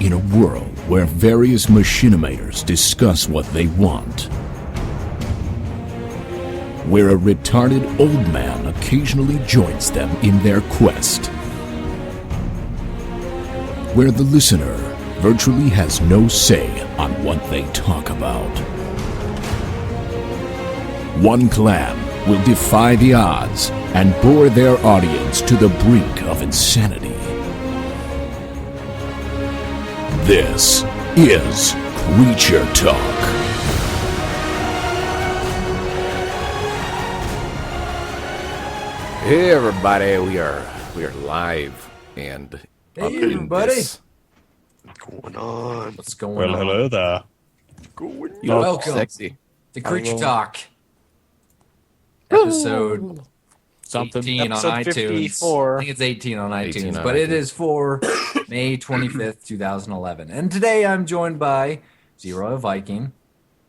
In a world where various machinimators discuss what they want, where a retarded old man occasionally joins them in their quest, where the listener virtually has no say on what they talk about. One clan will defy the odds and bore their audience to the brink of insanity. This is Creature Talk. Hey everybody, we are live and hey everybody, what's going on? What's going Well, on? hello there. You're Welcome. sexy. The Creature Talk episode Something. 18 on Episode iTunes. 54. I think it's 18 on 18 iTunes, on but it iTunes. is for May 25th, 2011. And today I'm joined by Zero Viking,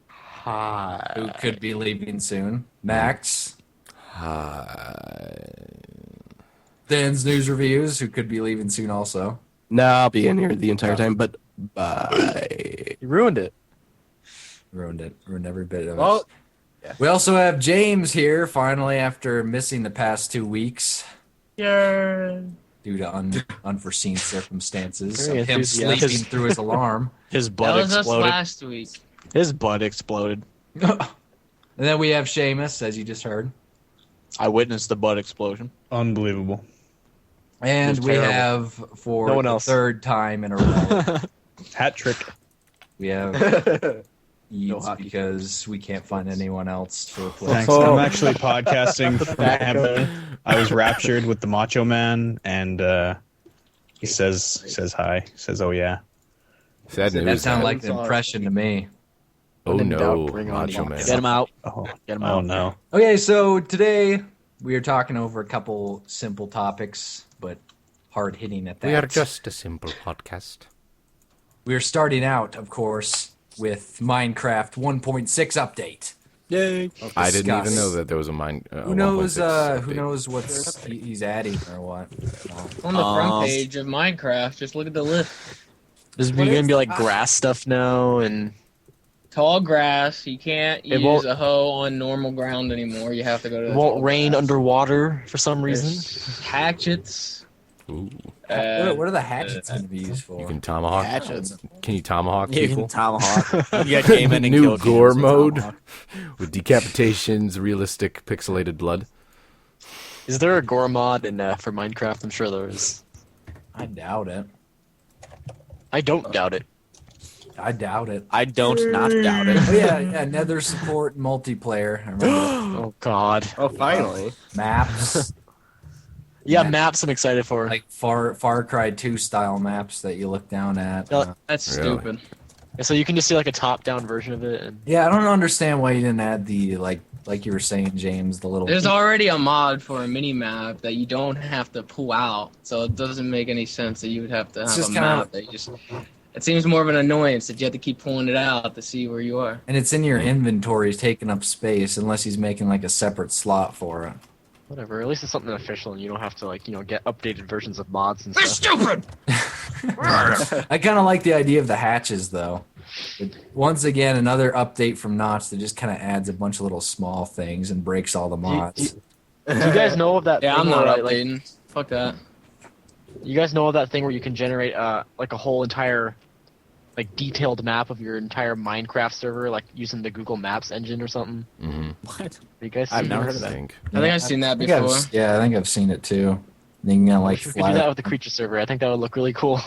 Hi. who could be leaving soon. Max, Dan's News Reviews, who could be leaving soon also. No, I'll be in here the entire time, but bye. You ruined it. Ruined it. Ruined every bit of it. Well, We also have James here, finally, after missing the past 2 weeks yeah. due to unforeseen circumstances Very of him enthusiastic. sleeping through his alarm. His That butt was us exploded. last week. His butt exploded. And then we have Seamus, as you just heard. I witnessed the butt explosion. Unbelievable. And It was we terrible. have, for No one the else. third time in a row, Hat trick. we have Eads hockey. because we can't find anyone else to replace. Thanks. I'm actually podcasting from heaven. I was raptured with the Macho Man, and he says hi. He says, "Oh yeah." Sad news. That sounded like an Sorry. impression to me. oh When in no, doubt, bring on Macho the- Man. Get him out. Oh, Get him oh out. no. Okay, so today we are talking over a couple simple topics, but hard-hitting at that. We are just a simple podcast. We are starting out, of course, with Minecraft 1.6 update. Yay. I didn't even Discuss. know that there was a mine. Who knows? 1.6 Who update. knows what's he's adding or what? On the front page of Minecraft, just look at the list. There's What gonna is- be like grass stuff now, and Tall grass. You can't It use won't- a hoe on normal ground anymore. You have to go to. it the won't tall rain grass. underwater for some reason. There's hatchets. Ooh, What are the hatchets going to be used for? you can tomahawk. Hatchets. Can you tomahawk You people? can tomahawk. You came in and New killed gore games with mode tomahawk. with decapitations, realistic pixelated blood. Is there a gore mod in for Minecraft? I'm sure there is. I doubt it. I don't doubt it. I doubt it. I don't not doubt it. Oh yeah, Nether support multiplayer. I remember Oh God. Oh, finally. maps, Yeah, Yeah. maps I'm excited for. like Far Cry 2 style maps that you look down at. Yeah. That's Really? stupid. So you can just see like a top-down version of it. And Yeah, I don't understand why you didn't add the like you were saying, James, the little. There's already a mod for a mini map that you don't have to pull out, so it doesn't make any sense that you would have to It's have just a kinda- map that you just. It seems more of an annoyance that you have to keep pulling it out to see where you are. And it's in your inventory, taking up space, unless he's making like a separate slot for it. whatever. At least it's something official, and you don't have to like get updated versions of mods and They're stuff. stupid. I kind of like the idea of the hatches, though. Once again, another update from Notch that just kind of adds a bunch of little small things and breaks all the mods. Do you guys know of that? Yeah, thing I'm not where, like, updating. Fuck that. you guys know of that thing where you can generate like a whole entire like detailed map of your entire Minecraft server, like using the Google Maps engine or something? Mm-hmm. What? Have you guys I've seen never that? heard of that. I think I've seen that I think I've- before. yeah, I think I've seen it too. Then you can like We could do that fly. with the creature server. I think that would look really cool.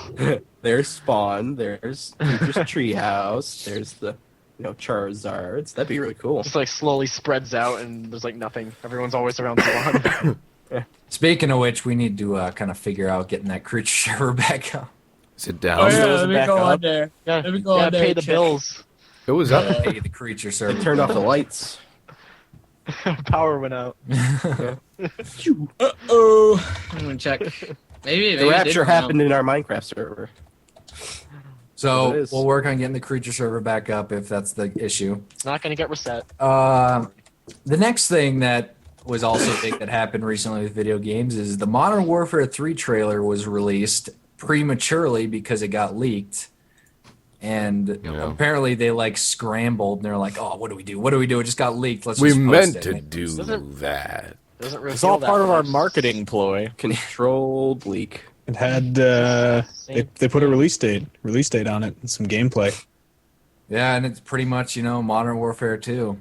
There's Spawn, there's Treehouse, there's the Charizards. That'd be really cool. Just like slowly spreads out, and there's like nothing. Everyone's always around spawn. Speaking of which, we need to kind of figure out getting that creature server back up. Sit down. Oh yeah, Those let me back go on up. there. Yeah, Let me you go on gotta there pay and the check. bills. It was up. Hey, the creature server. Turned off the lights. Power went out. Oh, I'm gonna check. Maybe The rapture happened in our Minecraft server. So It is. we'll work on getting the creature server back up if that's the issue. It's not gonna get reset. The next thing that was also big that happened recently with video games is the Modern Warfare 3 trailer was released prematurely because it got leaked. And apparently they like scrambled and they're like, oh, what do we do? What do we do? It just got leaked. Let's We just post meant it. to And they do posted it. that. Doesn't really It's all feel part that of our much. marketing ploy. Controlled leak. It had they put a release date on it and some gameplay. Yeah, and it's pretty much, Modern Warfare 2.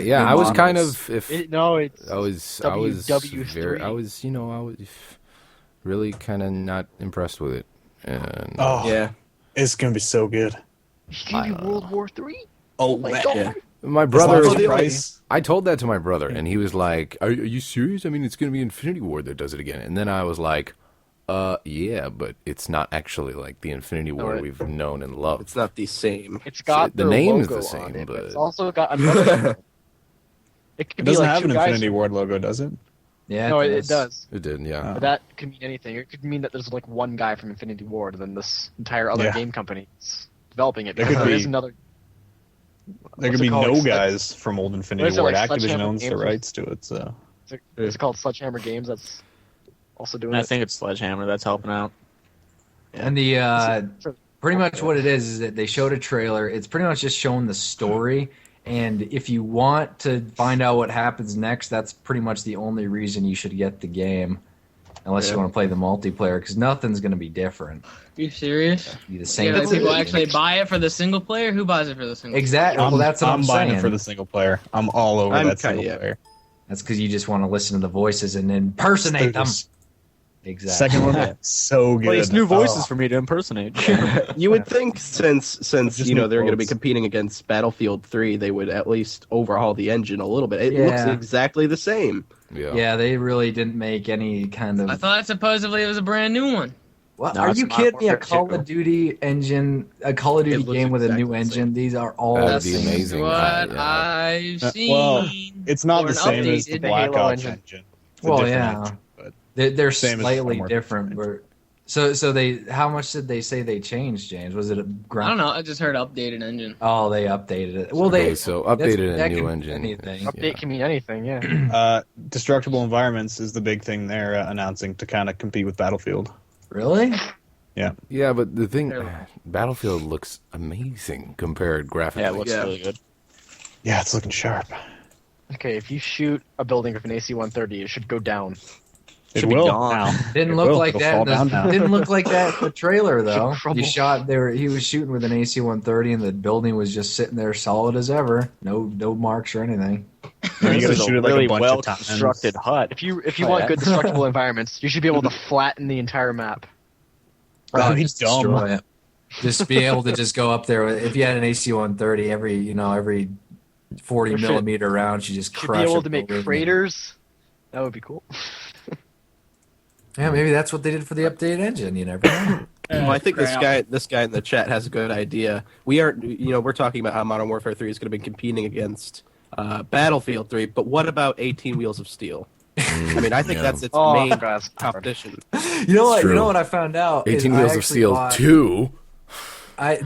Yeah, I was kind of It's I was WW3. I was really kind of not impressed with it. And Oh, Yeah. it's gonna be so good. He gave you World War III. Oh, my yeah. God. my As brother, long as the price- I told that to my brother, and he was like, "Are you serious? I mean, it's going to be Infinity Ward that does it again." And then I was like, yeah, but it's not actually like the Infinity War right. we've known and loved." It's not the same. It's got the their name's logo the same, on it, but- it's also got another. It could It be doesn't like have two an guys. Infinity Ward logo, does it? Yeah, No, it does. It did, yeah. But that could mean anything. It could mean that there's like one guy from Infinity Ward, and then this entire other Yeah. game company is developing it. There Because could there be- is another. There What's could be it called? no It's like- guys from old Infinity is it, Ward. like Activision Sledgehammer owns the Games or- rights to it, so It's called Sledgehammer Games. That's also doing I it. think it's Sledgehammer that's helping out. And the pretty much what it is that they showed a trailer. It's pretty much just showing the story. And if you want to find out what happens next, that's pretty much the only reason you should get the game. Unless you want to play the multiplayer, because nothing's going to be different. Are you serious? It'll be the same. Yeah, people thing. actually buy it for the single player. Who buys it for the single? Exactly. Well, that's what I'm buying saying. it for the single player. I'm all over I'm that kinda- single player. That's because you just want to listen to the voices and impersonate them. Exactly. Second one, so good. Place new voices Oh. for me to impersonate. You would think since Just they're new going to be quotes. competing against Battlefield 3, they would at least overhaul the engine a little bit. It looks Yeah. exactly the same. Yeah. Yeah, they really didn't make any kind of. I thought supposedly it was a brand new one. What, No, are it's you not kidding me? A Warfare Call 2. of Duty engine, a Call of Duty looks game with a exactly new the engine. These are all That'd the be same. amazing. What Yeah. I've seen. well, It's not Or the an same as the updated Black Halo Ops engine. engine. It's a Well, different yeah. engine, but They're Same as slightly Modern different. Warfare. So they, how much did they say they changed, James? Was it a I ground? don't know. I just heard updated engine. Oh, they updated it. Well, Okay, they so that's- updated that a new could be engine. anything. Update can mean anything. Yeah. Destructible Environments is the big thing they're announcing to kind of compete with Battlefield. Really? Yeah, but the thing, They're- Battlefield looks amazing compared graphically. Yeah, it looks Yeah. really good. Yeah, it's looking sharp. Okay, if you shoot a building with an AC-130, it should go down. It Should be will gone. now. Didn't It look will. like It'll that. fall In the, down now. didn't look like that in the trailer though. Trouble. He shot there. He was shooting with an AC-130, and the building was just sitting there solid as ever. No marks or anything. You This gotta is shoot a it like really a bunch well of times. constructed hut. If you Oh, want yeah. good destructible environments, you should be able to flatten the entire map. That'd be just dumb. destroy it. Just be able to just go up there. If you had an AC-130, every 40 Or should- millimeter round, you just Should crush be able a to make building. craters. That would be cool. Yeah, maybe that's what they did for the updated engine. You never know. Well, I think crap. this guy in the chat has a good idea. We're talking about how Modern Warfare 3 is going to be competing against Battlefield 3, but what about 18 Wheels of Steel? I mean, I think Yeah. that's its Oh, main guys. competition. You know what? true. You know what I found out? 18 is I Wheels of actually Steel bought- 2.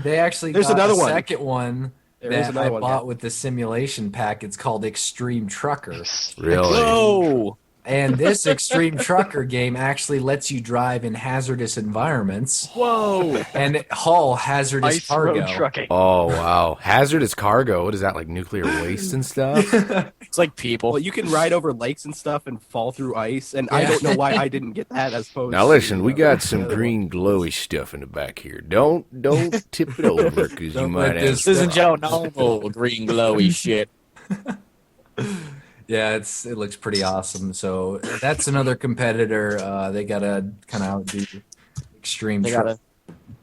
They actually There's got another a one. second one There is that another I one, bought yeah. with the simulation pack. It's called Extreme Trucker. Really? Whoa! And this Extreme Trucker game actually lets you drive in hazardous environments Whoa! and haul hazardous Ice cargo. road trucking. Oh, wow. Hazardous cargo. What is that, like nuclear waste and stuff? It's like people. Well, you can ride over lakes and stuff and fall through ice, and I Yeah. don't know why I didn't get that as opposed Now to, listen, we got the some other green glowy stuff in the back here. Don't tip it over because you Don't might let have. this- This isn't Joe Noble green glowy shit. Yeah, it looks pretty awesome. So that's another competitor. They gotta kind of outdo Extreme They Trucker. gotta.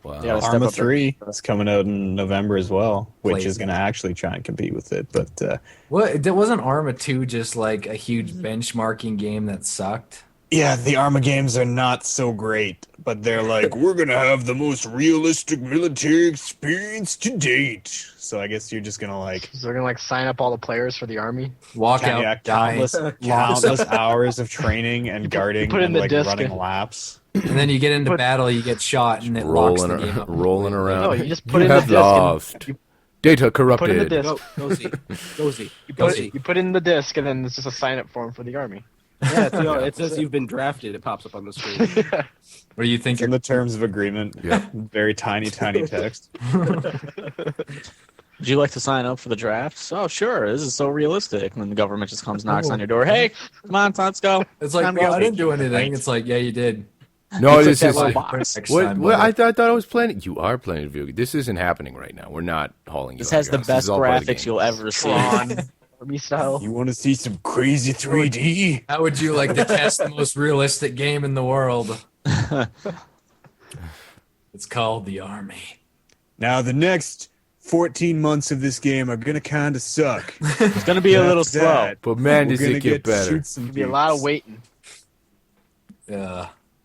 Wow. They gotta step Arma up their- 3 is coming out in November as well, which Blazing. is going to actually try and compete with it. But What? Wasn't Arma 2 just like a huge benchmarking game that sucked? yeah, the Arma games are not so great, but they're like, we're going to have the most realistic military experience to date. So I guess you're just going to like So they're gonna sign up all the players for the army. Walk out, yeah, die, countless hours of training and guarding put in and the like disc running in. laps. and then you get into battle, you get shot, and it locks the rolling, game up. rolling around. No, you just put you in the have disc and lost. you Data put in the corrupted. disc. Go Z. Go Z. You Go put, Z. you put in the disc, and then it's just a sign up form for the army. Yeah, it says you've been drafted. It pops up on the screen. What do you think? It's in the terms of agreement. Yeah. Very tiny text. Would you like to sign up for the drafts? Oh, sure. This is so realistic. And then the government just comes, knocks on your door. Hey, come on, let's go. It's like, Time to well, go. I didn't do anything. It's like, yeah, you did. No, It's this like is that little box. Next what. time, What buddy. I thought I was playing. You are playing a video game. This isn't happening right now. We're not hauling you. This out has your the house. This best is all part of the graphics game. you'll ever see. Army style. You want to see some crazy 3D? How would you like to test the most realistic game in the world? It's called The Army. Now, the next 14 months of this game are going to kind of suck. It's going to be a little After slow. that, But man, we're does gonna it get to better. shoot some It'll be a lot of beats. waiting.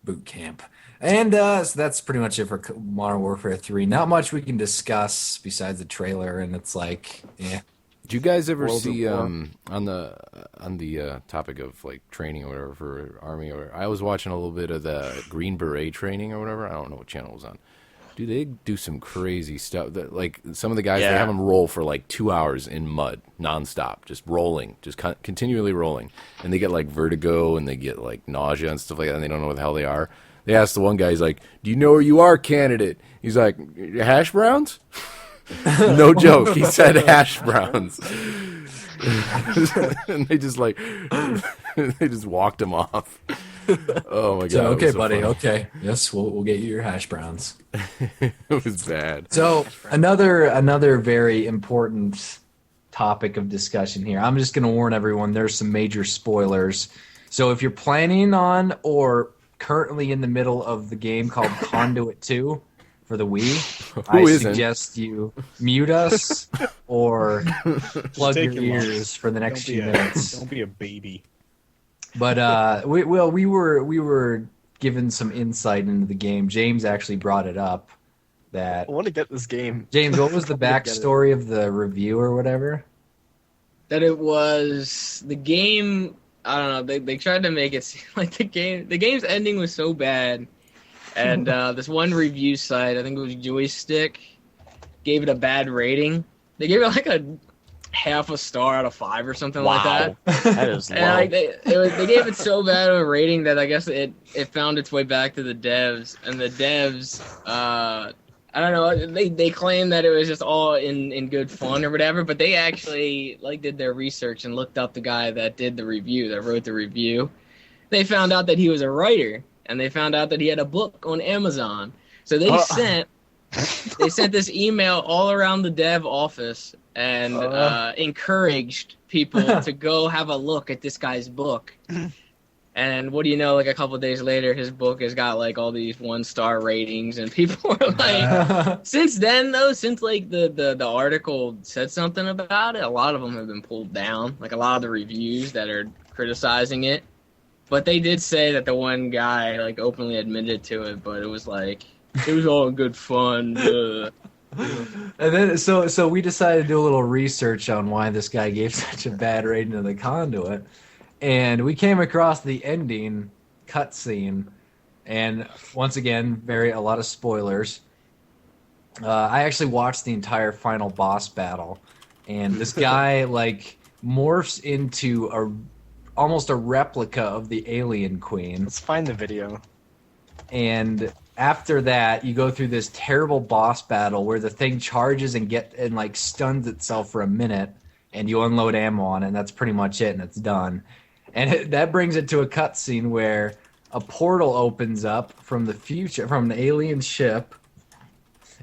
Boot camp. And so that's pretty much it for Modern Warfare 3. Not much we can discuss besides the trailer, and it's like, yeah. Did you guys ever World see of War. on the topic of like training or whatever for army? Or I was watching a little bit of the Green Beret training or whatever. I don't know what channel it was on. Dude, they do some crazy stuff. That, like some of the guys, they Yeah. have them roll for like 2 hours in mud, nonstop, just rolling, just continually rolling, and they get like vertigo and they get like nausea and stuff like that, and they don't know what the hell they are. They asked the one guy, he's like, "Do you know where you are, candidate?" He's like, "Hash browns." No joke. He said hash browns. And they just like they just walked him off. Oh my god. So, it okay, was so buddy. funny. Okay. Yes, we'll get you your hash browns. It was bad. So another very important topic of discussion here. I'm just going to warn everyone. There's some major spoilers. So if you're planning on or currently in the middle of the game called Conduit 2 for the Wii, I isn't? suggest you mute us or plug take your your ears for the next few Don't minutes. be a baby. But we were given some insight into the game. James actually brought it up. That I want to get this game. James, what was the Get it. backstory of the review or whatever? That it was the game. I don't know. They tried to make it seem like the game's ending was so bad, and this one review site, I think it was Joystick, gave it a bad rating. They gave it like a half a star out of 5 or something like that. That is low. And like they gave it so bad of a rating that I guess it found its way back to the devs, and the devs, I don't know, they claim that it was just all in good fun or whatever, but they actually like did their research and looked up the guy that did the review, that wrote the review. They found out that he was a writer, and they found out that he had a book on Amazon. So they sent this email all around the dev office and encouraged people to go have a look at this guy's book. And what do you know, like a couple of days later, his book has got like all these 1-star ratings, and people are like, since then though, since like the article said something about it, a lot of them have been pulled down, like a lot of the reviews that are criticizing it. But they did say that the one guy like openly admitted to it, but it was like, it was all in good fun. And then so we decided to do a little research on why this guy gave such a bad rating to the Conduit, and we came across the ending cutscene, and once again, a lot of spoilers. I actually watched the entire final boss battle, and this guy like morphs into almost a replica of the Alien Queen. Let's find the video. And after that, you go through this terrible boss battle where the thing charges and like stuns itself for a minute, and you unload ammo on it, and that's pretty much it, and it's done. And that brings it to a cutscene where a portal opens up from the future, from the alien ship,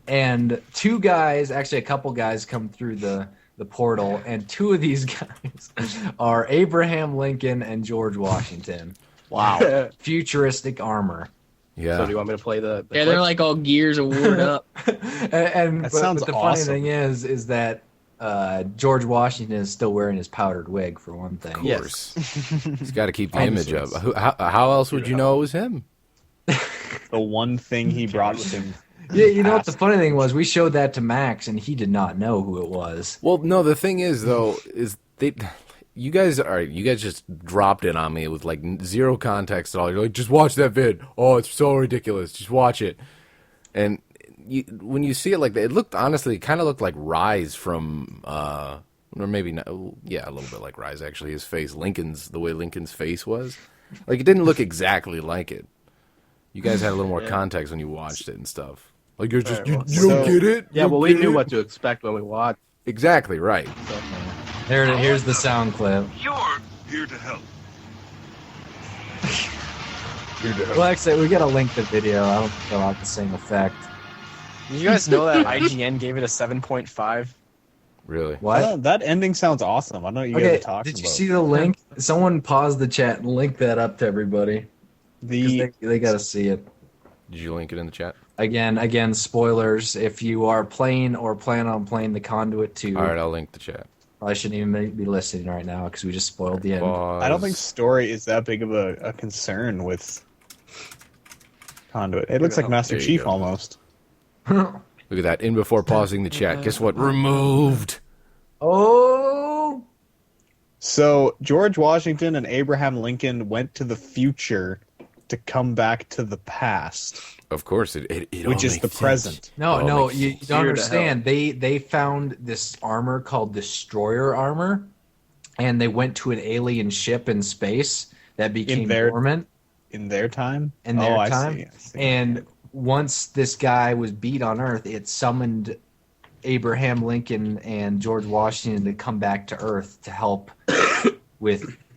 and a couple guys come through the portal, and two of these guys are Abraham Lincoln and George Washington. Wow. Futuristic armor. Yeah. So do you want me to play the Yeah, clip? they're like all Gears of War up. And That but sounds the awesome. funny thing is that George Washington is still wearing his powdered wig for one thing. Of course. He's got to keep the Almost image up. was. How else would you know it was him? The one thing he brought with him. Yeah, you know what the funny thing was? We showed that to Max, and he did not know who it was. Well, no, the thing is though, is you guys just dropped it on me with like zero context at all. You're like, just watch that vid. Oh, it's so ridiculous. Just watch it. And when you see it like that, it looked honestly, it kind of looked like Rise from or maybe not. Yeah, a little bit like Rise. Actually, his face, the way Lincoln's face was, like it didn't look exactly like it. You guys had a little more context when you watched it and stuff. Like you're just you don't get it. Yeah, well, we knew what to expect when we watched. Exactly right. Here's the sound clip. You're here to help. Well, actually, we gotta link the video. I don't think it'll have the same effect. Did you guys know that IGN gave it a 7.5? Really? What? That ending sounds awesome. I don't know what you guys are talking did you about. see the link? Someone pause the chat and link that up to everybody. 'Cause they gotta see it. Did you link it in the chat? Again, spoilers. If you are playing or plan on playing the Conduit 2, All right, I'll link the chat. I shouldn't even be listening right now because we just spoiled the end. Pause. I don't think story is that big of a concern with Conduit. It looks like Master There you Chief go. almost. Look at that. In before pausing the chat. Guess what? Removed. Oh! So George Washington and Abraham Lincoln went to the future to come back to the past, Of course, it which all is the makes present. sense. No, It all no, makes you sense. don't understand. They found this armor called Destroyer armor, and they went to an alien ship in space that became dormant In their time? in their I time. see, I see. And once this guy was beat on Earth, it summoned Abraham Lincoln and George Washington to come back to Earth to help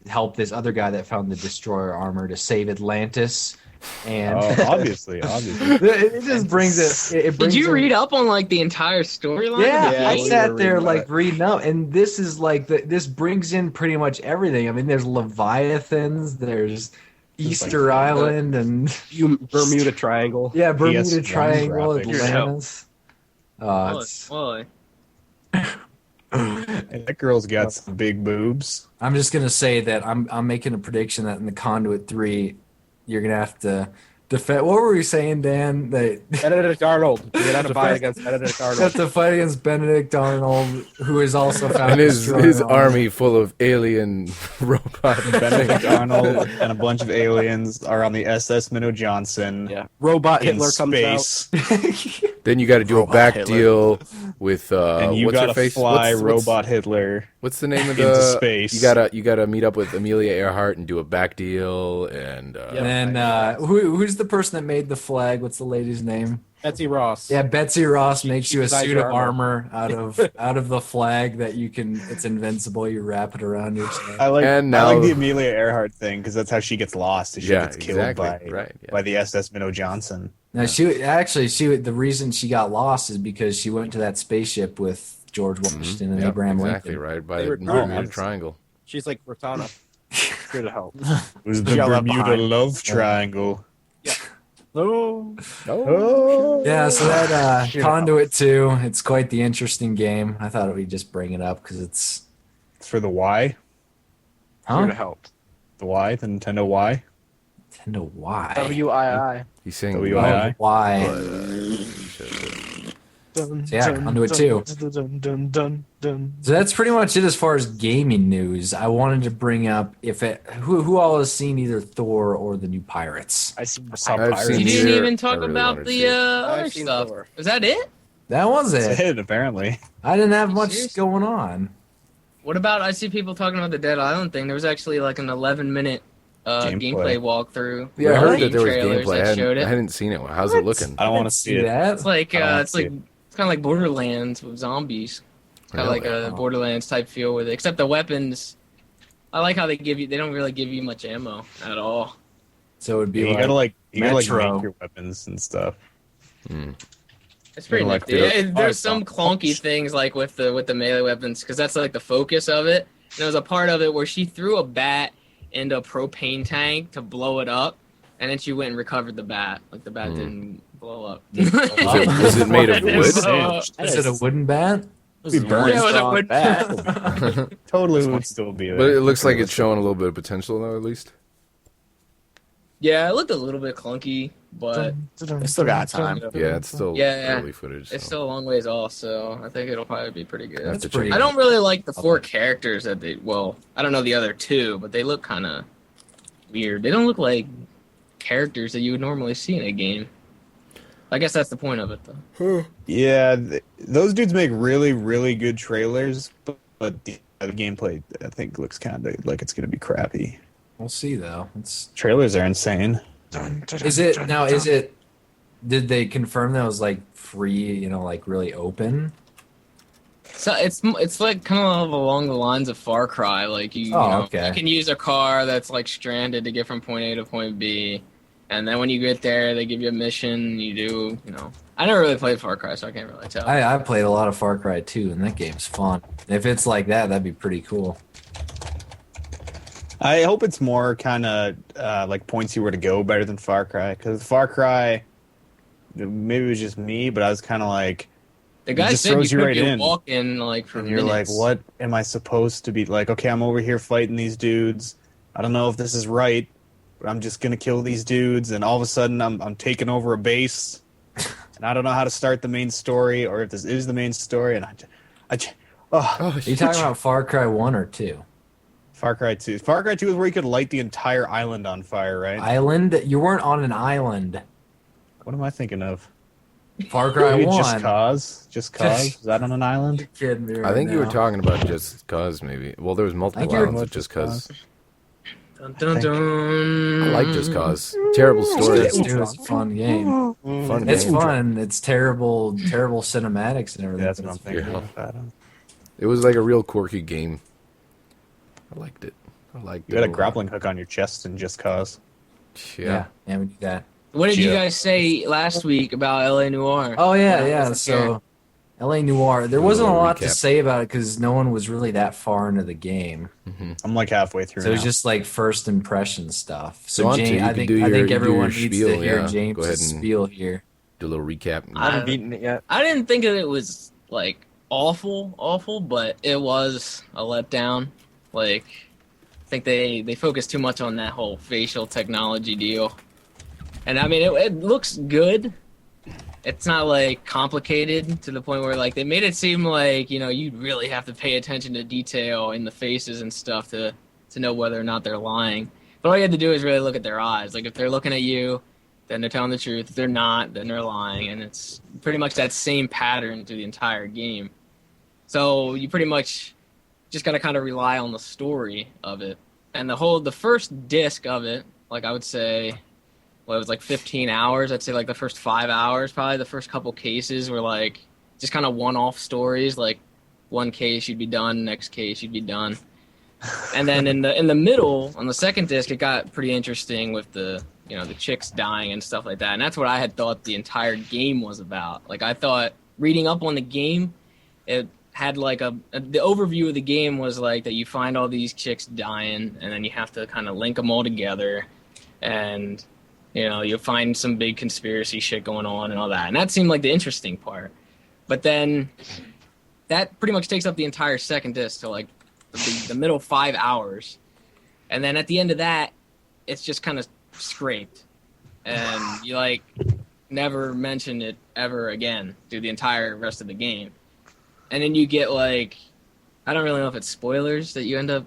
help this other guy that found the Destroyer armor to save Atlantis. And Obviously. it just brings it. It brings Did you in- read up on like the entire storyline? Yeah, I we sat were there reading like about it. reading up, and this is like this brings in pretty much everything. I mean, there's Leviathans, there's Easter Island, and Bermuda Triangle. yeah, Bermuda PS1 Triangle, graphics. Atlantis. Holy. And that girl's got some big boobs. I'm just gonna say that I'm making a prediction that in the Conduit 3, you're gonna have to defend. What were we saying, Dan? That Benedict Arnold. You're gonna have to fight against Benedict have Arnold. to fight against Benedict Arnold, who is also found And his Destroyer armor. army full of alien robot Benedict Arnold and a bunch of aliens are on the SS Minnow Johnson Yeah. Robot in Hitler comes out. space. Then you got to do a back deal with And you what's her gotta face? fly What's- Robot Hitler. What's the name of into the space. You gotta meet up with Amelia Earhart and do a back deal and And then who's the person that made the flag? What's the lady's name? Betsy Ross. Yeah, Betsy Ross makes you a provides suit of your armor out of the flag that you can. It's invincible. You wrap it around your chest. I like now- the Amelia Earhart thing because that's how she gets lost. Is she Yeah, gets killed exactly. by the SS Minnow Johnson. Now the reason she got lost is because she went to that spaceship with George Washington and Yep, Abraham exactly Lincoln. right by They the were- Bermuda Oh, Triangle. She's like Cortana. Here to help. It was the She left Bermuda behind. Love Triangle. Oh. Oh, Yeah, so that Conduit 2, it's quite the interesting game. I thought we'd just bring it up because it's it's for the Y. Here to huh? help. The Y, the Nintendo Y. Nintendo why? WII. He's saying WII. Why? Yeah, Conduit 2. So that's pretty much it as far as gaming news. I wanted to bring up who all has seen either Thor or the new Pirates. I see. I've seen You Neither. didn't even talk I really about wanted to the see it. other I've seen stuff. Thor. Was that it? That was That's it. it, apparently. I didn't have much Serious? going on. What about? I see people talking about the Dead Island thing. There was actually like an 11-minute Gameplay. gameplay walkthrough. Yeah, I heard Steam that there was trailers gameplay. that showed I it. hadn't seen it. How's it looking? I don't want to see it. that. It's like I don't wanna it's see like it's kind of like Borderlands with zombies. It's kind of like Really? a Borderlands type feel with it, except the weapons. I like how they don't really give you much ammo at all. So it would be You like, gotta like Metro. make your weapons and stuff. It's pretty like nifty. the- There's some clunky things like with the melee weapons because that's like the focus of it. And there was a part of it where she threw a bat into a propane tank to blow it up, and then she went and recovered the bat. Like the bat didn't blow up. Is it made of It wood? blow up. is it a wooden bat? Be burned. Yeah, with a wood- Totally would still be there. But it looks like it's showing a little bit of potential, though, at least. Yeah, it looked a little bit clunky, but I still got time. Yeah, it's still Yeah. early footage. it's so. still a long ways off. So I think it'll probably be pretty good. Have to pretty check I it don't really like the four characters that they. Well, I don't know the other two, but they look kind of weird. They don't look like characters that you would normally see in a game. I guess that's the point of it, though. Yeah, those dudes make really, really good trailers, but but the gameplay I think looks kind of like it's gonna be crappy. We'll see though. It's Trailers are insane. is it now? Is it? Did they confirm that it was like free? You know, like really open. So it's like kind of along the lines of Far Cry. Like you Okay. you can use a car that's like stranded to get from point A to point B, and then when you get there, they give you a mission. You do, I never really played Far Cry, so I can't really tell. I played a lot of Far Cry 2, and that game's fun. If it's like that, that'd be pretty cool. I hope it's more kind of like points you where to go better than Far Cry, because Far Cry, maybe it was just me, but I was kind of like, The guy just said throws you you could right be in. walking like for and you're minutes. like, what am I supposed to be like? Okay, I'm over here fighting these dudes. I don't know if this is right, but I'm just gonna kill these dudes, and all of a sudden I'm taking over a base, and I don't know how to start the main story or if this is the main story, and Are you talking about Far Cry 1 or 2? Far Cry 2. Far Cry 2 is where you could light the entire island on fire, right? Island? You weren't on an island. What am I thinking of? Far Cry Maybe 1. Just Cause? Just Cause? Is that on an island? You're kidding me right I think you were now. talking about Just Cause, maybe. Well, there was multiple you're- islands of Just Cause. Dun, dun, dun. I like Just Cause. Terrible story. It's a fun game. Fun It's game. fun. It's terrible cinematics and everything. Yeah, that's what I'm but thinking Yeah. of. It was like a real quirky game. I liked it. I liked You it. had a lot. grappling hook on your chest in Just Cause. Yeah, we do that. What did you Yeah. guys say last week about LA Noire? Oh yeah, I yeah. wasn't So, LA Noire. There wasn't a little lot to recap. say about it because no one was really that far into the game. I'm like halfway through So it was now. just like first impression stuff. Go So on to, James, you I can think do I your- think do everyone your needs spiel, to hear yeah. James' Go ahead and- spiel here. Do a little recap. I haven't beaten it yet. I didn't think that it was like awful, but it was a letdown. Like, I think they focused too much on that whole facial technology deal. And I mean, it looks good. It's not like complicated to the point where like they made it seem like you really have to pay attention to detail in the faces and stuff to know whether or not they're lying. But all you have to do is really look at their eyes. Like if they're looking at you, then they're telling the truth. If they're not, then they're lying. And it's pretty much that same pattern through the entire game. So you pretty much just got to kind of rely on the story of it. And the first disc of it, like I would say, well, it was like 15 hours. I'd say like the first 5 hours, probably the first couple cases were like just kind of one-off stories. Like one case you'd be done, next case you'd be done. And then in the middle, on the second disc, it got pretty interesting with the chicks dying and stuff like that. And that's what I had thought the entire game was about. Like I thought reading up on the game, it had like the overview of the game was like that you find all these chicks dying and then you have to kind of link them all together and you'll find some big conspiracy shit going on and all that. And that seemed like the interesting part. But then that pretty much takes up the entire second disc to like the middle 5 hours. And then at the end of that, it's just kind of scraped. And you like never mention it ever again through the entire rest of the game. And then you get like, I don't really know if it's spoilers that you end up,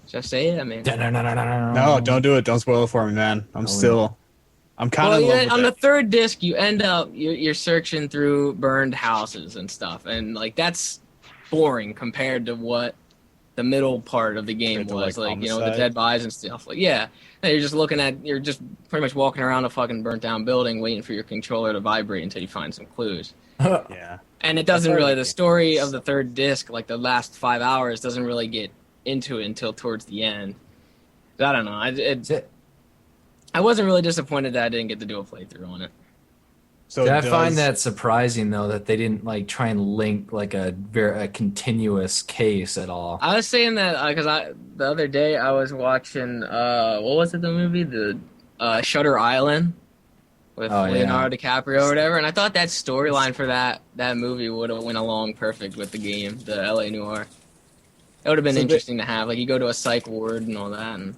should I say it? I mean, No, don't do it. Don't spoil it for me, man. I'm kind of in love with on the it. third disc, you end up you're searching through burned houses and stuff, and like that's boring compared to what the middle part of the game Compared to, was. like, Like the Homicide? dead bodies and stuff. Like you're just pretty much walking around a fucking burnt down building, waiting for your controller to vibrate until you find some clues. Yeah. And it doesn't That's really. already- The story of the third disc, like the last 5 hours, doesn't really get into it until towards the end. I don't know. I wasn't really disappointed that I didn't get to do a playthrough on it. So I does- find that surprising though that they didn't like try and link like a continuous case at all. I was saying that because the other day I was watching what was it, the movie, the Shutter Island with Oh, yeah. Leonardo DiCaprio or whatever, and I thought that storyline for that movie would have went along perfect with the game, the LA Noire. It would have been So interesting to have, like you go to a psych ward and all that, and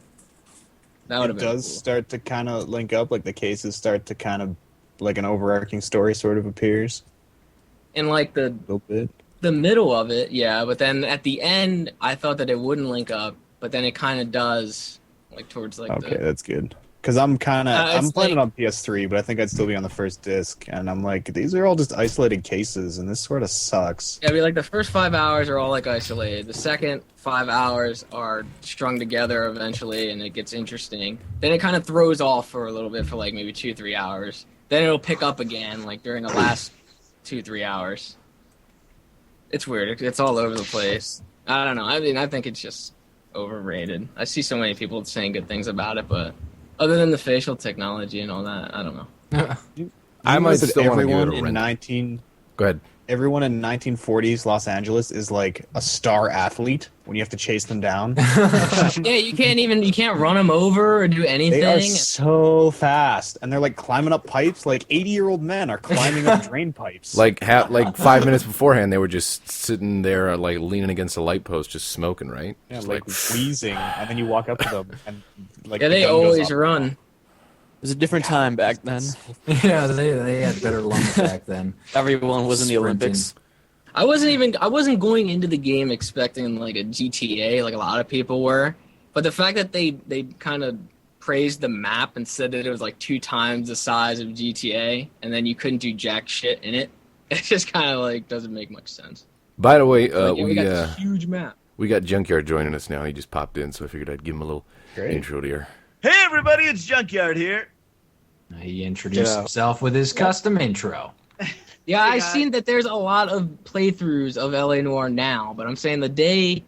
that would have it been does cool. start to kind of link up, like the cases start to kind of, like an overarching story sort of appears And like a little bit. the middle of it, yeah, but then at the end, I thought that it wouldn't link up, but then it kind of does, like towards like Okay, that's good. Because I'm kind of I'm it's playing it like- on PS3, but I think I'd still be on the first disc, and I'm like, these are all just isolated cases, and this sort of sucks. Yeah, I mean, like the first 5 hours are all like isolated. The second 5 hours are strung together eventually, and it gets interesting. Then it kind of throws off for a little bit for like maybe 2-3 hours. Then it'll pick up again, like during the last 2-3 hours. It's weird. It's all over the place. I don't know. I mean, I think it's just overrated. I see so many people saying good things about it, but other than the facial technology and all that, I don't know. I might That still want to give it everyone a in rent. 19 Go ahead. everyone in 1940s Los Angeles is like a star athlete when you have to chase them down. Yeah, you can't run them over or do anything. They are so fast, and they're like climbing up pipes. Like 80-year-old men are climbing up drain pipes. Like 5 minutes beforehand, they were just sitting there, like leaning against a light post, just smoking, right? yeah, Just like wheezing, and then you walk up to them, and like Yeah, the they gun goes always up. run. It was a different time back then. Yeah, they had better lungs back then. Everyone was in the Sprinting. Olympics. I wasn't going into the game expecting like a GTA like a lot of people were, but the fact that they kind of praised the map and said that it was like 2 times the size of GTA, and then you couldn't do jack shit in it, it just kind of like doesn't make much sense. By the way, Like, yeah, we got this huge map. we got Junkyard joining us now. He just popped in, so I figured I'd give him a little Great. intro here. Hey everybody, it's Junkyard here. He introduced Yeah. himself with his custom intro. Yeah, Hey, I've guys. seen that there's a lot of playthroughs of LA Noire now, but I'm saying the day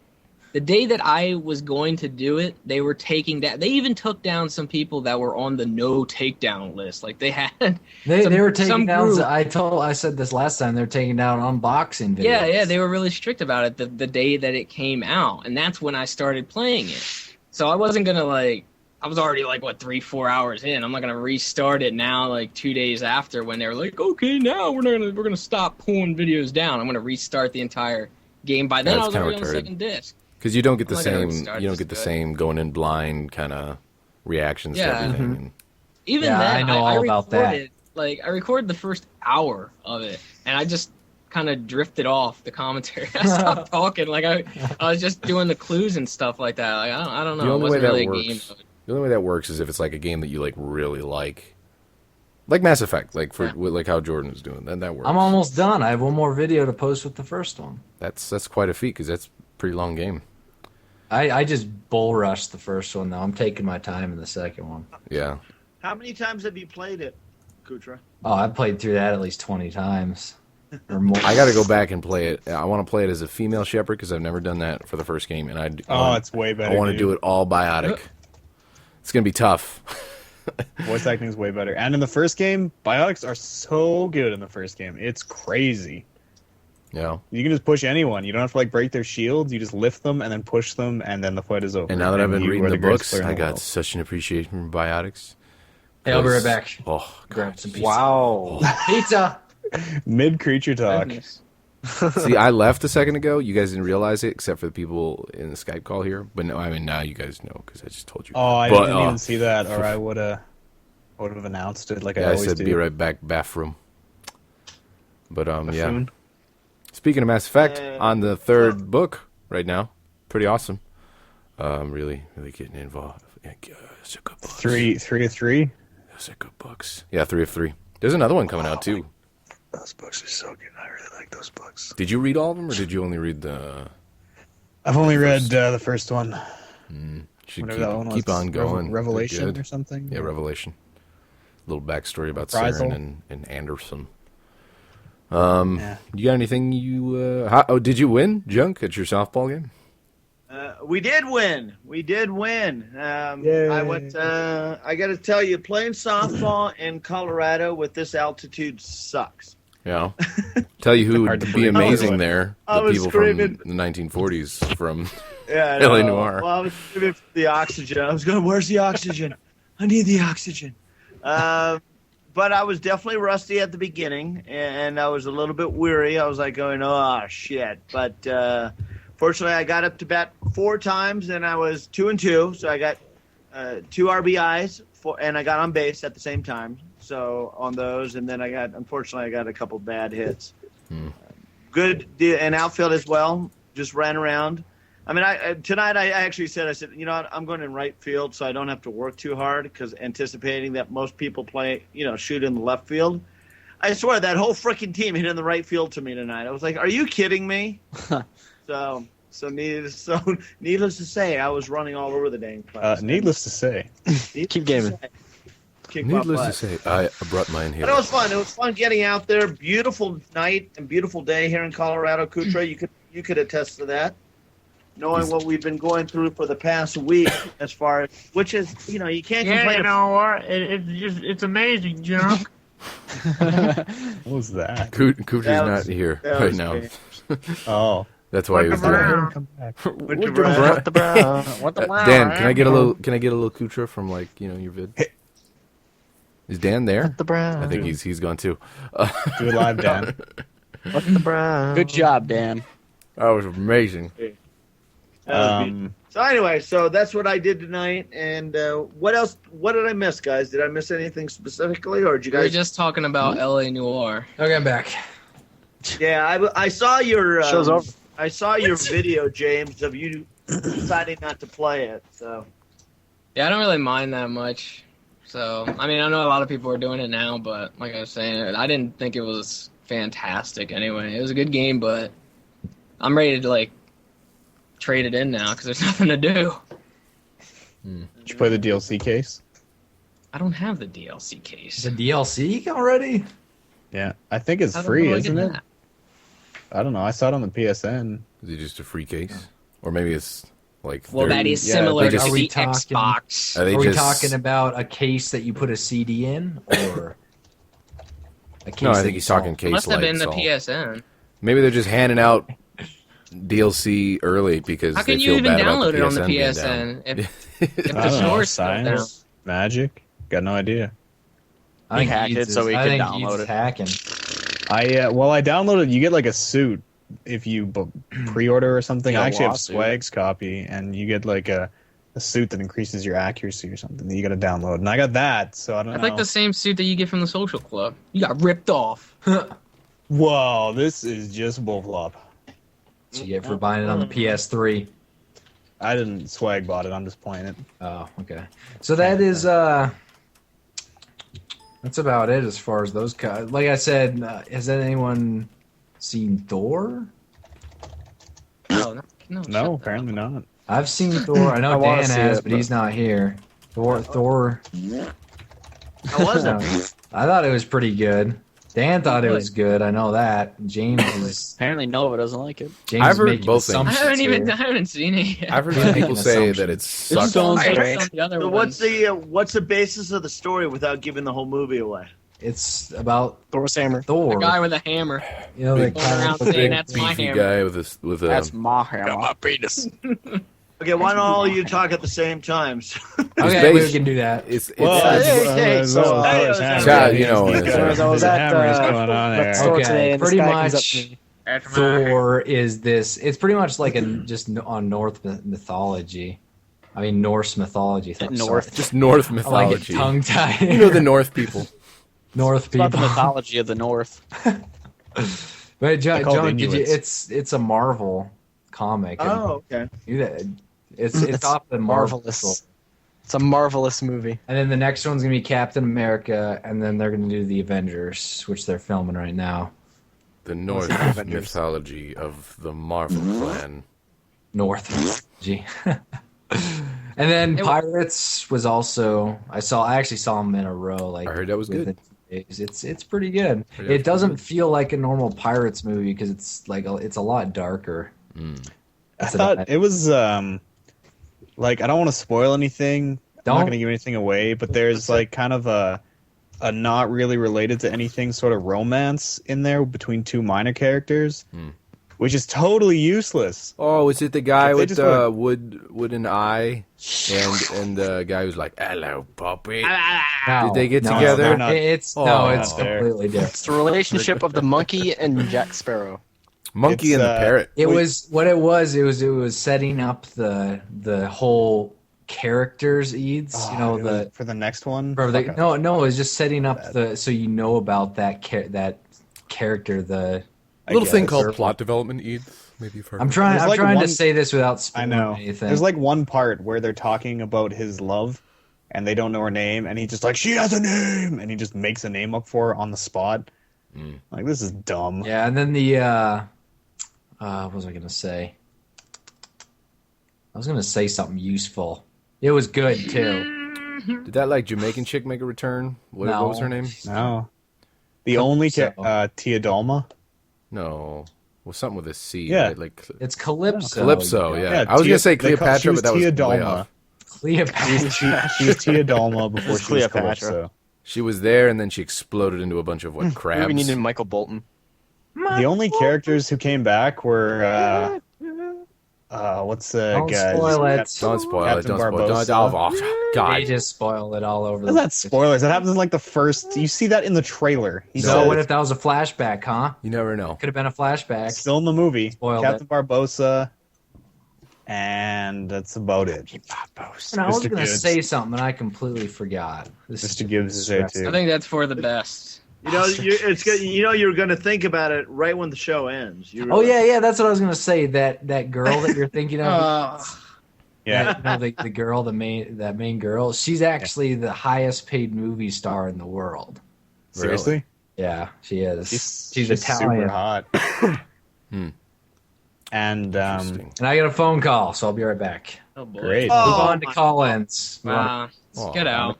that I was going to do it, they were taking down. They even took down some people that were on the no takedown list. Like they had. They were some taking down. group- I said this last time. They're taking down unboxing videos. Yeah, they were really strict about it the day that it came out, and that's when I started playing it. So I wasn't gonna like. I was already like 3-4 hours in. I'm not gonna restart it now, like 2 days after when they were like, okay, now we're gonna stop pulling videos down. I'm gonna restart the entire game. By then, That's I was kinda already on the retarded. second disc. Because you don't get the I'm not gonna same, restart you don't this get the good. same going in blind kind of reactions to Yeah. everything. Mm-hmm. And Even Yeah, then, I know all about that. recorded, like I recorded the first hour of it, and I just kind of drifted off the commentary. I stopped talking. Like I was just doing the clues and stuff like that. Like I don't know. The It only way wasn't that really a works, game. the only way that works is if it's like a game that you like really like Mass Effect, like like how Jordan is doing. Then that works. I'm almost done. I have one more video to post with the first one. That's quite a feat because that's a pretty long game. I just bull rushed the first one though. I'm taking my time in the second one. Yeah. How many times have you played it, Kutra? Oh, I played through that at least 20 times or more. I got to go back and play it. I want to play it as a female shepherd because I've never done that for the first game, and It's way better. I want to dude. do it all biotic. It's gonna be tough. Voice acting is way better. And in the first game, biotics are so good in the first game. It's crazy. Yeah. You can just push anyone. You don't have to like break their shields. You just lift them and then push them, and then the fight is over. And now that I've been you reading are the greatest books, player in I the got world. such an appreciation for biotics. Hey, I'll be right back. Oh, Grab some pizza. Wow. Pizza. Mid creature talk. Goodness. see, I left a second ago. You guys didn't realize it, except for the people in the Skype call here. But no, I mean now you guys know because I just told you. Oh, I But, didn't even see that, or I would have announced it like I Yeah, I always said do. be right back, bathroom. But yeah. Buffoon. Speaking of Mass Effect, on the third book right now, pretty awesome. Really getting involved. Yeah, those are good books. 3 of 3. Those are good books. Yeah, 3 of 3. There's another one coming out too. Those books are so good. I really like those books. Did you read all of them, or did you only read the? I've only read the first one. Should Whatever that one was. keep on going. They're Revelation good. or something. Yeah, Revelation. Little backstory about Reprisal. Saren and Anderson. Yeah. You got anything you? Did you win, Junk, at your softball game? We did win. We did win. Yay. I went. I got to tell you, playing softball in Colorado with this altitude sucks. Yeah. Tell you who Hard would to be believe. amazing there. I The was people screaming. from the 1940s from. Yeah, I LA know. Noire. Well, I was screaming for the oxygen. I was going, "Where's the oxygen? I need the oxygen." But I was definitely rusty at the beginning, and I was a little bit weary. I was like going, "Oh shit!" But fortunately, I got up to bat 4 times, and I was 2-2. So I got 2 RBIs, and I got on base at the same time. So on those, and then unfortunately, I got a couple bad hits. Good and outfield as well. Just ran around. I mean, tonight I actually said, you know what, I'm going in right field so I don't have to work too hard because anticipating that most people shoot in the left field. I swear that whole freaking team hit in the right field to me tonight. I was like, are you kidding me? So needless to say, I was running all over the dang place. Needless to say. Keep gaming. Needless to say, I brought mine here. But it was fun. It was fun getting out there. Beautiful night and beautiful day here in Colorado, Kutra. You could attest to that. Knowing what we've been going through for the past week, as far as which is, you can't complain. You know what? It's amazing, junk. What was that? Cooter's not here right now. Oh. That's why he was doing Come back. What the brown? What the brown? Dan, can I get a little Kutra from your vid? Is Dan there? What the brown? I think he's gone too. Do it live, Dan. What the brown? Good job, Dan. That was amazing. So anyway, so that's what I did tonight. And what else? What did I miss, guys? Did I miss anything specifically, or did you guys? We were just talking about L.A. Noire. Okay, I'm back. Yeah, I saw your Show's over. I saw your video, James, of you deciding not to play it. So Yeah, I don't really mind that much. So, I mean, I know a lot of people are doing it now, but like I was saying, I didn't think it was fantastic anyway. It was a good game, but I'm ready to, trade it in now because there's nothing to do. Did you play the DLC case? I don't have the DLC case. The DLC already? Yeah. I think it's How the free, hell do I isn't get it? that? I don't know. I saw it on the PSN. Is it just a free case, or maybe it's like? Well, that is similar they to just- Are we the talking- Xbox. Are they Are we just- talking about a case that you put a CD in, or a case No, I that think you he's saw? talking case Must have been the all. PSN. Maybe they're just handing out DLC early because How they can you feel even bad about download the it on the PSN being PSN down. if I the don't know. store's still down? Science? Magic? Got no idea. I think He hacked it so he I could think download he's it. hacking. I downloaded. You get a suit if you pre-order or something. Yeah, I actually have lawsuit. Swag's copy, and you get a suit that increases your accuracy or something that you got to download. And I got that, so I don't That's know. like the same suit that you get from the social club. You got ripped off. Whoa, this is just bullflop. So you get for buying it on the PS3. I didn't Swag bought it. I'm just playing it. Oh, okay. So that is that's about it as far as those. Like I said, has anyone seen Thor? No, No, apparently not. I've seen Thor. I know I wanna Dan see has, it, but he's not here. Thor. how was it? I thought it was pretty good. Dan thought it was good. I know that. James was. Apparently, Nova doesn't like it. James I've was heard making both things. I assumptions here. haven't seen it yet. I've heard some people say that it sucks. so I heard great. some of the other So ones. what's the basis of the story without giving the whole movie away? It's about Thor's hammer. Thor. The guy with a hammer. You know, the Going around comic book saying Big that's my beefy hammer. guy with a That's my hammer. penis. Okay, why don't all of you talk at the same time? Okay, we based- can do that. It's Child, you know, Because I was at Hammers going on the there. store Okay, today, and pretty this guy comes up much. to me. That's my hammer. Thor is this. It's pretty much like just on mythology. I mean Norse mythology. North. just North I like it mythology. tongue tied. You know the North people. North It's about people. the mythology of the North. But John, call it did you? Inuits. It's a Marvel comic. and Oh, okay. It's off the Marvel. Marvelous. It's a marvelous movie. And then the next one's gonna be Captain America, and then they're gonna do the Avengers, which they're filming right now. The North mythology of the Marvel clan. North. G. And then Pirates was also I actually saw them in a row. Like I heard that was good. within days. It's pretty good. Yeah, It doesn't feel like a normal Pirates movie because it's it's a lot darker. I thought it was I don't want to spoil anything. I'm Don't. not going to give anything away, but there's kind of a not really related to anything sort of romance in there between two minor characters, which is totally useless. Oh, is it the guy If they with just the would've- wooden eye and the guy who's like, "Hello, puppy"? No, Did they get no, together? they're Not- it's Oh, it's there. completely different. It's the relationship of the monkey and Jack Sparrow. Monkey It's, and the parrot. It was what it was. It was setting up the whole characters eads. For the next one. For the, Fuck no, it was just setting up so you know about that character. The I Little guess. thing called plot development. Eats. Maybe for I'm trying. There's I'm like trying one- to say this without I spoiling know. anything. There's like one part where they're talking about his love, and they don't know her name, and he's just like, she has a name, and he just makes a name up for her on the spot. Like, this is dumb. Yeah, and then the what was I gonna say? I was gonna say something useful. It was good too. Did that like Jamaican chick make a return? What was her name? No. The only Tia Dalma. No, well, something with a C. Yeah. Right? Like It's Calypso. Calypso. Yeah, Yeah, I was Tia- gonna say they call- she Cleopatra, was but that was Tia way Dalma. off. Cleopatra. She was Tia Dalma before she was Cleopatra. Calypso. She was there, and then she exploded into a bunch of what crabs. We needed Michael Bolton. The only characters who came back were what's the Don't guys? spoil it. Don't spoil it. Captain Don't spoil it. Barbosa. Oh, God. They just spoiled it all over. How's that spoilers? That happens in like the first. You see that in the trailer. He So said what if that was a flashback, huh? You never know. Could have been a flashback. still in the movie. Spoiled Captain Barbosa, and that's about it. And I was Mr. going to Gibbs. say something, and I completely forgot. This Mr. Gibbs is there too. I think that's for the best. You know, it's good. You know, you're going to think about it right when the show ends. You Oh yeah, that's what I was going to say. That girl that you're thinking of. Yeah. You know, the girl, that main girl. She's actually the highest paid movie star in the world. Seriously? Yeah, she is. She's super Italian. hot. And Interesting. And I got a phone call, so I'll be right back. Oh boy. great. Move Oh, on to my- Collins. Oh, Get out.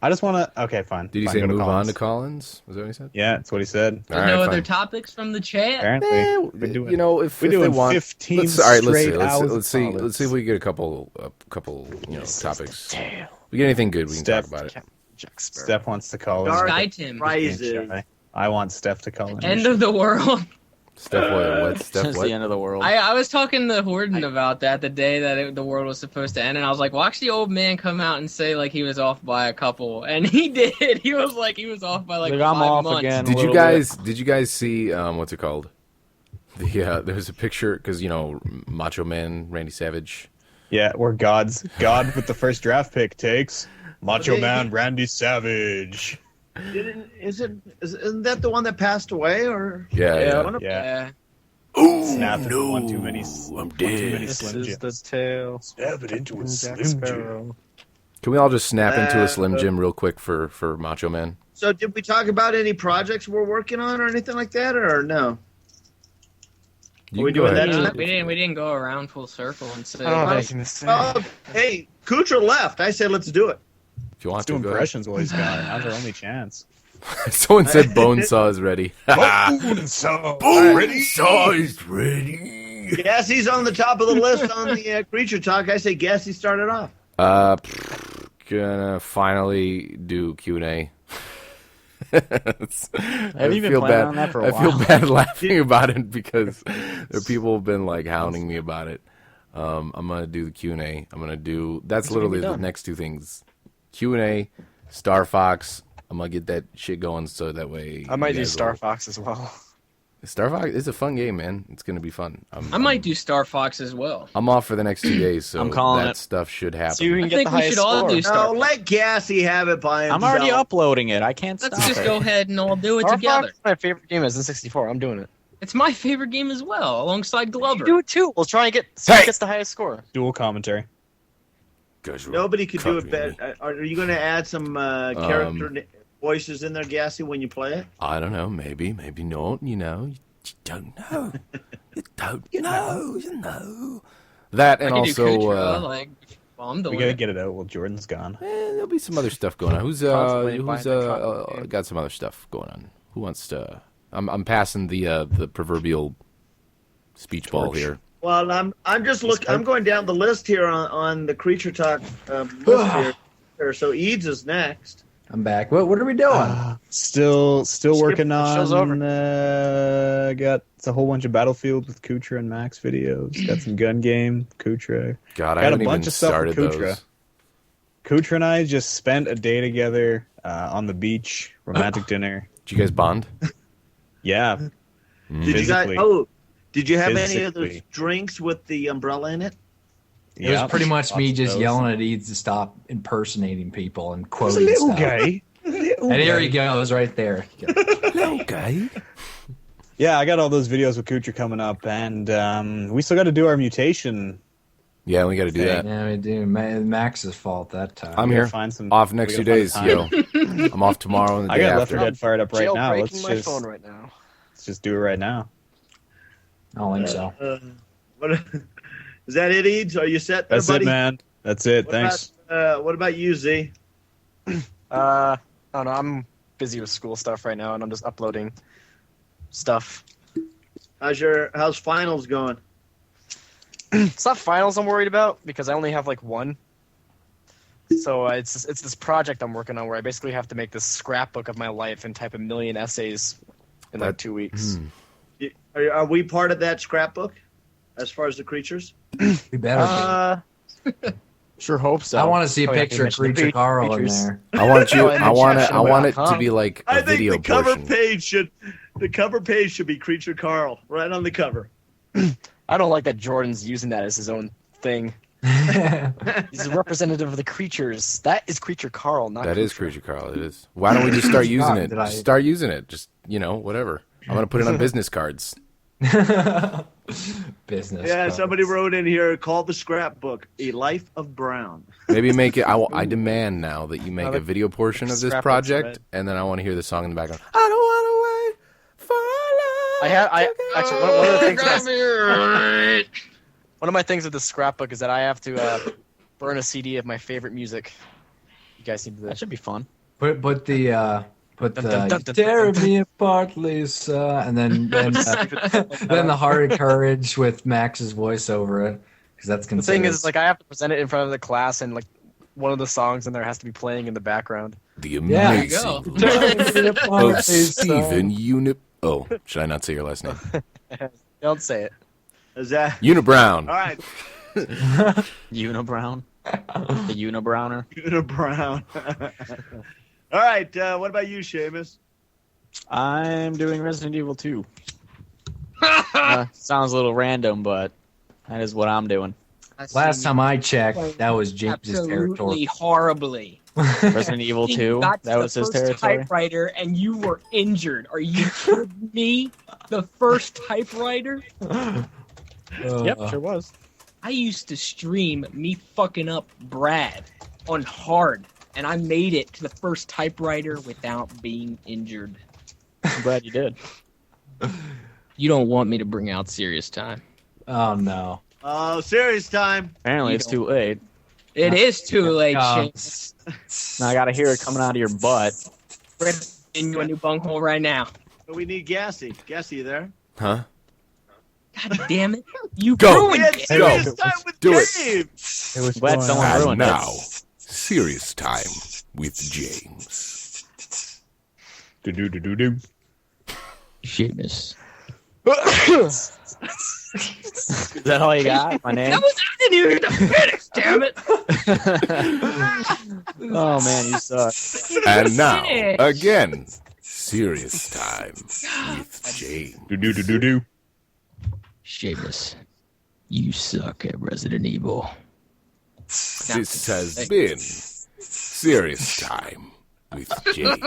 I just want to. Okay, fine. Did he Fine, say go move on Collins. to Collins? Was that what he said? Yeah, that's what he said. There's All right, no fine. other topics from the chat. Apparently, we're doing. You know, if we're they doing want, 15 let's, all right, let's see. straight hours Let's see. of Let's see if we get a couple, topics. If we get anything good, we can Steph- talk about it. Jack Sparrow. Steph wants to call. Dark Sky Tim. Rises. I want Steph to call. in. End of the world. Steph, what? Steph, It's what? the end of the world. I was talking to Horton about that the day that the world was supposed to end, and I was like, watch the old man come out and say like he was off by a couple, and he did. He was off by like Like, 5 I'm off months. again. Did you little guys see what's it called? There was a picture because Macho Man Randy Savage. Yeah, where God with the first draft pick takes Macho Man Randy Savage. Isn't that the one that passed away? Or Yeah. one of- Yeah. Ooh, Snap it, no, one too many. I'm One too dead. many This Slim is Jims. the tale. Stab it into a Jack Slim Jim. Sparrow. Can we all just snap into a Slim Jim real quick for Macho Man? So, did we talk about any projects we're working on or anything like that, or no? You we can go doing ahead. that? We didn't go around full circle and say. I don't have anything to say. Oh, hey, Kuchar left. I said let's do it. If you want Let's to, do go ahead. impressions while he's gone. Now's our only chance. Someone said Bonesaw is ready. Bonesaw is ready. Gassie's on the top of the list on the Creature Talk. I say Gassie started off. Gonna finally do Q&A. Have you been planning on that for a I while? feel bad laughing about it because there are people who've been like hounding me about it. I'm gonna do the Q&A. That's literally the next two things. Q&A, Star Fox. I'm gonna get that shit going so that way I might you do guys Star will- Fox as well. Star Fox is a fun game, man. It's gonna be fun. I might do Star Fox as well. I'm off for the next 2 days, so I'm calling that it. stuff should happen. See who I can get think the we highest should all score. do Star No, Fox. let Gassie have it by himself. I'm already uploading it. I can't stop Let's just it. go ahead and all do it Star together. Fox is my favorite game is N64. I'm doing it. It's my favorite game as well, alongside Glover. You do it too. We'll try and see who gets the highest score. Dual commentary. Nobody could do it Copy me. better. Are you going to add some character voices in there, Gassie, when you play it? I don't know. Maybe not. You don't know. You don't know. That and I can do also, Kuchar, while I'm doing We gotta it. get it out while Jordan's gone. there'll be some other stuff going on. Who's Constantly buying the copy. got some other stuff going on? Who wants to? I'm passing the proverbial speech ball here. Well, I'm just looking. I'm going down the list here on the Creature Talk list here. So Eads is next. I'm back. What are we doing? Still working the show's on. Got a whole bunch of Battlefield with Kuchar and Max videos. Got some gun game, Kuchar. God, I Got a haven't bunch even of stuff started with Kuchar. those. Kuchar and I just spent a day together on the beach, romantic dinner. Did you guys bond? Yeah, Did you guys? Physically. Oh, did you have any of those Physically. drinks with the umbrella in it? It was pretty much me Lots of just those. yelling at Eads to stop impersonating people and He's a quoting little stuff. guy. And here he goes, right there. Okay. Yeah, I got all those videos with Kucher coming up, and we still got to do our mutation. Yeah, we got to do that. Yeah, we do. Max's fault that time. I'm We here. gotta find some- Off next we 2 gotta find days, a yo. I'm off tomorrow and the I day got Left after. 4 Dead fired up right now. Jailbreaking my phone right now. Let's just do it right now. I don't think so. What, is that it, Eads? Are you set there, That's buddy? it, man. That's it. What Thanks. what about you, Z? I don't know. I'm busy with school stuff right now, and I'm just uploading stuff. How's finals going? It's not finals I'm worried about because I only have like one. So it's this project I'm working on where I basically have to make this scrapbook of my life and type 1 million essays in like 2 weeks. Are we part of that scrapbook as far as the creatures? We better Sure hope so. be. I want to see a Oh, yeah, picture you of mentioned Creature the Carl in creatures. there. I want you. Oh, and I want the it. I want it to chat be like a I think video the cover portion. page should be Creature Carl right on the cover. I don't like that Jordan's using that as his own thing. He's a representative of the creatures. That is Creature Carl, not That is Creature Carl. It is. Why don't we just start using it? Did I- Just start using it. Just whatever. I'm gonna put it on business cards. Business. Yeah, cards. somebody wrote in here, call the scrapbook A Life of Brown. Maybe make it. I demand now that you make a video portion of this Scrapbook's project, red. and then I want to hear the song in the background. I don't want to wait for love. I actually one of the things Grab me right. one of my things with the scrapbook is that I have to burn a CD of my favorite music. You guys need to. That should be fun. Put the Dun, dun, dun, "You dun, tear dun, me apart, Lisa," and then then the Heart of Courage with Max's voice over it, because that's The considered. thing is, like, I have to present it in front of the class, and like one of the songs in there has to be playing in the background. The Yeah, There you go. amazing Tear me apart, of Lisa. Stephen Unip. Oh, should I not say your last name? Don't say it. Is that Unibrown. all right? Unibrown. The Unibrowner. Una Brown. All right. What about you, Seamus? I'm doing Resident Evil 2. Sounds a little random, but that is what I'm doing. Last time I checked, that was James's Absolutely territory. horribly. Resident Evil He 2. got to That was the his first territory. typewriter, and you were injured. Are you kidding me? The first typewriter? Yep, sure was. I used to stream me fucking up Brad on hard, and I made it to the first typewriter without being injured. I'm glad you did. You don't want me to bring out serious time. Oh no! Oh, serious time. Apparently, it's too late. It is too late, Oh. Shane. Now I gotta hear it coming out of your butt. We're in you a new bunghole right now. But we need Gassy. Gassy, you there? Huh? God damn it! You Go. ruined We had it. serious time with Do it. James. It was Wet, going don't on. ruin And it. now, serious time with James. Do. Seamus. Is that all you got? My name? That was I didn't even get to finish, damn it! Oh man, you suck. And now, Finish. again, serious time with James. Do. Seamus, you suck at Resident Evil. This has been serious time with James.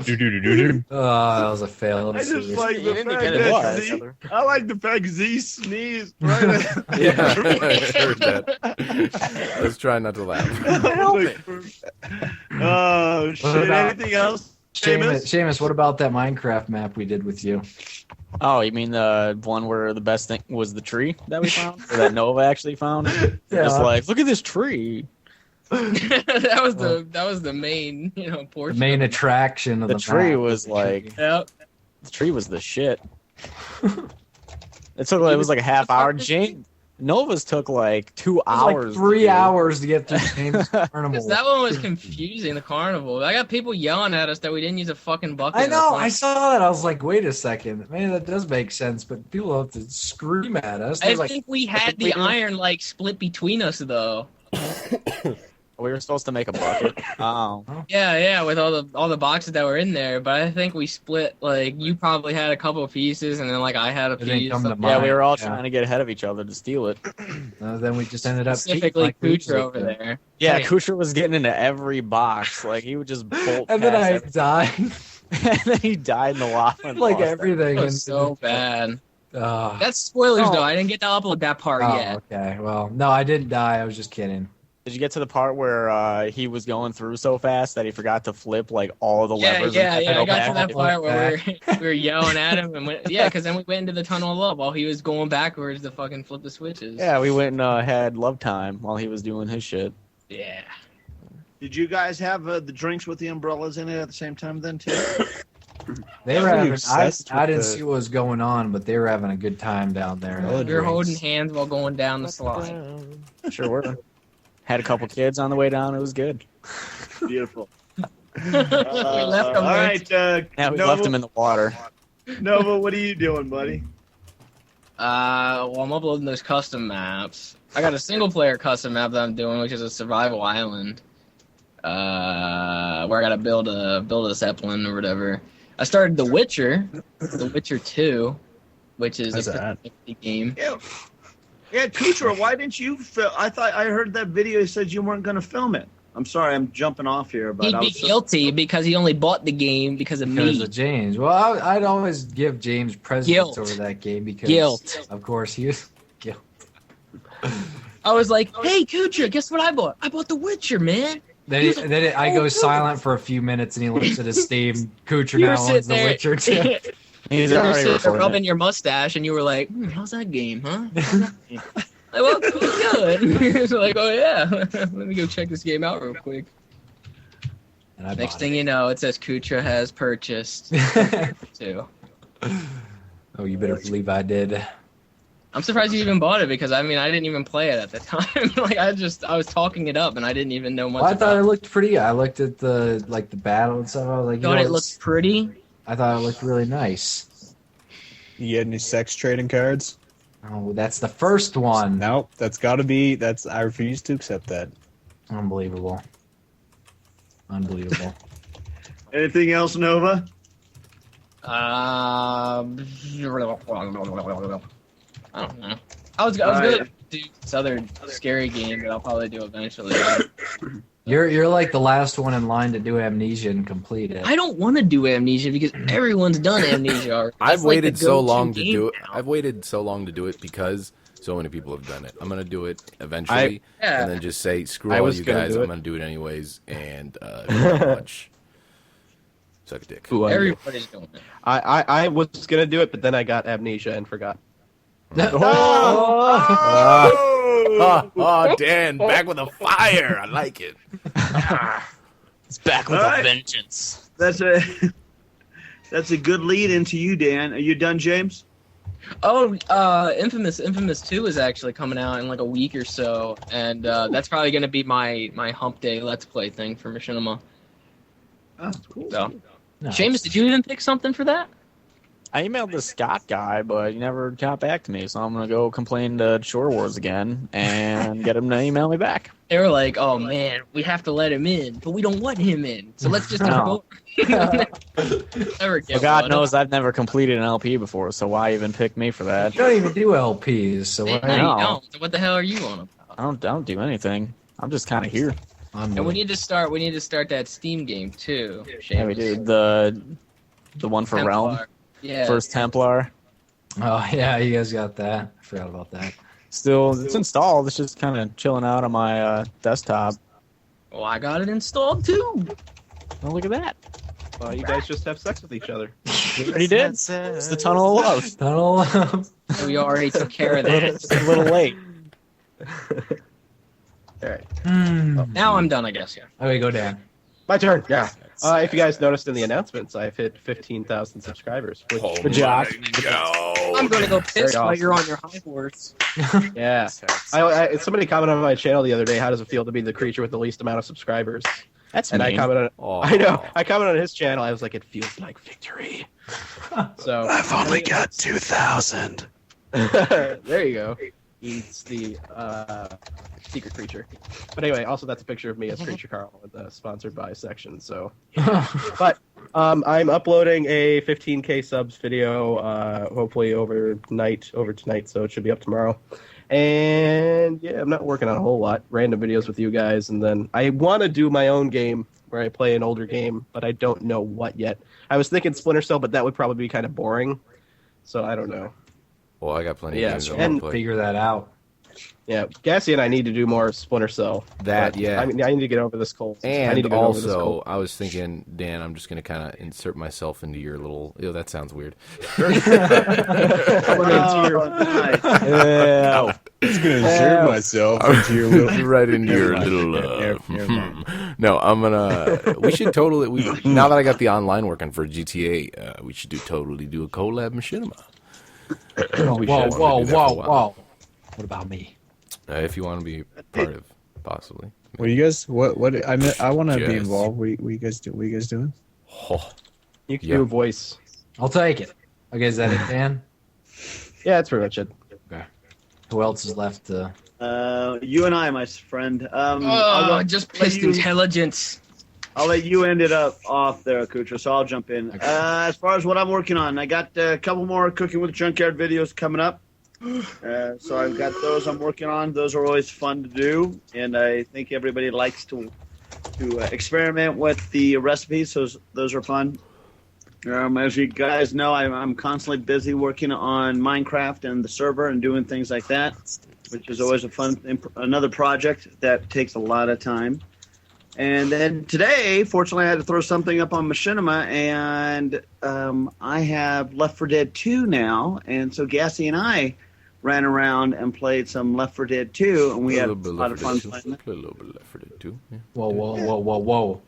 Do. Oh, that was a fail. I just like You the didn't fact get it that was. Z, I like the fact Z sneezed right at Yeah, I heard that. I was trying not to laugh. Oh shit! about- Anything else? Seamus, what about that Minecraft map we did with you? Oh, you mean the one where the best thing was the tree that we found? Or that Nova actually found? Just like, look at this tree. that was the main, portion. The main attraction of The the tree map. was like, Yep. the tree was the shit. It was like a half hour. Nova's took like 2 It was hours. like 3 dude. hours to get through James Because Carnival. that one was confusing, the carnival. I got people yelling at us that we didn't use a fucking bucket. I know. That's I saw that. I was like, wait a second. Maybe that does make sense, but people have to scream at us. I They're like, think we had the iron split between us though. We were supposed to make a bucket. Oh. Yeah, with all the boxes that were in there. But I think we split. You probably had a couple of pieces, and then I had a It didn't piece. come to Something- mind. Yeah, we were all Yeah. trying to get ahead of each other to steal it. then we just ended up Specifically, cheating like Kucher over there. Yeah, Hey. Kucher was getting into every box. Like, he would just bolt And then past I every- died. and then he died in the lava. and Like lost everything. That was so bad. Oh. That's spoilers, though. I didn't get to upload that part yet. Okay. Well, no, I didn't die. I was just kidding. Did you get to the part where he was going through so fast that he forgot to flip like all of the Yeah, levers? yeah, and yeah. I got to back? that part where we were yelling at him, and because then we went into the tunnel of love while he was going backwards to fucking flip the switches. Yeah, we went and had love time while he was doing his shit. Yeah. Did you guys have the drinks with the umbrellas in it at the same time then too? They were having. obsessed I with didn't the- see what was going on, but they were having a good time down there. We were holding hands while going down the slide. Sure were. Had a couple kids on the way down. It was good. Beautiful. We left them All there. right, Yeah, we Nova, left him in the water. Nova, what are you doing, buddy? Well, I'm uploading those custom maps. I got a single player custom map that I'm doing, which is a survival island. Where I gotta build a zeppelin or whatever. I started The Witcher 2, which is How's a that? 50 game. Yeah, Kuchra, why didn't you film? I thought I heard that video said you weren't going to film it. I'm sorry, I'm jumping off here, but He'd I be was guilty because he only bought the game because of Because me. of James. Well, I'd always give James precedence Guilt. over that game because, Guilt. of course, he was guilt. I was like, "Hey, Kucha, guess what I bought? I bought The Witcher, man." I go silent for a a few minutes and he looks at his Steam. Kucher You were now owns sitting The there, Witcher 2. He's you were already sitting there recording rubbing it. your mustache, and you were like, "How's that game, huh?" Like, well, it was good. So like, oh yeah, let me go check this game out real quick. And I Next bought thing you know, it says Kucha has purchased it. too. Oh, you better believe I did. I'm surprised you even bought it because I didn't even play it at the time. Like I was talking it up and I didn't even know much Well, I thought about it it. looked pretty. I looked at the battle and stuff. I was like, you Thought know, it looked pretty. I thought it looked really nice. You get any sex trading cards? Oh, that's the first one. Nope, that's got to be. I refuse to accept that. Unbelievable. Unbelievable. Anything else, Nova? I don't know. I was Alright. gonna do this other scary game that I'll probably do eventually. You're like the last one in line to do Amnesia and complete it. I don't want to do Amnesia because everyone's done Amnesia already. I've That's like waited the so go-to long to game do it. now. I've waited so long to do it because so many people have done it. I'm gonna do it eventually, Yeah. and then just say screw I all was you gonna guys. do I'm it. gonna do it anyways, and pretty much suck a dick. Who are you? Everybody's doing it. I was gonna do it, but then I got amnesia and forgot. Oh, Dan, back with a fire. I like it. It's back with Alright. a vengeance. That's a good lead into you, Dan. Are you done, James? Oh, Infamous 2 is actually coming out in like a week or so, and that's probably gonna be my hump day Let's Play thing for Machinima. Oh, cool. So, Nice. Seamus, did you even pick something for that? I emailed the Scott guy, but he never got back to me, so I'm gonna go complain to Shore Wars again and get him to email me back. They were like, "Oh man, we have to let him in, but we don't want him in, so let's just No. Never get Well, God one. knows I've never completed an LP before, so why even pick me for that? You don't even do LPs, so Hey, why no, you know. don't. So what the hell are you on? I don't do anything. I'm just kind of here. And we need to start that Steam game too. Yeah, we Seamus. do the one for Realm, Templar. Yeah. First Templar. Oh yeah, you guys got that. I forgot about that. Still, it's installed. It's just kind of chilling out on my desktop. Well, I got it installed too. Oh, look at that. Well, you guys just have sex with each other. We already did. It's the Tunnel of Love. Tunnel. We already took care of that. It's a little late. All right, Now I'm done, I guess. Yeah. Okay, go Dan. my turn. Yeah. If you guys noticed in the announcements, I've hit 15,000 subscribers. Which, Oh Good job. I'm gonna go piss Very while awesome. you're on your high horse. yeah. Somebody commented on my channel the other day. How does it feel to be the creature with the least amount of subscribers? That's And I mean. commented. Oh. I know. I commented on his channel. I was like, it feels like victory. So I've only got 2,000. there you go. He's the secret creature. But anyway, also that's a picture of me as Creature Carl with the sponsored by section. So, but I'm uploading a 15K subs video hopefully overnight, so it should be up tomorrow. And yeah, I'm not working on a whole lot. Random videos with you guys, and then I want to do my own game where I play an older game, but I don't know what yet. I was thinking Splinter Cell, but that would probably be kind of boring. So I don't know. Well, I got plenty Yeah, of games I and want to play. Figure that out. Yeah, Gassy and I need to do more Splinter Cell. That, but yeah. I need to get over this cold. I need And to get over this also, cold. I was thinking, Dan, I'm just going to kind of insert myself into your little... Ew, that sounds weird. Oh, nice. Yeah. It's gonna insert myself into your little. Right into your mind. little... Never mind. No, I'm going to... We should totally... now that I got the online working for GTA, we should totally do a collab machinima. Whoa. What about me? If you want to be part of, possibly. Well, you guys, what? I want to be Yes. involved. What you guys do? What you guys doing? Oh, You can yeah. do a voice. I'll take it. Okay, is that it, Dan? Yeah, that's pretty much it. Who else is left to... You and I, my friend. Just let pissed you- intelligence. I'll let you end it up off there, Kutra, so I'll jump in. As far as what I'm working on, I got a couple more Cooking with Junkyard videos coming up. So I've got those I'm working on. Those are always fun to do, and I think everybody likes to experiment with the recipes, so those are fun. As you guys know, I'm constantly busy working on Minecraft and the server and doing things like that, which is always a fun, another project that takes a lot of time. And then today, fortunately, I had to throw something up on Machinima, and I have Left 4 Dead 2 now, and so Gassy and I ran around and played some Left 4 Dead 2, and we had a lot of fun playing that. Play a little bit Left 4 Dead 2. Yeah. Whoa.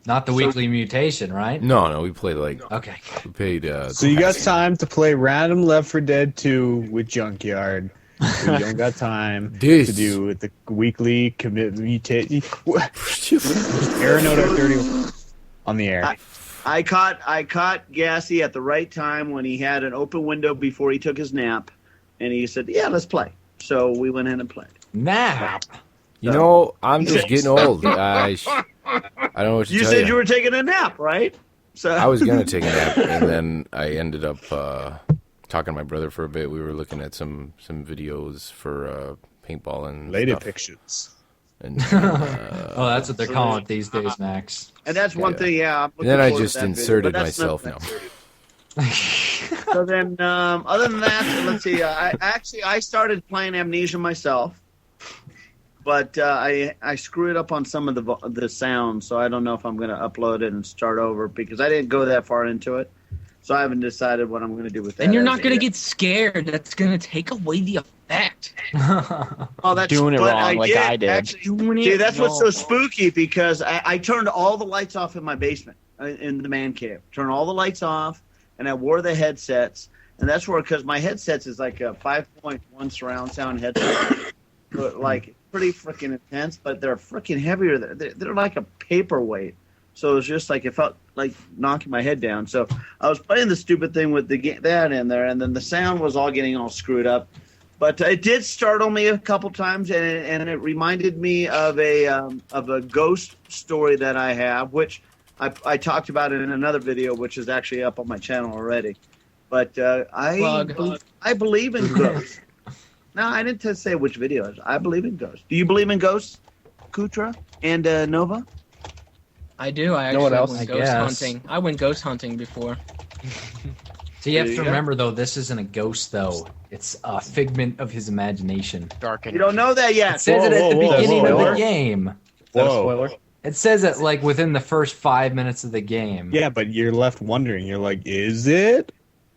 Not the weekly mutation, right? No, we played like... Okay. We played... So you got time to play random Left 4 Dead 2 with Junkyard. You don't got time This- to do with the weekly commitment. Aaron Oda 30 on the air. I caught Gassy at the right time when he had an open window before he took his nap, and he said, "Yeah, let's play." So we went in and played. Nap. You know, I'm just getting old. I don't know what to You tell said you were taking a nap, right? So I was going to take a nap, and then I ended up talking to my brother for a bit. We were looking at some videos for paintball and Lady stuff. pictures. And, Oh, that's what they're calling it these days, Max. And that's one Yeah. thing, yeah. I'm and then I looking forward just to that inserted video, but that's myself not- now. So then, other than that, let's see. I started playing Amnesia myself, but I screwed up on some of the sounds, so I don't know if I'm going to upload it and start over because I didn't go that far into it. So I haven't decided what I'm going to do with that. And you're as not of gonna yet. get scared. That's gonna take away the effect. Oh, that's Doing it but wrong like I did. Actually, Doing it see, that's what's so wrong. spooky because I turned all the lights off in my basement in the man cave. Turned all the lights off, and I wore the headsets. And that's where, because my headsets is like a 5.1 surround sound headset, but like pretty freaking intense. But they're freaking heavier. They're like a paperweight. So it was just like it felt like knocking my head down. So I was playing the stupid thing with that in there, and then the sound was all getting all screwed up. But it did startle me a couple times, and it reminded me of a ghost story that I have, which I talked about it in another video, which is actually up on my channel already. But I believe in ghosts. No, I didn't say which video it is. I believe in ghosts. Do you believe in ghosts, Kutra and Nova? I do. I No one actually else? went I ghost guess. hunting. I went ghost hunting before. So you have There to you go. remember, though, this isn't a ghost, though. It's a figment of his imagination. Darken. You don't know that yet. It says it at the whoa, beginning of whoa. the game. Is that a Whoa. spoiler? It says it, like, within the first 5 minutes of the game. Yeah, but you're left wondering. You're like, is it?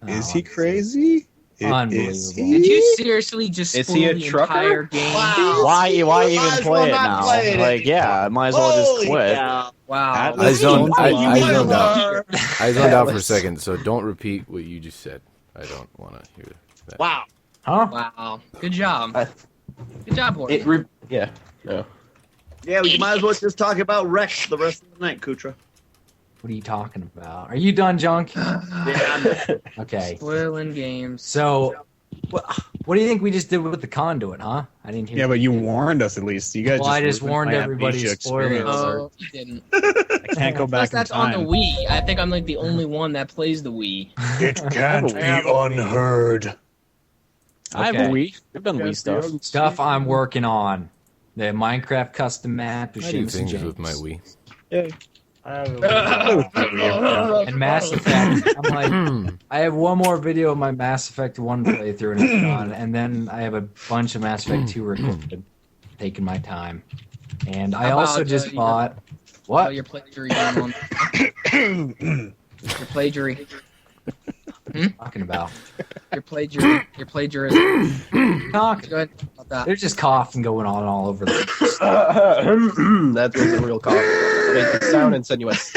Is he crazy? Unbelievable. Is Did he? you seriously just Is spoil he a the trucker? entire game? Wow. Why You even might as play well it not now? play it Like, yeah, I might as well Holy just quit. cow. Wow. I zoned out. Wow. I zoned out for a second, so don't repeat what you just said. I don't want to hear that. Wow. Huh? Wow. Good job. Good job, Horton. Yeah. No. Yeah, we might as well just talk about Rex the rest of the night, Kutra. What are you talking about? Are you done, Junk? Yeah, Okay. Spoiling games. So, what do you think we just did with the conduit, huh? I didn't hear. Yeah, but you warned us at least. You guys. Well, I just ruined warned my everybody. amnesia Spoiler experience. alert. Oh, you didn't. I can't go Plus, back in that's on the time. Wii. I think I'm like the only one that plays the Wii. It can't be unheard. I have a Okay. Wii. I've done Wii stuff. Stuff I'm working on. The Minecraft custom map. I do things with my Wii. And Mass Effect, I'm like, I have one more video of my Mass Effect 1 playthrough and it's done, and then I have a bunch of Mass Effect 2 recorded, taking my time. And I How also about, just your- bought... Oh, What? your plagiarism. Your plagiarism. Talking about? Your plagiarism. Talk. Go ahead about that. They're just coughing going on all over the That was a real cough. Made the sound insinuous.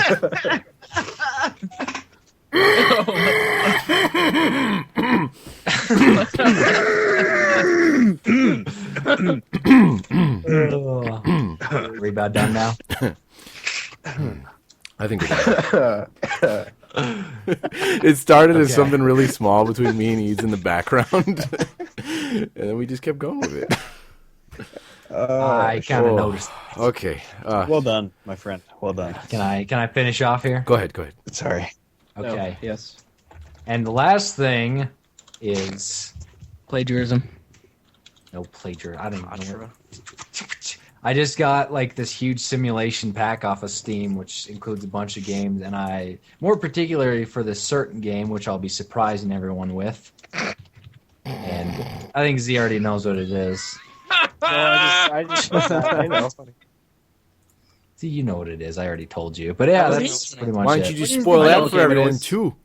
We about done now? I think we're done. It started as something really small between me and Eads in the background, and then we just kept going with it. I kind of noticed. Okay. Well done, my friend. Well done. Can I finish off here? Go ahead. Sorry. Okay. Yes. And the last thing is Plagiarism. no plagiarism. I don't even know. I just got like this huge simulation pack off of Steam, which includes a bunch of games, and I more particularly for this certain game, which I'll be surprising everyone with. And I think Z already knows what it is. I know. See, you know what it is. I already told you. But yeah, that's pretty much Why it. don't you just What is spoil the- I that don't for know what it everyone is. too?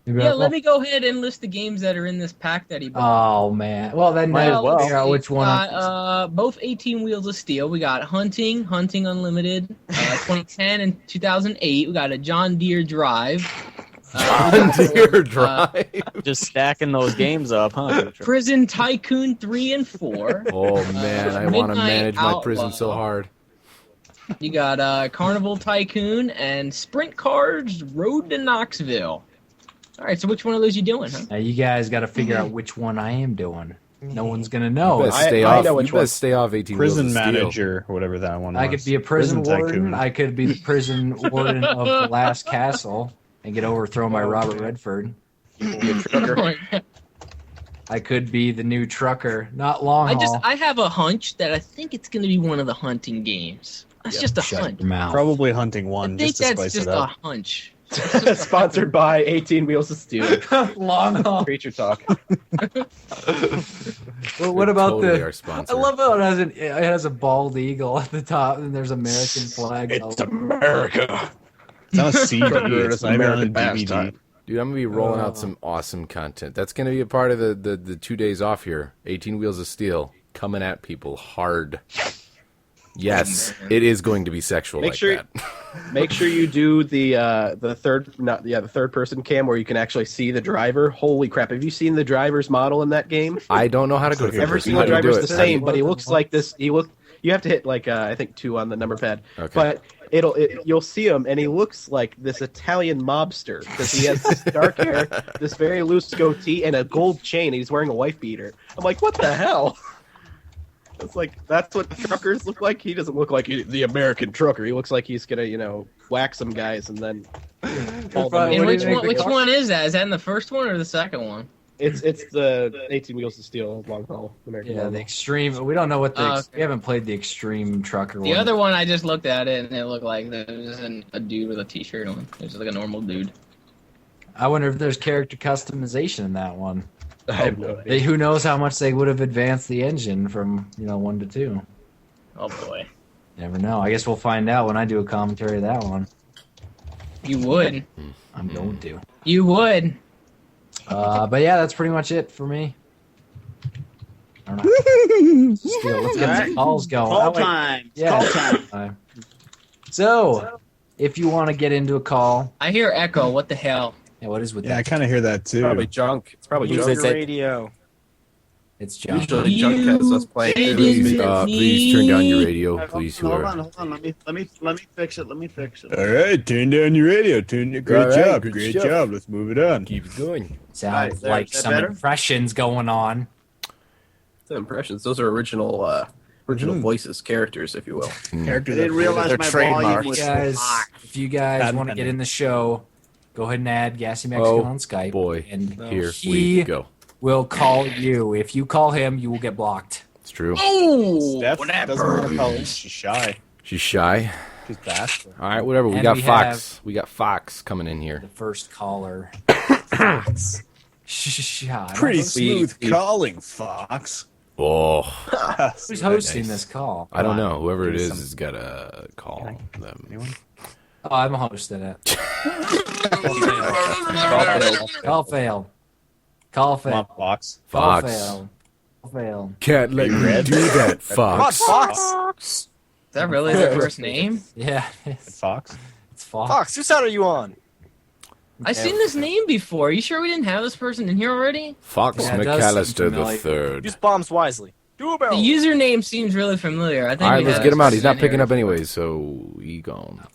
Yeah, let me go ahead and list the games that are in this pack that he bought. Oh man. Well, then Might as well. figure out which We one. got both 18 Wheels of Steel. We got Hunting Unlimited, 2010 and 2008. We got a John Deere Drive. John Deere Drive. Just stacking those games up, huh? Prison Tycoon 3 and 4. Oh man, I want to Midnight manage my prison Outlaw. so hard. You got Carnival Tycoon and Sprint Cars Road to Knoxville. All right, so which one of those you doing, huh? Now you guys got to figure out which one I am doing. No one's gonna know. You best stay I off. know You which one. best stay off 18 Prison Wheels of Steel. manager, or whatever that one was. I could be a prison warden. tycoon. I could be the prison warden of the last castle and get overthrown by Robert Redford. I could be the new trucker, not long haul. I have a hunch that I think it's going to be one of the hunting games. That's just a Shut hunch. your mouth. Probably hunting I one, think just to that's spice just it a up. hunch. Sponsored by 18 Wheels of Steel. long haul. Creature Talk. Well, what about Totally the? our sponsor. I love how it has a bald eagle at the top, and there's American flag. It's America. It's on a CD. Trucker, It's not even on a American DVD. pastime. Dude, I'm gonna be rolling out some awesome content. That's gonna be a part of the 2 days off here. 18 Wheels of Steel coming at people hard. Yes, it is going to be sexual Make like sure- that. Make sure you do the third person cam where you can actually see the driver. Holy crap! Have you seen the driver's model in that game? I don't know how to go to third Every person. single How do you do driver's it? the same, but he looks like this. You have to hit like I think 2 on the number pad. Okay. But you'll see him, and he looks like this Italian mobster because he has this dark hair, this very loose goatee, and a gold chain. He's wearing a wife beater. I'm like, what the hell? It's like that's what truckers look like. He doesn't look like the American trucker. He looks like he's gonna whack some guys and then. haul them And over. which one is that? Is that in the first one or the second one? It's the 18 Wheels of Steel long haul American. Yeah, long the haul. extreme. We don't know what Oh, okay. we haven't played the extreme trucker The one. other one, I just looked at it and it looked like there was a dude with a t-shirt on. It was like a normal dude. I wonder if there's character customization in that one. I have no idea. Who knows how much they would have advanced the engine from 1 to 2. Oh boy, Never know. I guess we'll find out when I do a commentary of that one. you would, I'm going to. you would. But yeah, that's pretty much it for me. I don't know. Still, let's get some calls going. Call Oh, wait. time. It's Yeah. call time. So, if you want to get into a call, I hear echo. What the hell? yeah, what is with Yeah, I that? kind of hear that too. Probably junk. It's probably Who's junk. it? Radio. It's John. Usually junk has us playing. Please turn down your radio, please. Hold on. Let me fix it. All right, turn down your radio. Great All right, job, good great stuff. job. Let's move it on. Keep it going. Sounds Alright, there, like is that some better? impressions going on. The impressions. Those are original voices, characters, if you will. I didn't realize They're my trademarks. volume was If you guys Patent want to get pending. in the show, go ahead and add Gassy Mexico Oh, on Skype. boy, and here he we go. will call you. If you call him, you will get blocked. It's true. Oh, Steph doesn't want to call in. She's shy. She's shy. Just bastard. All right, whatever. We And got we Fox. We got Fox coming in here. The first caller. Shh. Pretty Who's smooth calling, Fox. Oh, hosting this call? I don't know. Whoever it is has got to call them. Anyone? Oh, I'm hosting it. Call failed. Call Come on, failed. Fox. Call Fox. failed. Call failed. Can't let you do that, Fox. Fox. Is that really their first name? Yeah, it's Fox. Fox. Fox, whose side are you on? I've seen this name before. Are you sure we didn't have this person in here already? Fox Yeah, it does seem McAllister the familiar. third. Use bombs wisely. Do a The barrel. username seems really familiar. I think. All right, we let's had get him this out. He's person not in picking here up anyways, so he gone.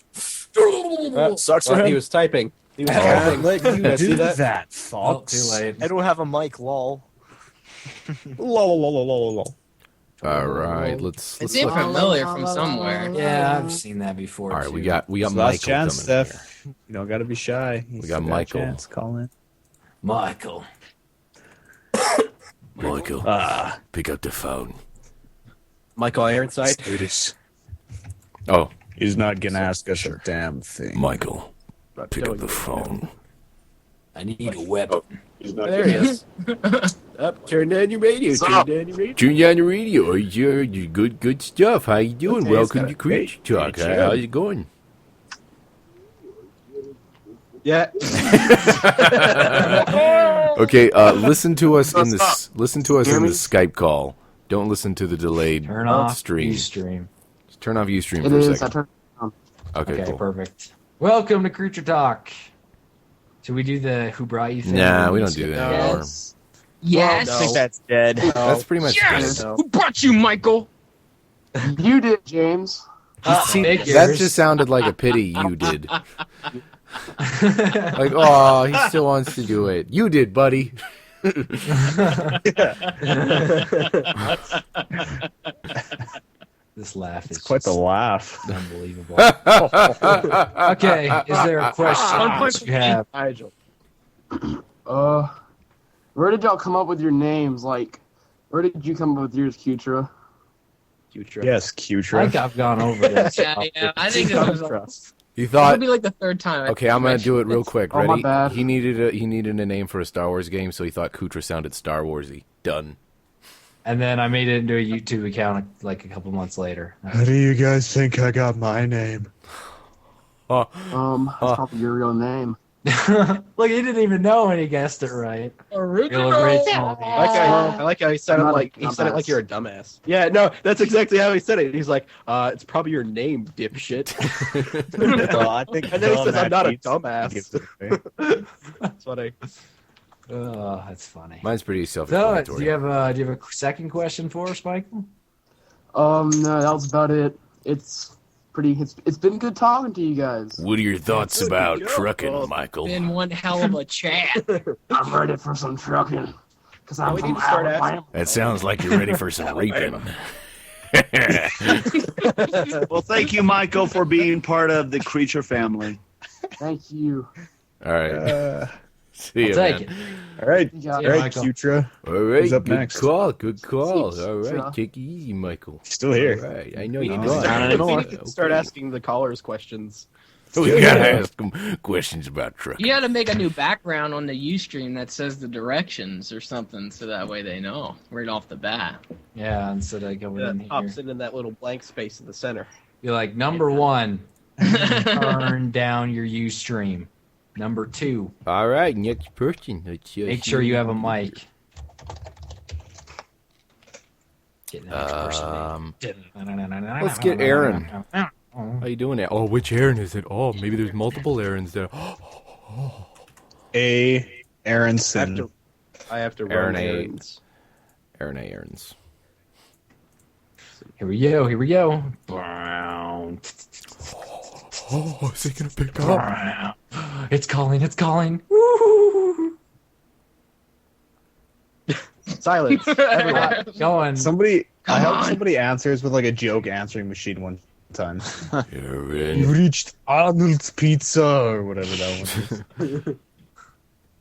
Sucks Well, for he him. was typing. He was Can't typing. let you Yeah, see do that? that, Oh, Fox. too late. I don't have a mic, lol. Lol. All right, let's It seemed look. familiar from somewhere. Yeah, I've seen that before. All right, too. we got Last Michael chance, coming in here. Steph. You don't gotta be shy. You We still got a Michael. chance. Call in. Michael. Michael, pick up the phone. Michael Ironside. Do this. Oh, He's not gonna ask us a damn thing. Michael, pick up the phone. I need a weapon. There he is. Up, turn down your radio. Turn down your radio. Turn down the radio. You good stuff. How you doing? Hey, Welcome it's to got a- Creature Talk. hey, How's it going? Yeah. Okay, listen to us in this. Listen to us in the Skype call. Don't listen to the delayed Turn off stream. Ustream. Just turn off UStream It for a is. I second. turned it on. Okay, Okay, cool. perfect. Welcome to Creature Talk. Should we do the Who Brought You thing? Nah, we don't do that anymore. Yes. Yes. I think that's dead. That's pretty much Yes. it. Who brought you, Michael? You did, James. See, figures. that just sounded like a pity you did. Like, oh, he still wants to do it. You did, buddy. This laugh is Quite the just laugh. unbelievable. Okay, is there a question that you have? Nigel. Where did y'all come up with your names? Like, where did you come up with yours, Kutra? Future. Yes, I Kutra. think I've gone over this. Yeah, I think this was. Trust. You This thought, will be like the third time. okay, I'm gonna do it real quick. Oh, my Ready? bad. He needed a name for a Star Wars game, so he thought Kutra sounded Star Warsy. Done. And then I made it into a YouTube account like a couple months later. How do you guys think I got my name? That's probably your real name. Look, he didn't even know when he guessed it right. Original. I like how he sounded Not a like he said it like dumbass. you're a dumbass. Yeah, no, that's exactly how he said it. He's like, it's probably your name, dipshit. Well, I think And then he says, I'm not a dumbass gives dumbass. it away. That's funny. Oh, that's funny. Mine's pretty So, self-explanatory. do you have a second question for us, Michael? No, that was about it. It's been good talking to you guys. What are your thoughts about trucking, Michael? Been one hell of a chat. I'm ready for some trucking. Because I'm We from need to start Alabama. That sounds like you're ready for some raping. Well, thank you, Michael, for being part of the creature family. Thank you. All right. See ya, Take man. it. All right, You got Yeah, all right, Michael. Kutra. All right. Who's up Good next? call. Good call. All right. Sure. Take it easy, Michael. Still here. All right. I know We you need do. to start, we Okay. need to start asking the callers questions. We gotta ask them questions about trucking. You got to make a new background on the Ustream that says the directions or something, so that way they know right off the bat. Yeah, instead of going in That pops here. in that little blank space in the center. You're like, number one, turn down your Ustream. Number two, All right. Next person. Let's make sure you have a mic. Get the next person in. let's get Aaron. How you doing there? Oh, which Aaron is it? Oh, maybe there's multiple Aarons there. A. Aronson. I have to Aaron run A. errands. Aaron A. Aarons. Here we go. Here we go. Oh, is he gonna pick up? It's calling. It's calling. Woo! Silence. Everyone. Going. Somebody, I Come hope on. somebody answers with like a joke answering machine one time. Aaron. You reached Arnold's Pizza or whatever that one is.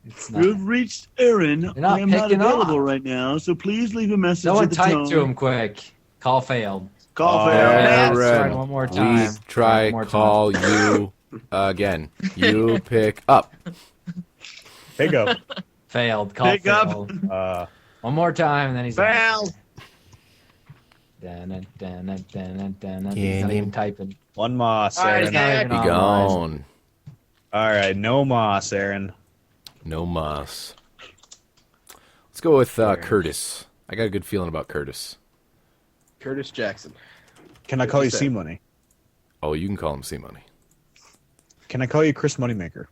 It's not. You've reached Aaron. You're not I am not picking up. available right now, so please leave a message Someone at the type tone. to him quick. Call failed. Call for Aaron, Try one more time. we try One more time. call you again. You pick up. Pick up. Failed. Call Pick up. failed. One more time, and then he's Failed. He's not even typing. One moss, All right, Aaron. he's not even Be online. gone. All right, no moss, Aaron. No moss. Let's go with Curtis. I got a good feeling about Curtis. Curtis Jackson. Can I call you C Money? Oh, you can call him C Money. Can I call you Chris Moneymaker?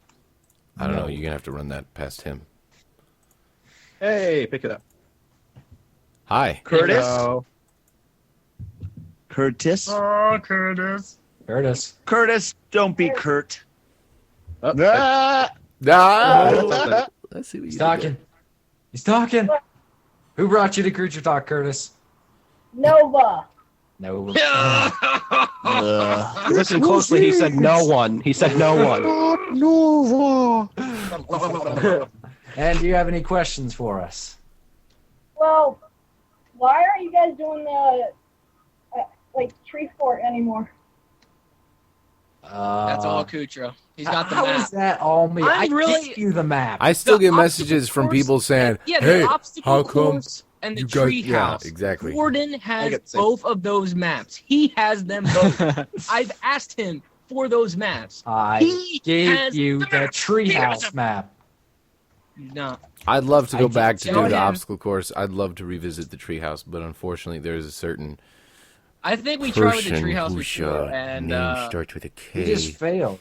I don't know. You're gonna have to run that past him. Hey, pick it up. Hi. Curtis. Hello. Curtis. Oh, Curtis. Curtis. Curtis, don't be Kurt. Oh, Ah! Ah! Let's see what you He's talking. He's talking. Who brought you to Creature Talk, Curtis? Nova. No. Listen closely. He said no one. He said no one. And do you have any questions for us? Well, why aren't you guys doing the tree fort anymore? That's all Kutra. He's got the How map. is that all me? I'm I really- gave you the map. I still The get messages obstacle from course- people saying, Yeah, "Hey, the obstacle how come course and the you guys?" tree Yeah, house. exactly. Gordon I has get the same. both of those maps. He has them both. I've asked him for those maps. I He gave has you the maps. treehouse map. He's not. I'd love to I go did back to tell do the him. obstacle course. I'd love to revisit the treehouse, but unfortunately, there's a certain I think we tried with the person treehouse whose before, and name starts with a You K. just failed.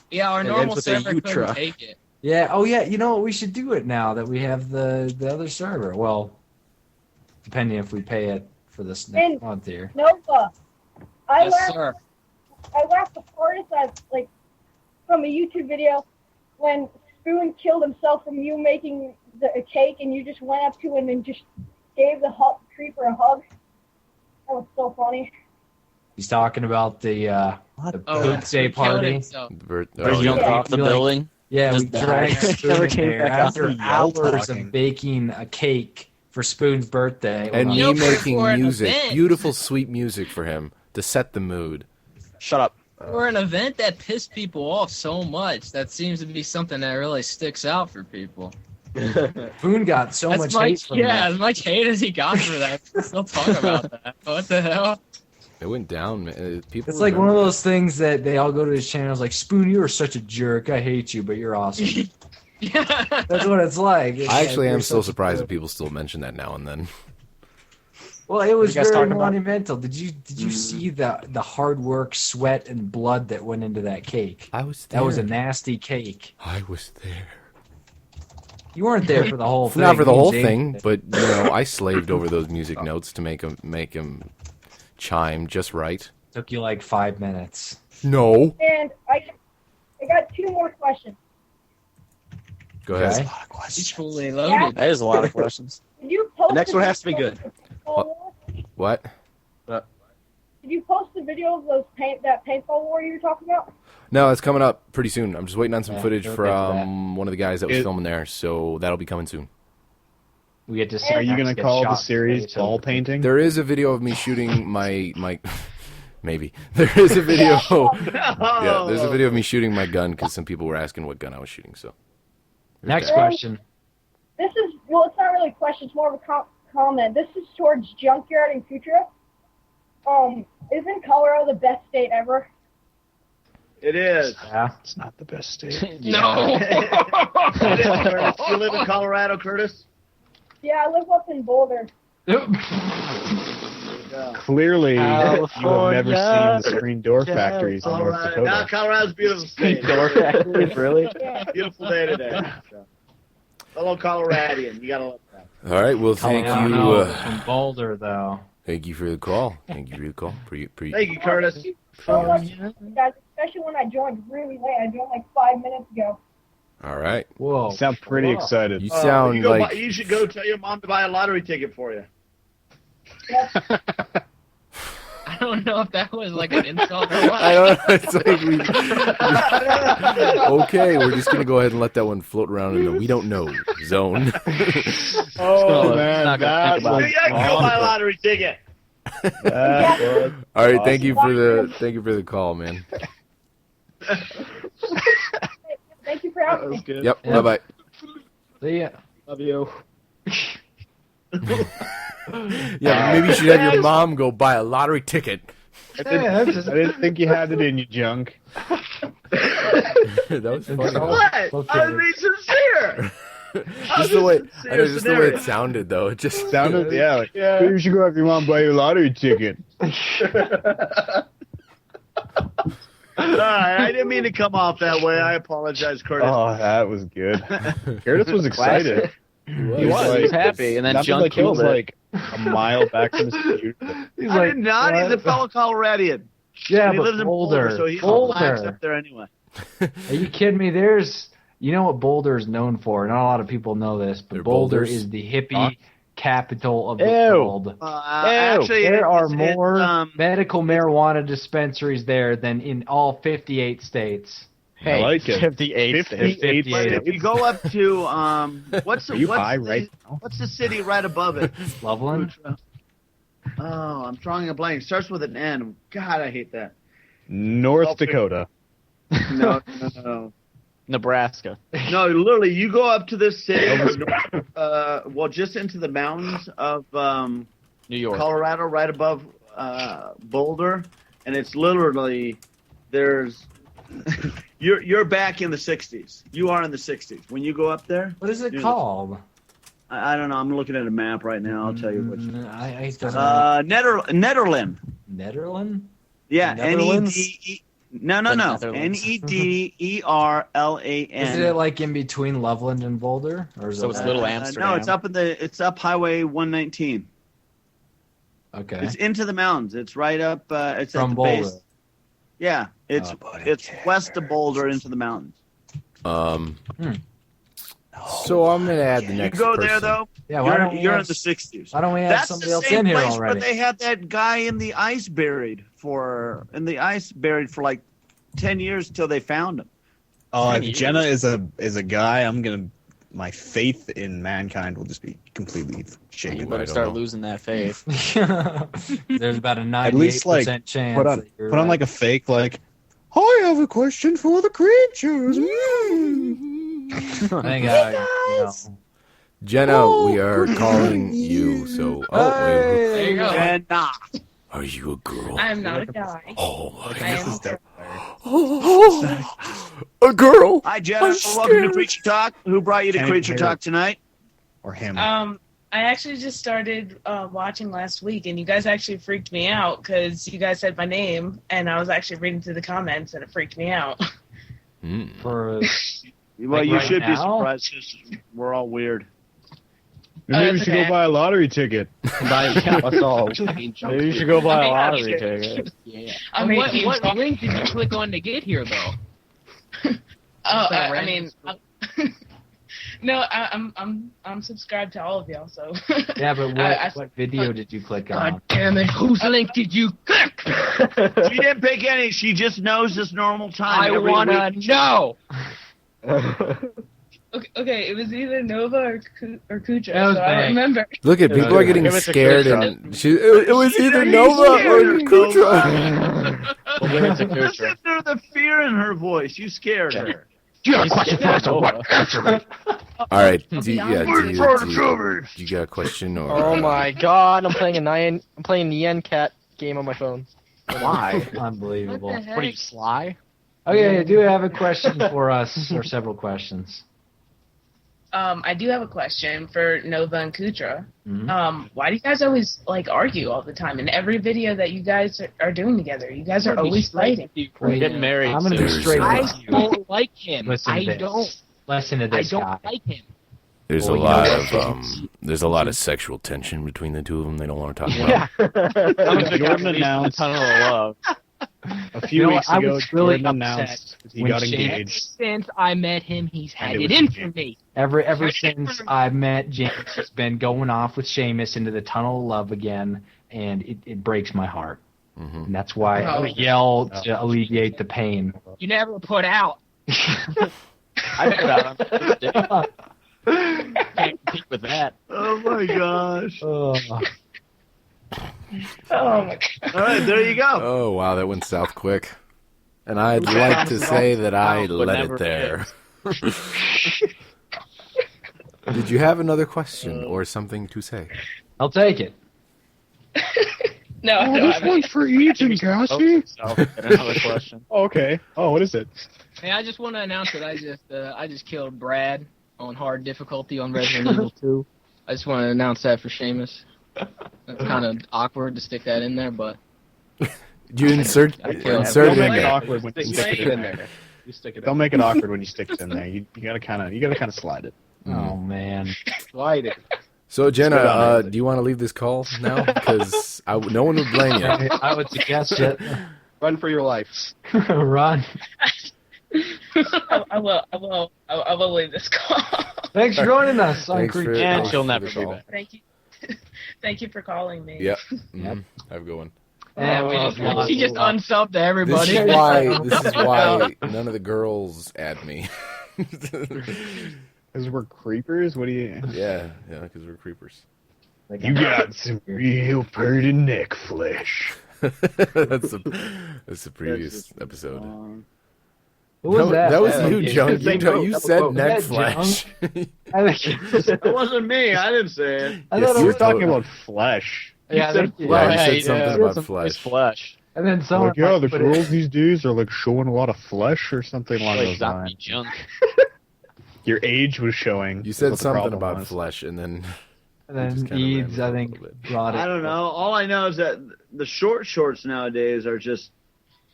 yeah, our It normal ends with a server couldn't Utra. take it. Yeah. Oh, yeah. You know what? We should do it now that we have the other server. Well, depending if we pay it for this next And- month here. Nova. I Yes, laughed. sir. I laughed the hardest at from a YouTube video when Spoon killed himself from you making a cake, and you just went up to him and just gave the creeper a hug. That was so funny. He's talking about the Oh, birthday he killed party. himself. Bert- Or oh, jumped yeah. off the You're like- building. Yeah, we Just died. dragged Spoon Never in came there back out. after Y'all hours talking. of baking a cake for Spoon's birthday. and Well, me know, making for an music, event. beautiful, sweet music for him to set the mood. Shut up. For an event that pissed people off so much, that seems to be something that really sticks out for people. Spoon got so much hate from that. as much hate as he got for that. We're still talking about that. What the hell? It went down, man. People It's like one remember. of those things that they all go to his channels like, Spoon, you are such a jerk. I hate you, but you're awesome. Yeah. That's what it's like. It's I like, actually you're am so such a surprised jerk. that people still mention that now and then. Well, it was you guys very talking about? monumental. Did you see the hard work, sweat, and blood that went into that cake? I was there. That was a nasty cake. I was there. You weren't there for the whole thing. Not for the Me and whole James thing, did. but I slaved over those music notes to make them chime just right. Took you like 5 minutes. No. And I got two more questions. Go ahead. Okay. He's fully loaded. That is a lot of questions. Did you post The next the one has to be video good. of the paintball war? What? Did you post the video of that paintball war you were talking about? No, it's coming up pretty soon. I'm just waiting on some Yeah, footage we'll get to that. from one of the guys that was It- filming there, so that'll be coming soon. We get to see Are you Max going to get call the shot series today, ball so- painting? There is a video of me shooting my maybe. There is a video. Yeah, there's a video of me shooting my gun because some people were asking what gun I was shooting. So Next Okay. question. This is, well, it's not really a question, it's more of a comment. This is towards Junkyard and Kutra. Isn't Colorado the best state ever? It is. Yeah. It's not the best state. No. It is, Curtis. You live in Colorado, Curtis? Yeah, I live up in Boulder. Clearly, you have never seen the screen door factories in North Colorado. Now Dakota. Colorado's a beautiful state. Really? Yeah. Beautiful day today. Fellow Coloradian, you gotta love that. all right. Well, thank Oh, you. no, from Boulder, though. Thank you for the call. Thank you for the call. Thank you, Curtis. So much, guys, especially when I joined really late. I joined like 5 minutes ago. All right. Whoa. You sound pretty excited. You sound like You should go tell your mom to buy a lottery ticket for you. I don't know if that was like an insult or what. I don't know. It's like okay, we're just gonna go ahead and let that one float around in the we don't know zone. Oh, man. Not gonna think about You gotta go buy a lottery ticket. All right, thank you for the call, man. Thank you for having me. Good. Yep. Bye bye. See ya. Love you. Yeah, maybe you should have your mom go buy a lottery ticket. I didn't think you had it in you, junk. That was funny. What? I was being sincere. Just the way it sounded, though. It just Sounded, yeah. Maybe you should go have your mom buy you a lottery ticket. Alright, I didn't mean to come off that way. I apologize, Curtis. Oh, that was good. Curtis was excited. He was happy, and then Nothing Junk like he killed was it. like a mile back from his computer. I did not. He's a fellow Coloradian. Yeah, And he but lives in Boulder, so he's relaxed up there anyway. Are you kidding me? You know what Boulder is known for? Not a lot of people know this, but They're Boulder boulders? is the hippie capital of the Ew. world. Actually, There are it's, more medical marijuana dispensaries there than in all 58 states. I like it. 58 states. 58 If you go up to what's Are you high right now? what's the city right above it? Loveland? Oh, I'm drawing a blank. Starts with an N. God, I hate that. North Dakota. No. Nebraska. No, literally, you go up to this city, well, just into the mountains of New York. Colorado, right above Boulder, and it's literally there's. You're back in the 60s. You are in the 60s. When you go up there, What is it called? I don't know. I'm looking at a map right now. I'll tell you which. I don't know. Nederland. Nederland? Yeah, Netherlands? N-E-D. No. The Netherlands. Nederlan. Is it like in between Loveland and Boulder? Or is So it it's Little Amsterdam. No, it's up Highway 119. Okay. It's into the mountains. It's right up. It's From at the Boulder. base. Yeah, it's west of Boulder into the mountains. So I'm gonna add the You next. go person. there though. Yeah, why don't we You're in have- the 60s. Why don't we have That's somebody the else same in here place already? where they had that guy in the ice buried for like 10 years till they found him. Oh, if Jenna is a guy, my faith in mankind will just be completely You shaken. better start losing that faith. There's about a 98% At least chance. put on that you're put on right. like a fake I have a question for the creatures. Thank Jenna, we are calling you. So, There you go. Jenna. are you a girl? I am not a guy. Oh, I am a girl. Hi, Jenna. I'm Welcome to scared. Creature Talk. Who brought you to Can't Creature hear Talk it. tonight? Or him. I actually just started watching last week, and you guys actually freaked me out because you guys said my name, and I was actually reading through the comments, and it freaked me out. For Well, Like you right should be now? surprised 'cause we're all weird. Maybe that's you should okay. go buy a lottery ticket. That's all. Maybe you should go buy a I mean, lottery ticket. Yeah. I mean, What link did you click on to get here, though? I mean, no, I'm subscribed to all of y'all, so. yeah, but what video did you click on? God damn it! Whose link did you click? She didn't pick any. She just knows this normal time. I every wanna week. know. Okay, it was either Nova or Kucha, That was so I bad. don't remember. Look at people are getting Give it to scared, Kutra. and it was either Nova or Kutra. We'll give it to Kutra. Listen to the fear in her voice. You scared her. Do you have a question for us or what? Answer me. All right, do you honest. got a question or? Oh my god, I'm playing the Yen Cat game on my phone. Why? Unbelievable. What the heck? What are you, Sly? Okay, I do have a question for us, or several questions. I do have a question for Nova and Kutra. Mhm. Why do you guys always argue all the time? In every video that you guys are doing together, you guys are always fighting. We're getting married. I'm gonna be soon. straight I with you. don't like him. Listen to I this. don't. Listen to I this don't guy. like him. There's Well, a you lot know of there's a lot of sexual tension between the two of them. They don't want to talk about. Jordan announced Tunnel of Love. a few You know weeks what, I ago. was really Jordan upset announced that he when got Shane- engaged. Since I met him, he's had And it it in was for me. Ever since I met James, he's been going off with Seamus into the tunnel of love again, and it breaks my heart. Mhm. And that's why I yell to alleviate the pain. You never put out. I put out on the day. Can't compete with that. Oh my gosh. Oh my god. All right, there you go. Oh wow, that went south quick. And I'd like to say that I But let never it there. Did you have another question or something to say? I'll take it. No, Oh, no, this one's for Ethan, Cassie. Another question. Oh, okay. Oh, what is it? Hey, I just want to announce that I just killed Brad on hard difficulty on Resident Evil 2. I just want to announce that for Seamus. It's kind of awkward to stick that in there, but You insert I it killed in Don't make it there. awkward when you stick it in there. You stick it Don't make it awkward when you stick it in there. You gotta kind of slide it. Oh man. Slide it. So Jenna, Spit on it. do you want to leave this call now? Because no one would blame you. I would suggest it. Run for your life. Run. I will leave this call. Thanks for joining us on Thanks for- Creep. And thanks she'll for never the be call. back. Thank you. Thank you for calling me. Yep. Have a good one. And we just lost he just unsubbed to everybody. This is why none of the girls add me. Because we're creepers. What do you? Yeah, because we're creepers. You got some real pretty neck flesh. that's the previous episode. Who was that? That was you, Junk. You said Was neck that flesh. I think That wasn't me. I didn't say it. I Yes, thought it You were was talking about flesh. Yeah, I think- Yeah, Well, you hey, said something yeah, about some flesh. nice flesh. and then someone Like, yeah, the put it- girls these days are like showing a lot of flesh or something along Like those zombie lines. junk. Your age was showing. You is said what the something problem about was. flesh, and then And just then kinda Eads, ran I a think, little bit. brought it. I don't know. All I know is that the short shorts nowadays are just.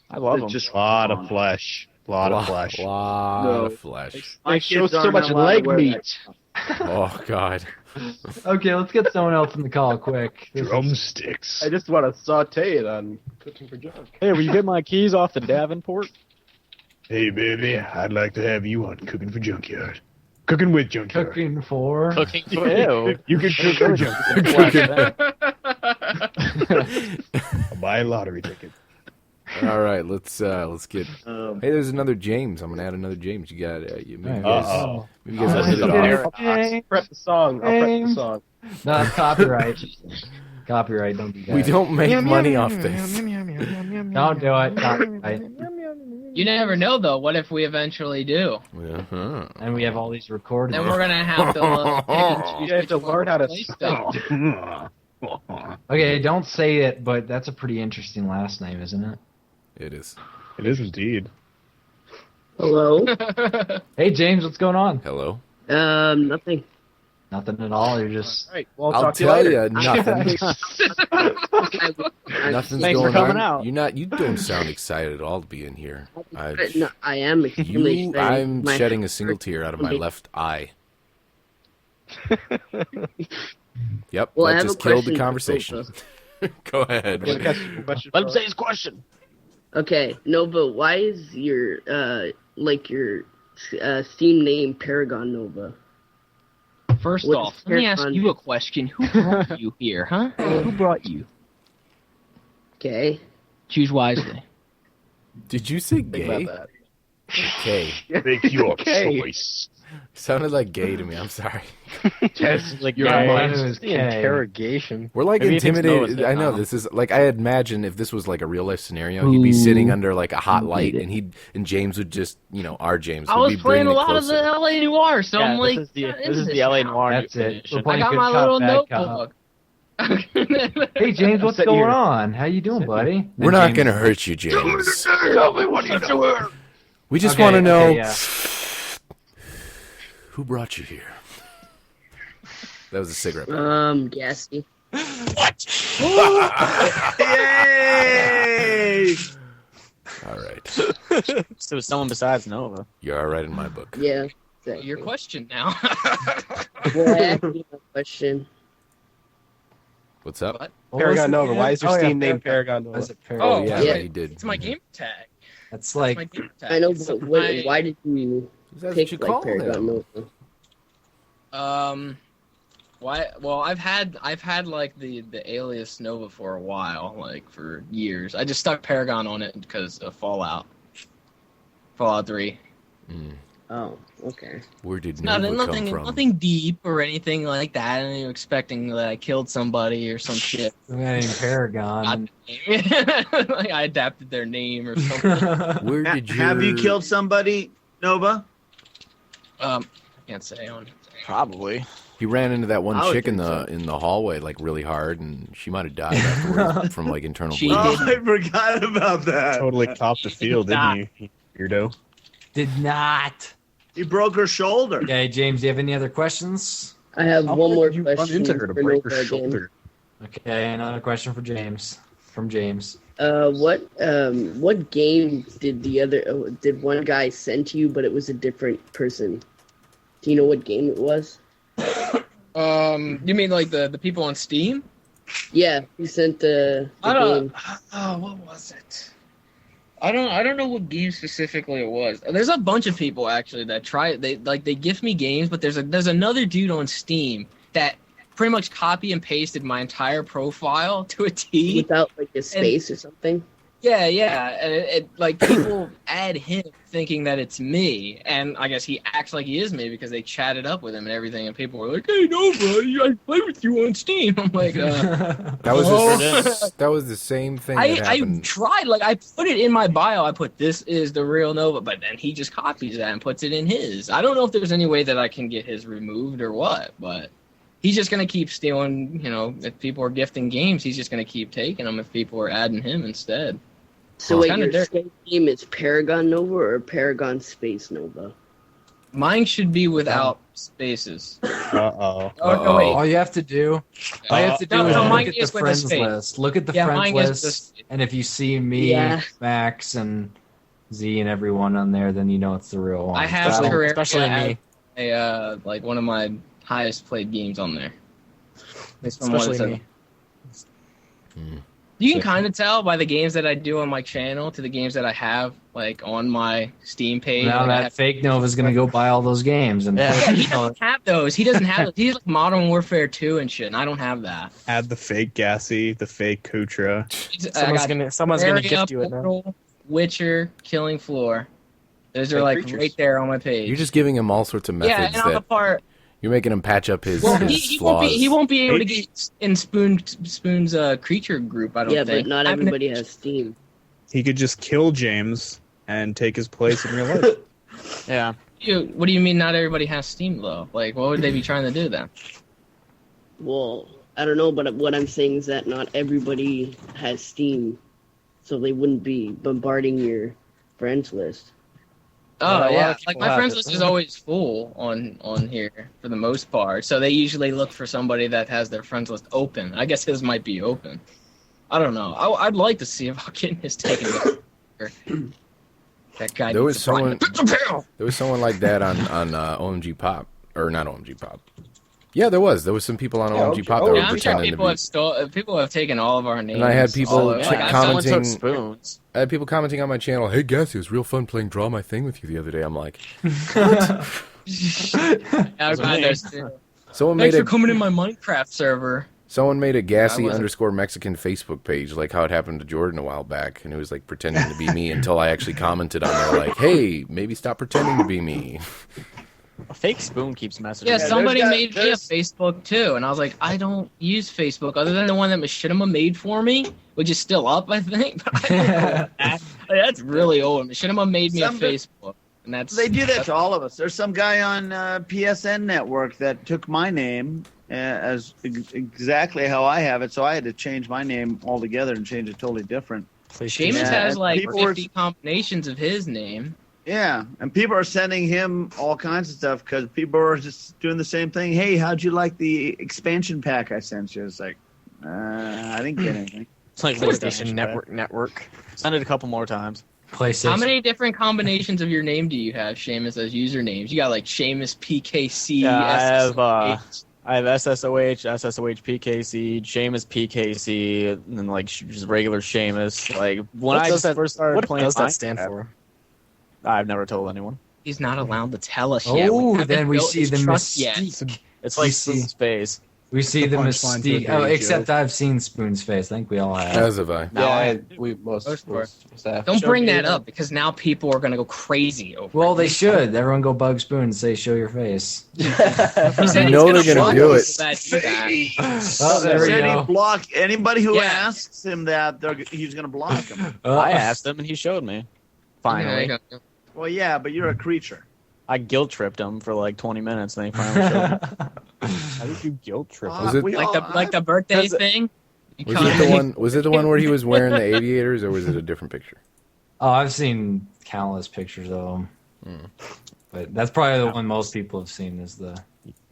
I love them. Just A lot of flesh. A lot of flesh. Lot No. of flesh. My It shows kids so aren't much allowed to leg wear that. meat. Oh God. Okay, let's get someone else in the call quick. This is- Drumsticks. I just want to saute it on cooking for junk. Hey, will you get my keys off the Davenport? Hey, baby, I'd like to have you on Cooking for Junkyard. Cooking with Junkyard. Cooking for. Cooking for ew. You can cook for Junkyard. I'll buy a lottery ticket. All right, let's get. Um, Hey, there's another James. I'm gonna add another James. You got maybe you Alright. guys, Uh-oh. maybe you guys Oh, will hit it yeah. off. James. Prep the song. I'll prep the song. No, that's copyright. Copyright, don't do that. We don't make money off this. Don't do it. Copyright. You never know, though. What if we eventually do? Uh-huh. And we have all these recordings. Then we're gonna have to pick and choose You have to which one learn how to play spell. stuff. Okay, don't say it, but that's a pretty interesting last name, isn't it? It is. It is indeed. Hello. Hey, James, what's going on? Hello. Nothing. Nothing at all. You're just. All right. Well, I'll talk to you tell later. you, nothing. I, Nothing's Thanks for going coming on. out. You don't sound excited at all to be in here. no, I am extremely excited. I'm My shedding a single first- tear out of my left eye. Yep, Well, I that have just a killed the question for conversation. Go ahead. Question Let him say his question. Okay, Nova, why is your Steam name Paragon Nova? First What's off, let me ask Paragon? you a question. Who brought you here, huh? Who brought you? Okay. Choose wisely. Did you say Think gay? about that. Gay. Make your Okay. choice. Sounded like gay to me. I'm sorry. Just like Your your mind mind. is The K. interrogation. We're like Maybe he thinks intimidated. Noah's I know now. this is like I imagine if this was like a real life scenario, he'd be sitting under like a hot light, and James would just our James. I would was be playing bringing a it lot of closer. the LA Noir, so Yeah, I'm like, this yeah, is the LA Noir. That's it. edition. We're playing I got good my cop, little bad cop. notebook. Hey, James, what's Sit going here. on? How you doing, buddy? We're And not James- gonna hurt you, James. Tell me what you know. We just Okay, want to know okay, yeah. who brought you here. That was a cigarette. Gassy. Yay! All right, So it was someone besides Nova. you're all right in my book. Yeah. Exactly. Your question now. Well, I asked you a question. What's up? What? What was Paragon it Nova. again? Why is your Oh, yeah, Steam named Paragon Why Nova? is it Paragon? Oh yeah, yeah. he did. It's my game tag. That's It's like my game tag. I know, It's but my- why did you That's pick what you like call Paragon him. Nova? Why? Well, I've had like the alias Nova for a while, like for years. I just stuck Paragon on it because of Fallout 3. Mm. Oh, okay. Where did Not, Nova nothing, come from? nothing deep or anything like that. And you're expecting that I killed somebody or some shit. Named Paragon. Like I adapted their name or something. Where did you Have you killed somebody, Nova? I can't say on. Probably. He ran into that one I would chick in think the in the hallway like really hard, and she might have died afterwards from like internal bleeding. Oh, I forgot about that. Totally copped the field, didn't he? Weirdo. Did not. He broke her shoulder. Okay, James, do you have any other questions? I have How one did more you run question into her to for break her Nova again. shoulder? Okay, another question for James. From James. What game did one guy send to you, but it was a different person? Do you know what game it was? You mean like the people on Steam? Yeah, he sent the game. Oh, what was it? I don't know what game specifically it was. There's a bunch of people actually that try it. They gift me games, but there's another dude on Steam that pretty much copy and pasted my entire profile to a T Without like a space or something. Yeah, and it like people add him thinking that it's me, and I guess he acts like he is me because they chatted up with him and everything, and people were like, "Hey, Nova, I play with you on Steam." I'm like, that was the same thing. I happened. tried, like I put it in my bio. I put this is the real Nova, but then he just copies that and puts it in his. I don't know if there's any way that I can get his removed or what, but he's just gonna keep stealing. You know, if people are gifting games, he's just gonna keep taking them. If people are adding him instead. So wait, your Skype name is Paragon Nova or Paragon Space Nova? Mine should be without spaces. Uh-oh. Oh, no, wait. All you have to do, is look at the friends list. Look at the friends list, and if you see me, Max, and Z, and everyone on there, then you know it's the real one. I have especially me. Like one of my highest played games on there. Especially me. You can kind of tell by the games that I do on my channel to the games that I have like on my Steam page. Now that fake Nova's gonna go buy all those games, and he doesn't have those. He doesn't have those. He's like Modern Warfare 2 and shit, and I don't have that. Add the fake Gassy, the fake Kutra. Someone's gonna gift you it now. Witcher, Killing Floor. Those are like right there on my page. You're just giving him all sorts of methods. Yeah, and on the part. You're making him patch up his, he flaws. won't be able to get in Spoon's creature group, I don't think. Yeah, but not everybody has Steam. He could just kill James and take his place in real life. Yeah. What do you mean not everybody has Steam, though? Like, what would they be trying to do then? Well, I don't know, but what I'm saying is that not everybody has Steam, so they wouldn't be bombarding your friends list. Oh yeah, like my friends list is always full on here for the most part. So they usually look for somebody that has their friends list open. I guess his might be open. I don't know. I'd like to see if I can his taken. That guy. There was someone like that on OMG Pop, or not OMG Pop. Yeah, there was some people on OMG Pop that were pretending to be. People have taken all of our names. And I had people commenting. Spoons. I had people commenting on my channel. Hey, guess it was real fun playing Draw My Thing with you the other day. I'm like, what? Thanks for coming in my Minecraft server. Someone made a Gassy _ Mexican Facebook page, like how it happened to Jordan a while back, and it was like pretending to be me until I actually commented on there, like, hey, maybe stop pretending to be me. A fake Spoon keeps messaging. Yeah, somebody made me a Facebook too, and I was like, I don't use Facebook other than the one that Machinima made for me, which is still up, I think. But that's really old. Machinima made me a Facebook, and they do that to all of us. There's some guy on PSN Network that took my name as exactly how I have it, so I had to change my name altogether and change it totally different. Seamus has like 50 combinations of his name. Yeah, and people are sending him all kinds of stuff because people are just doing the same thing. Hey, how'd you like the expansion pack I sent you? It's like, I didn't get anything. It's like PlayStation Network. Send it a couple more times. PlayStation. How many different combinations of your name do you have, Seamus, as usernames? You got like Seamus PKC. Yeah, I have SSOH, SSOH PKC, Seamus PKC, and then like just regular Seamus. Like when I first started playing, what does that stand for? I've never told anyone. He's not allowed to tell us yet. Oh, then we see the mystique. It's like Spoon's face. We see the punchline to a mystique. dirty Oh, except joke. I've seen Spoon's face. I think we all have. As have I. We most have. Don't bring that up because now people are gonna go crazy over. Well, they should. Everyone go bug Spoon and say, "Show your face." You know they're gonna do it. Oh, there we Said go. he'd block anybody who asks him that. He's going to block him. I asked him and he showed me. Finally. Well, yeah, but you're a creature. I guilt tripped him for like 20 minutes, and then he finally showed me. How did you guilt trip? Was it- like the birthday thing? Was it the one where he was wearing the aviators, or was it a different picture? Oh, I've seen countless pictures of him. But that's probably the one most people have seen is the...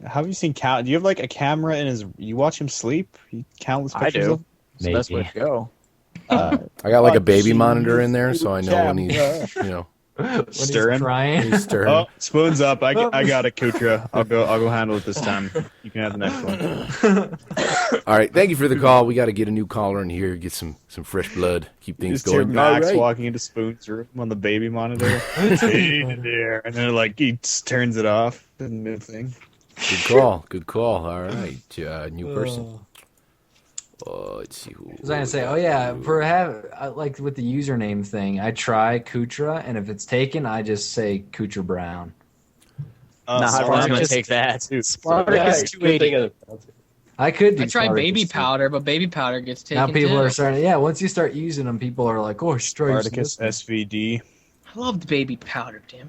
Have you seen count? Do you have like a camera in his? You watch him sleep? Countless I pictures. do. Of? It's the best way to go. I got like a baby monitor in there, so I know when he's, Stirring. He's stirring. Oh, Spoon's up. I got it, Kutra. I'll go handle it this time. You can have the next one. All right, thank you for the call. We got to get a new caller in here, get some fresh blood, keep things Just hear going. Max All right. walking into Spoon's room on the baby monitor. Hey there, and then like he just turns it off in mid thing. Good call. All right, new person. Let's see who. I was gonna say, like with the username thing, I try Kutra, and if it's taken, I just say Kutra Brown. Everyone's gonna take that. Spartacus 280. I could do I tried Spartacus baby too. powder, but baby powder gets taken. Now people too. are starting. Yeah, once you start using them, people are like, "Oh, try using Spartacus this one." SVD. I love the baby powder. Damn it.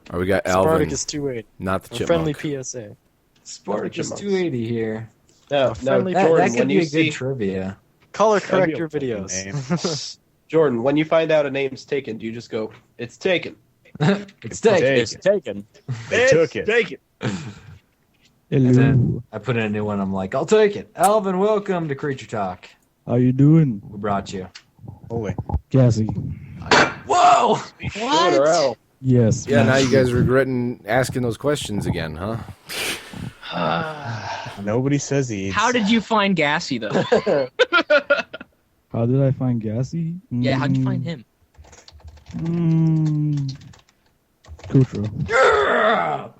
All right, we got Alvin. Spartacus 280. Not the A chipmunk. friendly PSA. Spartacus 280 here. No, friendly That Jordan, could when be you a see good trivia. Color That'd correct be a your fucking videos. Jordan, when you find out a name's taken, do you just go, "It's taken"? It's taken. It's taken. They took it. Take it. And then I put in a new one. I'm like, I'll take it. Alvin, welcome to Creature Talk. How you doing? We brought you. Holy. Cassie. Whoa! What? Yes. Yeah, now you guys are regretting asking those questions again, huh? Nobody says he eats. How did you find Gassy though? How did I find Gassy? Yeah, how'd you find him? Kutra.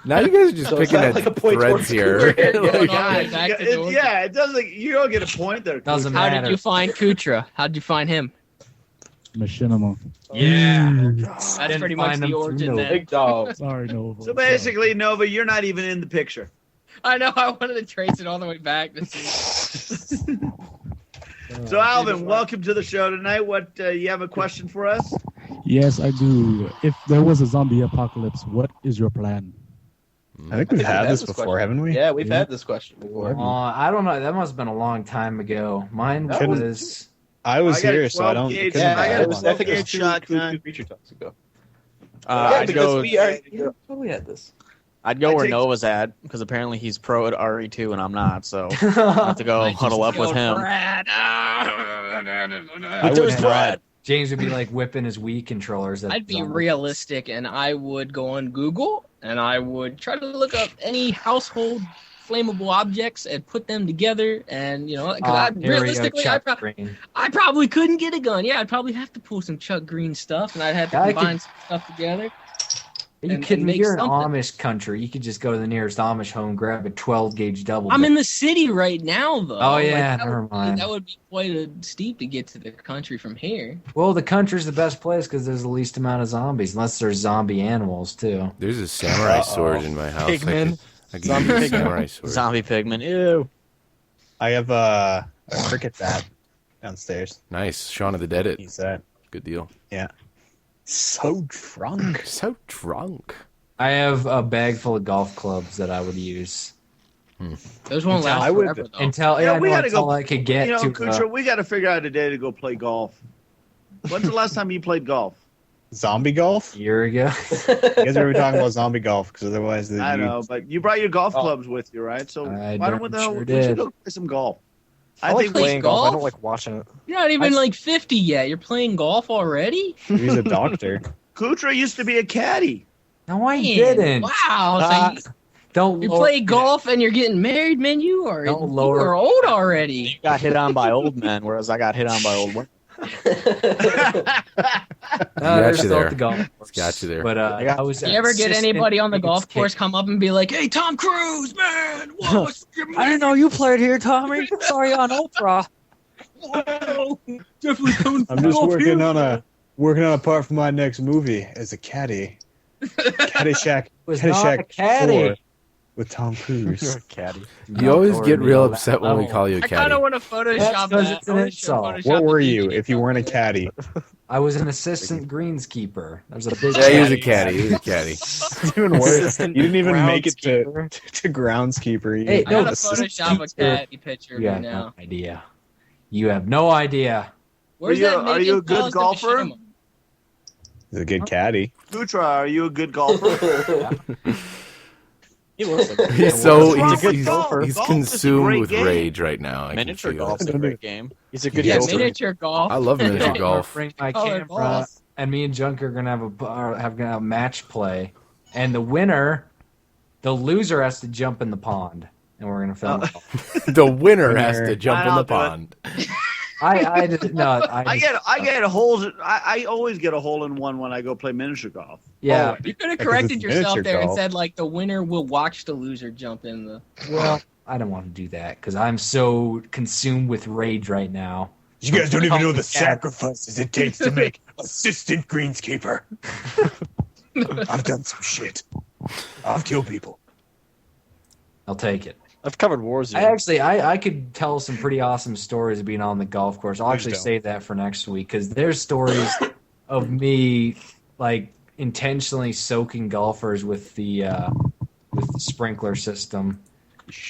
Now you guys are just So is picking that at like a point threads towards here. Yeah, it doesn't. You don't get a point there. Doesn't How matter. did you find Kutra? How'd you find him? Machinima. Yeah. That's Didn't pretty much find the him through origin Nova. then. Big dog. Sorry, Nova. So basically, Nova, you're not even in the picture. I know, I wanted to trace it all the way back to see. So Alvin, welcome to the show tonight. What you have a question for us? Yes, I do. If there was a zombie apocalypse, what is your plan? I think we've had this before, question. haven't we? Yeah, we've had this question before. I don't know. That must have been a long time ago. Mine was. I was I got a here, so I 12 don't. gauge- couldn't I got have a one. 12 I think it was gauge shotgun. Creature Talks ago. I'd go. we totally had this. I'd go I where take- Nova's at because apparently he's pro at RE2 and I'm not, so I have to go huddle up with him. I would have Brad. James would be like whipping his Wii controllers. At I'd be zombies. realistic and I would go on Google and I would try to look up any household flammable objects and put them together and, you know, because Here we go, realistically, Chuck Green. I probably couldn't get a gun. Yeah, I'd probably have to pull some Chuck Green stuff and I'd have to I combine some stuff together. Are you and kidding me? make You're in something. Amish country. You could just go to the nearest Amish home, grab a 12 gauge double. I'm in barrel. the city right now, though. Oh, yeah, that never would mind. That would be quite a steep to get to the country from here. Well, the country's the best place because there's the least amount of zombies, unless there's zombie animals too. There's a samurai sword in my house. Pigman. I could use a samurai sword. Zombie pigman. Ew. I have a cricket bat downstairs. Nice. Shaun of the Dead it. Use that. Good deal. Yeah. So drunk. So drunk. I have a bag full of golf clubs that I would use. Those won't last I would- forever, though. Until Yeah, we no, gotta until go. I could get You know, to. Kutra, we got to figure out a day to go play golf. When's the last time you played golf? Zombie golf? a year ago. You guys ever talking about zombie golf? Because otherwise, I know, but you brought your golf clubs with you, right? So I why don't we sure we did. should go play some golf? I like think we- playing golf. I golf? don't like watching it. You're not even like 50 yet. You're playing golf already? He's a doctor. Kutra used to be a caddy. No, I Man, didn't. Wow. So Don't you lower- play golf and you're getting married, man. You are Don't lower- old already. Got hit on by old men, whereas I got hit on by old women. There's you still there. at the golf course. It's got you there. But I was. You ever get assistant anybody on the golf course greenskeeper. come up and be like, "Hey, Tom Cruise, man, what's your I didn't know you played here, Tommy. Sorry on Oprah. Definitely coming. I'm just working on a part for my next movie as a caddy. Caddyshack. Was Caddyshack not a caddy. 4 with Tom Cruise. Caddy. You always get real upset when we call you a I kind caddy. of want to Photoshop because that. it's an insult. What were you if you weren't a caddy? I was an assistant greenskeeper. There's a big. Yeah, he was a caddy. He was a caddy. It's even worse. You didn't even make it to groundskeeper. Hey, I no, gotta Photoshop a caddy picture You right have now. no idea. You have no idea. Where's Are you- that are you a naked good Cosmo golfer? Machinima? He's a good caddy. Kutra, are you a good golfer? He looks like He's Golf is a consumed great with game. rage right now. I can miniature feel golf's it. a great game. He's a good Yeah, golfer. miniature golf. I love miniature golf. Bring my Color camera, golf. and me and Junk are gonna have a match play, and the winner, the loser has to jump in the pond, and we're gonna film it. The winner has to jump in I'll the do it. pond. I just no. I get holes. I always get a hole in one when I go play miniature golf. Yeah. You could have 'cause corrected it's yourself miniature there and golf. said like the winner will watch the loser jump in the. Well, I don't want to do that because I'm so consumed with rage right now. You guys don't even know the Yeah. sacrifices it takes to make assistant greenskeeper. I've done some shit. I've killed people. I'll take it. I've covered Warzone. I could tell some pretty awesome stories of being on the golf course. I'll actually don't. save that for next week because there's stories of me like intentionally soaking golfers with the sprinkler system.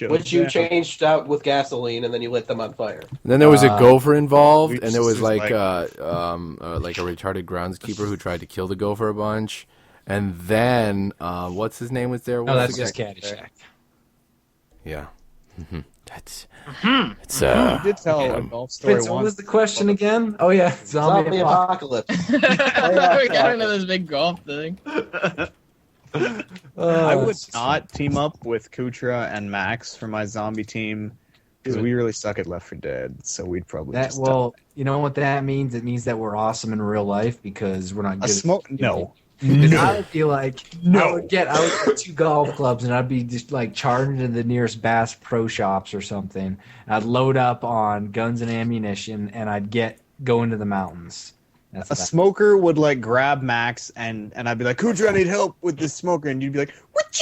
Which you changed out with gasoline and then you lit them on fire. And then there was a gopher we involved, and just there was was like like- like a retarded groundskeeper who tried to kill the gopher a bunch. And then what's his name was there? No, What's that's the just guy? Caddyshack. Yeah. That's it's You did tell a golf story Vince, what once. was the question again? Oh yeah, Zombie apocalypse. We got into this big golf thing. I would not team up with Kutra and Max for my zombie team because we really suck at Left 4 Dead. So we'd probably That just well, you know what that means? It means that we're awesome in real life because we're not good. a smoke. No, Because no. I would be like, I would get 2 golf clubs and I'd be just like charging to the nearest Bass Pro Shops or something. I'd load up on guns and ammunition and I'd go into the mountains. That's A what I- smoker would like grab Max and I'd be like, Kutra, I need help with this smoker, and you'd be like, what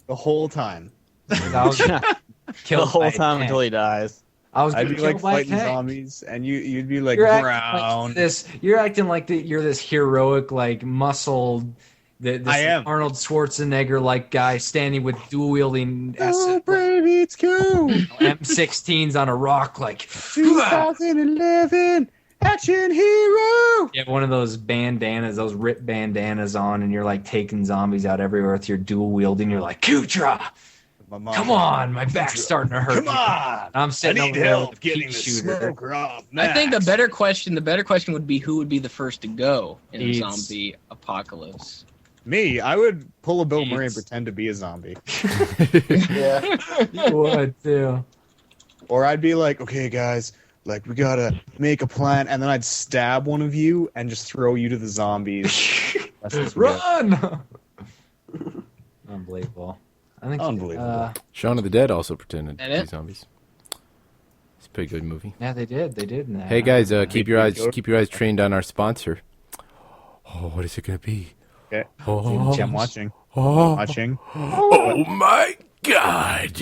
the whole time. I was killed the whole by a time tank. until he dies. I was I'd be killed like by a fighting tank. zombies, and you'd be like You're acting brown. like this. You're acting like you're this heroic, like muscled, this I am. Arnold Schwarzenegger like guy standing with dual wielding Oh, baby, it's cool. M16s on a rock, like 2011 action hero. you have one of those bandanas, those ripped bandanas on, and you're like taking zombies out everywhere with your dual wielding. You're like, Kutra, come on, my back's starting to hurt. Come on. I'm sitting I over need there help with a getting pea the shooter. smoker off. I think the better question would be who would be the first to go in a Eats. zombie apocalypse. Me, I would pull a Bill Murray and pretend to be a zombie. Yeah. You would too. Or I'd be like, okay, guys, like we gotta make a plan, and then I'd stab one of you and just throw you to the zombies. That's just what Run! Unbelievable. I think Unbelievable. Shaun of the Dead also pretended to That be it? zombies. It's a pretty good movie. Yeah, they did. They did. In that. Hey guys, keep your eyes trained on our sponsor. Oh, what is it gonna be? Okay. Oh, I'm watching. oh, Watching. oh my God!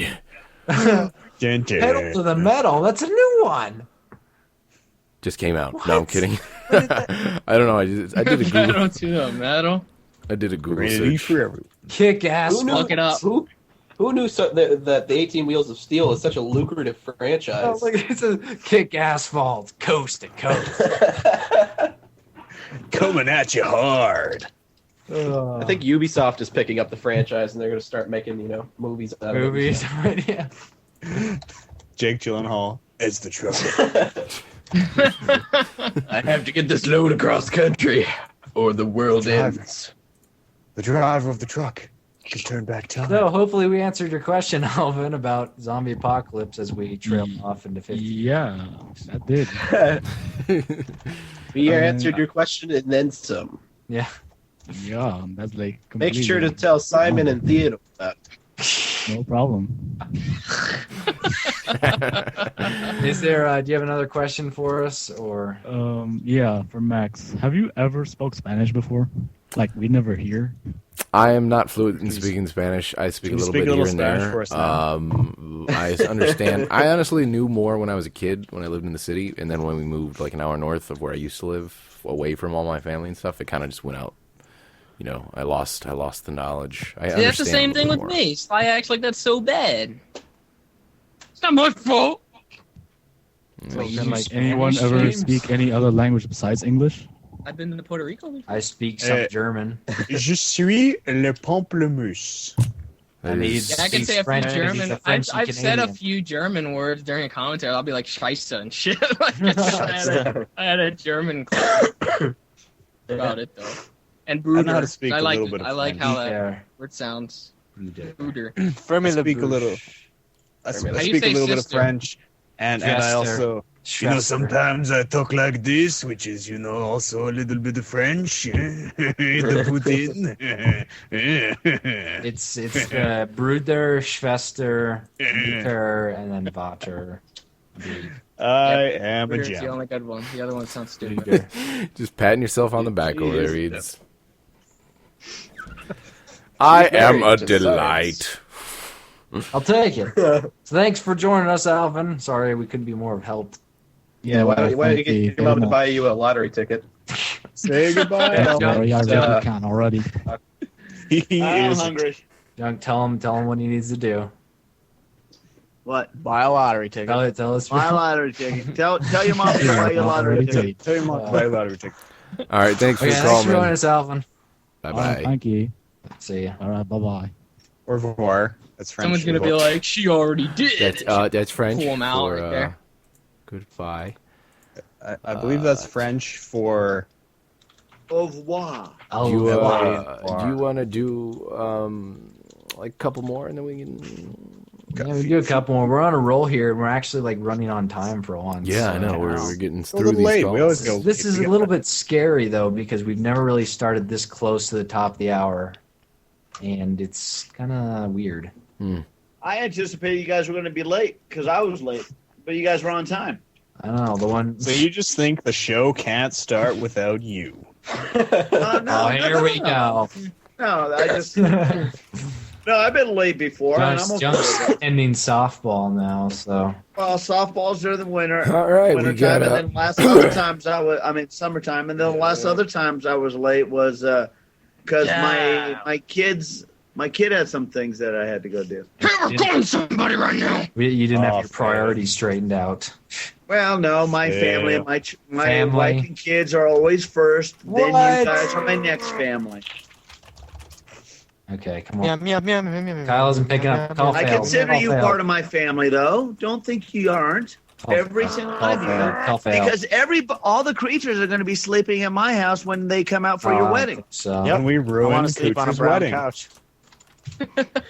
Gentle. Pedal to the metal. That's a new one. Just came out. No, I'm kidding. I don't know. I did a Google. Pedal to the metal. I did a Google Rated E search. for everyone. Kick ass. Who knew, Look it up. Who knew that the 18 Wheels of Steel is such a lucrative franchise? Oh, look, it's a kick asphalt, coast to coast. Coming at you hard. I think Ubisoft is picking up the franchise and they're going to start making, movies out of it. Movies, right? Yeah. Jake Gyllenhaal is the truck. I have to get this load across country or the world Driver. ends. The driver of the truck can turn back time. So hopefully we answered your question, Alvin, about zombie apocalypse as we trail off into 50. Yeah, that did. We answered your question and then some. Yeah. Yeah, that's like. Make sure to tell Simon and Theodore that. No problem. Is there? Do you have another question for us, or? Yeah, for Max. Have you ever spoke Spanish before? Like we never hear. I am not fluent in speaking Spanish. I speak a little bit here and there. I understand. I honestly knew more when I was a kid, when I lived in the city, and then when we moved like an hour north of where I used to live, away from all my family and stuff, it kind of just went out. You know, I lost the knowledge. See, that's the same thing with me. Sly acts like that's so bad. It's not my fault. So can like anyone ever speak any other language besides English? I've been to Puerto Rico before. I speak some German. Je suis le pamplemousse. I can say a few German. I've said a few German words during a commentary. I'll be like Scheisse and shit. Like, I had a German class about it though. And Bruder. I know how to speak I like, a little bit of I like French. how that word sounds. Bruder. I speak a little. I speak a little bit of French, and I also, sometimes I talk like this, which is, also a little bit of French. The Putin. It's Bruder, Schwester, Mutter, and then Vater. I am a Bruder's the gem. only good one. The other one sounds stupid. Just patting yourself on the back over there, Reeds. I am a delight. I'll take it. So thanks for joining us, Alvin. Sorry we couldn't be more of help. Yeah, why don't you get your mom to buy you a lottery ticket? Say goodbye. I really can already. I'm hungry. Young, tell him what he needs to do. What? Buy a lottery ticket. Tell us. Buy a lottery ticket. Tell your mom to buy you a lottery ticket. Tell your mom to buy a lottery ticket. All right, thanks for Thanks calling, for joining man. us, Alvin. Bye All right, bye. thank you. See ya. All right, bye bye. Au revoir. That's French. Someone's gonna be like, she already did. That's French Pull 'em out for right there. goodbye. I believe that's French for Au revoir. Do you want to do like a couple more and then we can? Yeah, we do a couple more. We're on a roll here, and we're actually like running on time for once. Yeah, so. I know. We're getting a through little these late. calls. We always go. This is a little bit scary though because we've never really started this close to the top of the hour, and it's kind of weird. I anticipated you guys were going to be late because I was late, but you guys were on time. I don't know the one. So you just think the show can't start without you? Oh, here we go. No, I just. No, I've been late before, and I'm okay. John's ending softball now, so. Well, softball's during the winter. All right, we wintertime, got and then last other times summertime, and then the last other times I was late was because my kid had some things that I had to go do. Hey, we're calling somebody right now. You didn't have your priorities straightened out. Well, no, my family and my Family. wife and kids are always first. Then you What? guys are my next family. Okay, come on. Kyle isn't picking up. Call I failed. consider Call you failed. part of my family, though. Don't think you aren't. Every single one of you. Because all the creatures are going to be sleeping at my house when they come out for your wedding. So. And we I ruined want to sleep on a Cooch's brown wedding. couch.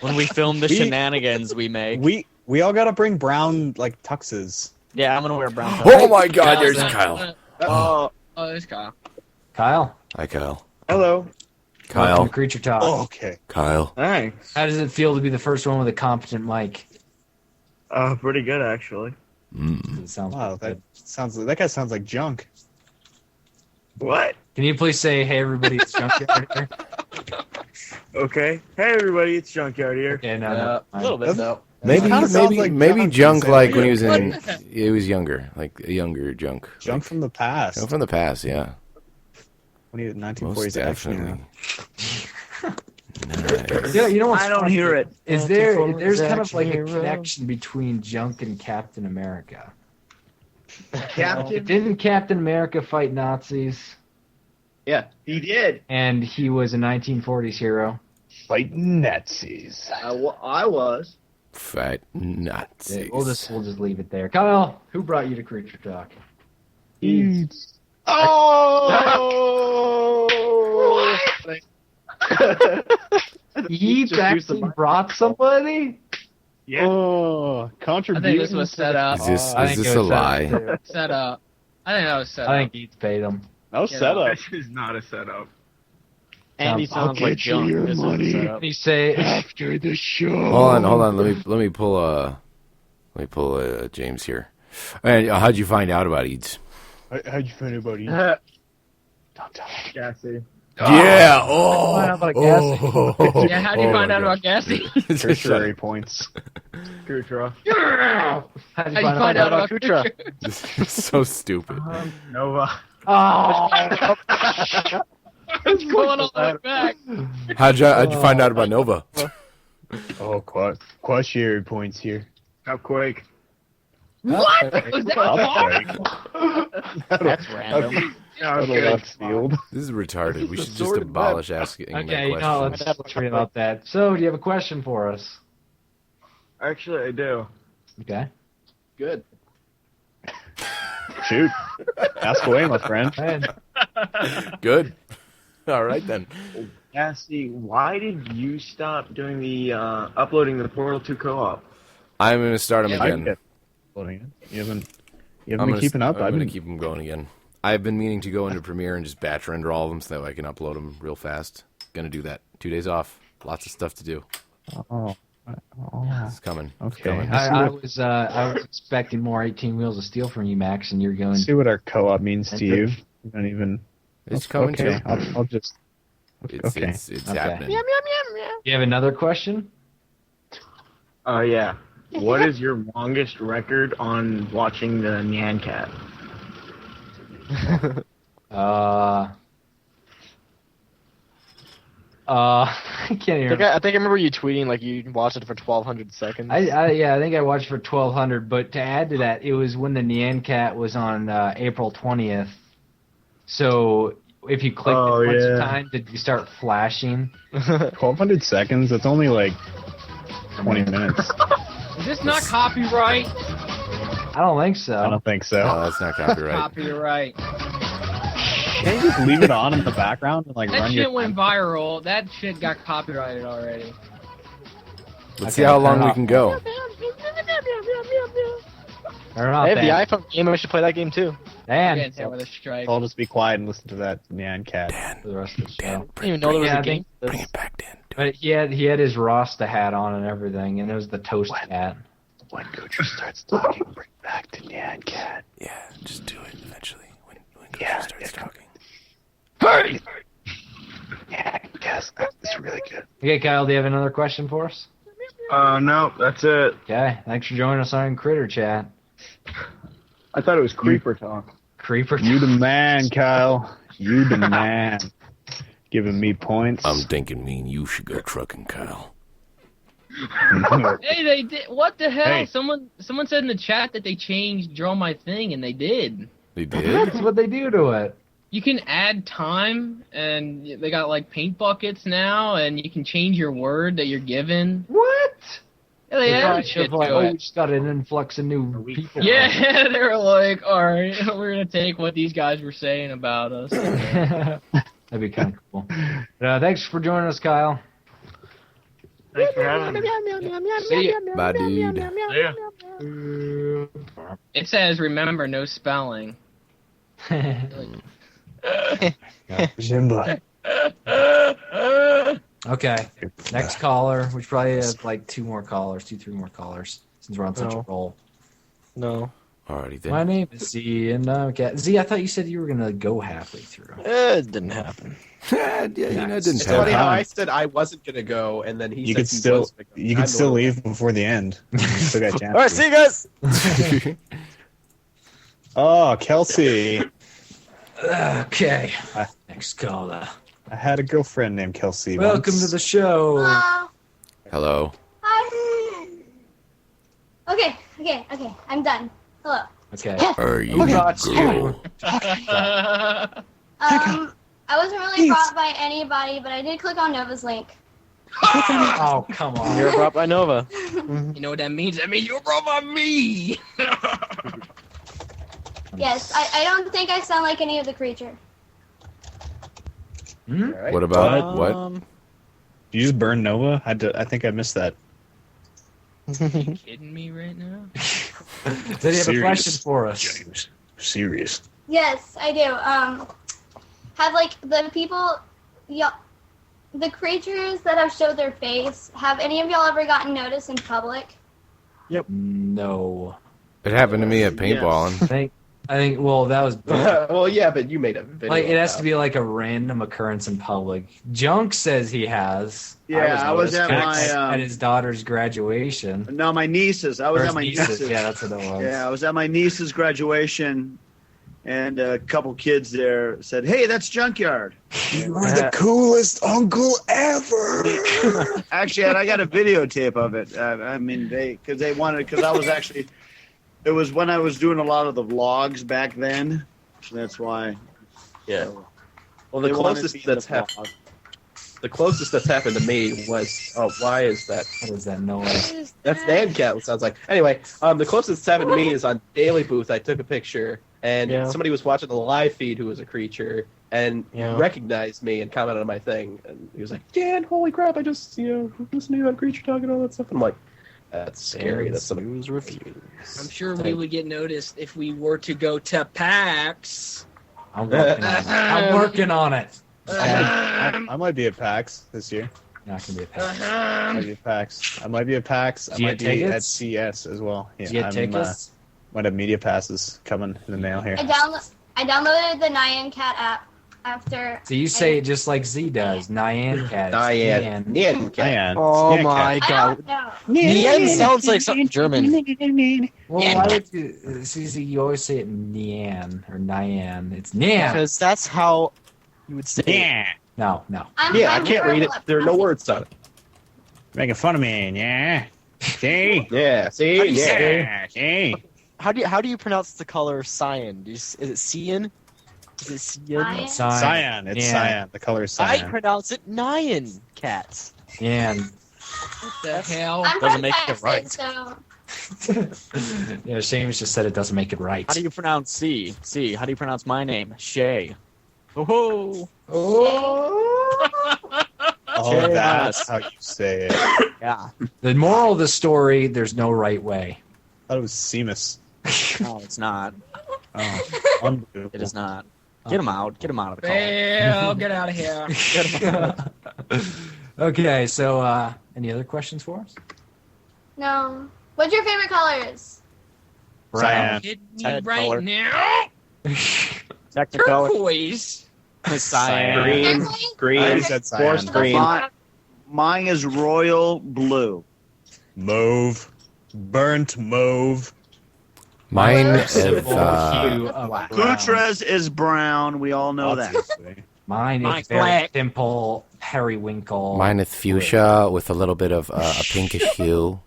When we film the shenanigans we make. We all got to bring brown like tuxes. Yeah, I'm gonna wear brown. Oh my God! There's Kyle. Oh, there's Kyle. Kyle. Hi, Kyle. Hello. Kyle. Welcome to Creature Talk. Oh, okay. Kyle. Thanks. How does it feel to be the first one with a competent mic? Pretty good, actually. It sounds Wow, good. that guy sounds like junk. What? Can you please say, "Hey, everybody, it's Junkyard here"? Okay. Hey, everybody, it's Junkyard here. Okay, no, A little bit though. Maybe like junk Junk like from when he was Saturday. he was younger, like a younger junk. Junk from the past. Junk from the past, yeah. When he was Most 1940s action definitely. hero. Nice. Yeah, you know what's I don't funny? hear it. There's kind of like a connection between Junk and Captain America. Captain? Didn't Captain America fight Nazis? Yeah, he did. And he was a 1940s hero. Fighting Nazis. I was. Fat Nazis. Yeah, we'll just leave it there. Kyle, who brought you to Creature Talk? Oh! Yeats actually brought somebody? Yeah. Oh, I contribution. think this was set up. Is this a lie? Set up. I think that was set up. I think Yeats paid him. No setup. This is not a setup. Andy sounds like junk. your This is money. set up. He say After the show. Hold on. Let me pull James here. And how'd you find out about Eads? How'd you find out about Eats? Don't tell me. Gassy. Yeah. Yeah, how do you find out about Gassy? Tertiary points. Kutra. How do you find out about Kutra? This is so stupid. Nova. Oh. It's going all the way back. How'd you find out about Nova? Oh, quaternary points here. Upquake. What? Was that That's random. Left field. This is retarded. We should just abolish asking okay, questions. let's read about that. So, do you have a question for us? Actually, I do. Okay. Good. Shoot. Ask away, my friend. Good. All right then. Gassy, why did you stop doing the uploading the Portal 2 co-op? I'm going to start them again. You haven't been keeping up. I'm going to keep them going again. I've been meaning to go into Premiere and just batch render all of them so that I can upload them real fast. Going to do that. 2 days off. Lots of stuff to do. Oh. It's coming. Okay. It's coming. I was expecting more 18 Wheels of Steel from you, Max, and you're going. See what our co-op means to you. You don't even. It's coming okay. too. I'll just. Okay. It's happening. You have another question? Oh, yeah. What is your longest record on watching the Nyan Cat? I can't even. I think I remember you tweeting like you watched it for 1,200 seconds. Yeah, I think I watched for 1,200. But to add to that, it was when the Nyan Cat was on April 20th. So if you clicked it once a time, did you start flashing? 1,200 seconds. That's only like 20 minutes. Is this not copyright? I don't think so. I don't think so. No, that's not copyright. Copyright. Can't you just leave it on in the background and like That run shit your? went viral. That shit got copyrighted already. Let's see how long we can go. Hey, the iPhone game, I should play that game too. Dan, with a strike. I'll just be quiet and listen to that Nyan Cat. For the rest of the show. I didn't even know there was a game. Bring it back, Dan. But he had his Rasta hat on and everything, and it was the toast hat. When Gucci starts talking, bring back the Nyan Cat. Yeah, just do it eventually. When Gucci starts talking. Hey! Yeah, yes, that's really good. Okay, Kyle, do you have another question for us? No, that's it. Okay, thanks for joining us on Critter Chat. I thought it was Creeper Talk. Creeper You the man, Kyle. You the man. Giving me points. I'm thinking me and you should go trucking, Kyle. Hey, they did. What the hell? Hey. Someone said in the chat that they changed Draw My Thing, and they did. They did? That's what they do to it. You can add time, and they got like paint buckets now, and you can change your word that you're given. What? Yeah, they added shit like, to oh, it. we just got an influx of new people. Yeah, they were like, all right, we're gonna take what these guys were saying about us. That'd be kind of cool. Thanks for joining us, Kyle. Thanks for having me. See ya. Bye, dude. Yeah. It says, remember, no spelling. Simba. Okay, next caller. We should probably have like 3 more callers, since we're on such a roll. No. Alrighty then. My name is Z, and Z, I thought you said you were gonna go halfway through. It didn't happen. Yeah, it didn't It's funny how I said I wasn't gonna go, and then he You said could he still was gonna go. you could still leave before the end. You still got a chance. All right, see you guys. Oh, Kelsey. Okay, next caller. I had a girlfriend named Kelsey. Welcome to the show. Hello. Hi. Okay, I'm done. Hello. Okay. Are you girl? I wasn't really brought by anybody, but I did click on Nova's link. Oh, come on. You're brought by Nova. You know what that means? That means you're brought by me. Yes, I don't think I sound like any of the creature. What about what? you just burn Nova? I think I missed that. Are you kidding me right now? Did he have a question for us? James. Serious. Yes, I do. Have like the people, the creatures that have showed their face. Have any of y'all ever gotten noticed in public? Yep. No. It happened to me at paintballing. I think. Well, that was. Well, yeah, but you made a video. Like it has to be like a random occurrence in public. Junk says he has. Yeah, I was at my at his daughter's graduation. No, my niece's. I was at my niece's. Yeah, that's what it was. Yeah, I was at my niece's graduation, and a couple kids there said, "Hey, that's Junkyard." You are the coolest uncle ever. Actually, and I got a videotape of it. I mean, because I was actually. It was when I was doing a lot of the vlogs back then. So that's why. Yeah. Well, the closest that's happened to me was. Oh, why is that? What is that noise? That's Nancat. It sounds like. Anyway, the closest that's happened to me is on Daily Booth. I took a picture, and somebody was watching the live feed who was a creature and recognized me and commented on my thing, and he was like, "Dan, holy crap! I just listened to you on Creature Talk and all that stuff." And I'm like. That's scary. That's somebody who's refused. I'm sure we would get noticed if we were to go to PAX. I'm working on it. I might be at PAX this year. Not gonna be at PAX. I might be at PAX. I might be at PAX. I might be at CS as well. Yeah, Did you get tickets? Might have media passes coming in the mail here. I downloaded the Nyan Cat app after. So you say it just like Z does. Nyan Cat. Nyan Cat. Oh my god. Nyan sounds like something German. Well, why would you? See, you always say it Nyan or Nyan. It's Nyan. Because that's how you would say it. No. I can't read it. There are no words on it. Making fun of me, yeah. See? Yeah, see? Yeah. See? How do you pronounce the color cyan? Is it cyan? Is it cyan? Cyan. It's cyan. The color is cyan. I pronounce it Nyan Cats. Nyan. What the hell? I'm Doesn't make it Texas, right. So. Yeah, Seamus just said it doesn't make it right. How do you pronounce C? C. How do you pronounce my name? Shay. Oh. Oh, that's how you say it. Yeah. The moral of the story: there's no right way. I thought it was Seamus. No, it's not. Oh, unbelievable. It is not. Get him out. Get him out of the car. Well, get out of here. Okay, so any other questions for us? No. What's your favorite colors? Cyan. Hit me right now. Technicolor. Turquoise. Cyan. Green. I said cyan. Forest green. Mine is royal blue. Mauve. Burnt mauve. Mine is Kutra's is brown. We all know that. Mine Mine's is very black. simple, periwinkle. Mine is fuchsia with a little bit of a pinkish hue.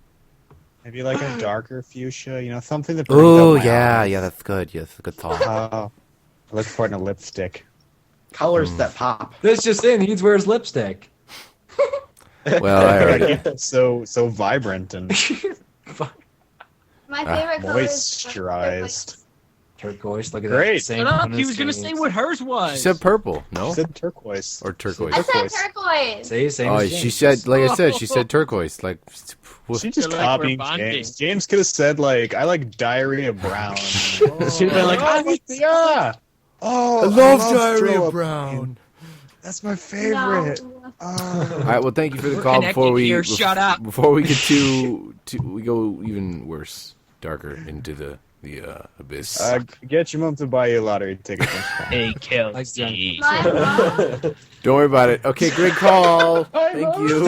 Maybe like a darker fuchsia, something that brings Oh out my yeah, eyes. yeah, that's good. Yes, good thought. Oh, I look for it in a lipstick. Colors that pop. That's just it. He needs wears lipstick. Well, I heard it. So vibrant and My favorite color is moisturized. Turquoise. Look at Great. that. Shut up. He was going to say what hers was. She said purple, no? She said turquoise. Or turquoise. I said turquoise. See, same Oh, as she James. said, like I said, she said turquoise. Like, She just Like copied we're bonding. James. James could have said like, "I like diarrhea brown." She'd have been like, I like yeah. Oh, I love throw diarrhea up. brown. That's my favorite. No. Oh. All right, well, thank you for the We're call. connected Before we here, shut up. Before we get to we go even worse, darker into the abyss. Get your mom to buy you a lottery ticket. Hey, kill. Thanks, Jen. My mom. Don't worry about it. Okay, great call. Thank you.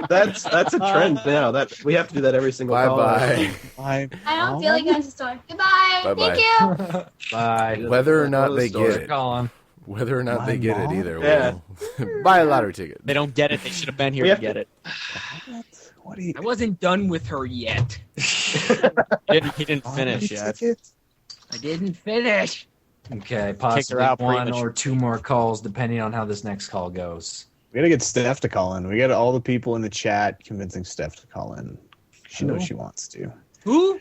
That's a trend now. That we have to do that every single call. Bye Bye. I don't feel like going to the store. Goodbye. Bye-bye. Thank you. Bye. Whether or not they get it, Colin. whether or not My they get mom? it either, Yeah. we'll buy a lottery ticket. they don't get it. They should have been here We to have get it. What do you? I wasn't done with her yet. He didn't finish yet. I didn't finish. Okay, her possibly out one premature. or two more calls, depending on how this next call goes. We gotta get Steph to call in. We got all the people in the chat convincing Steph to call in. She knows she wants to. Who?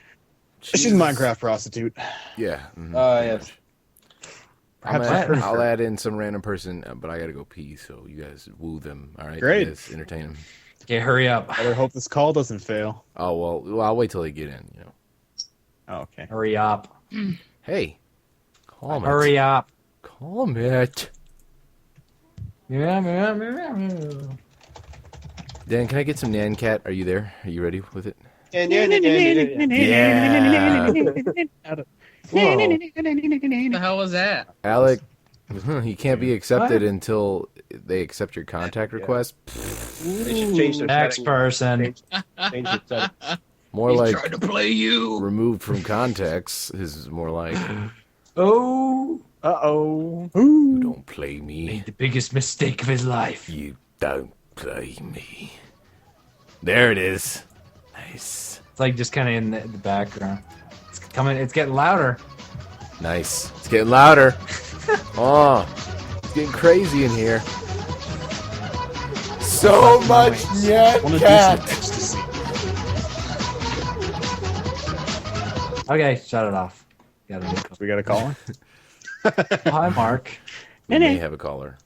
She's a Minecraft prostitute. Yeah. mhm. Yes. I'll add in some random person, but I gotta go pee. So you guys woo them. All right, Great. You guys entertain them. Okay, hurry up. Better hope this call doesn't fail. Oh well, I'll wait till they get in. Oh, okay. Hurry up. Hey, calm it. Hurry up. Calm it. Yeah. Dan, can I get some Nan Cat? Are you there? Are you ready with it? Yeah. What the hell was that? Alec, he can't be accepted until they accept your contact request. They should change their Next settings. person. Change their settings. More He's like trying to play you. removed from context is more like. Oh. Uh-oh. You don't play me. Made the biggest mistake of his life. You don't play me. There it is. Nice. It's like just kind of in the background. It's coming. It's getting louder. Nice. It's getting louder. Oh, it's getting crazy in here. So much Nyan Cat. Okay, shut it off. We got a caller? Hi, Mark. We may have a caller.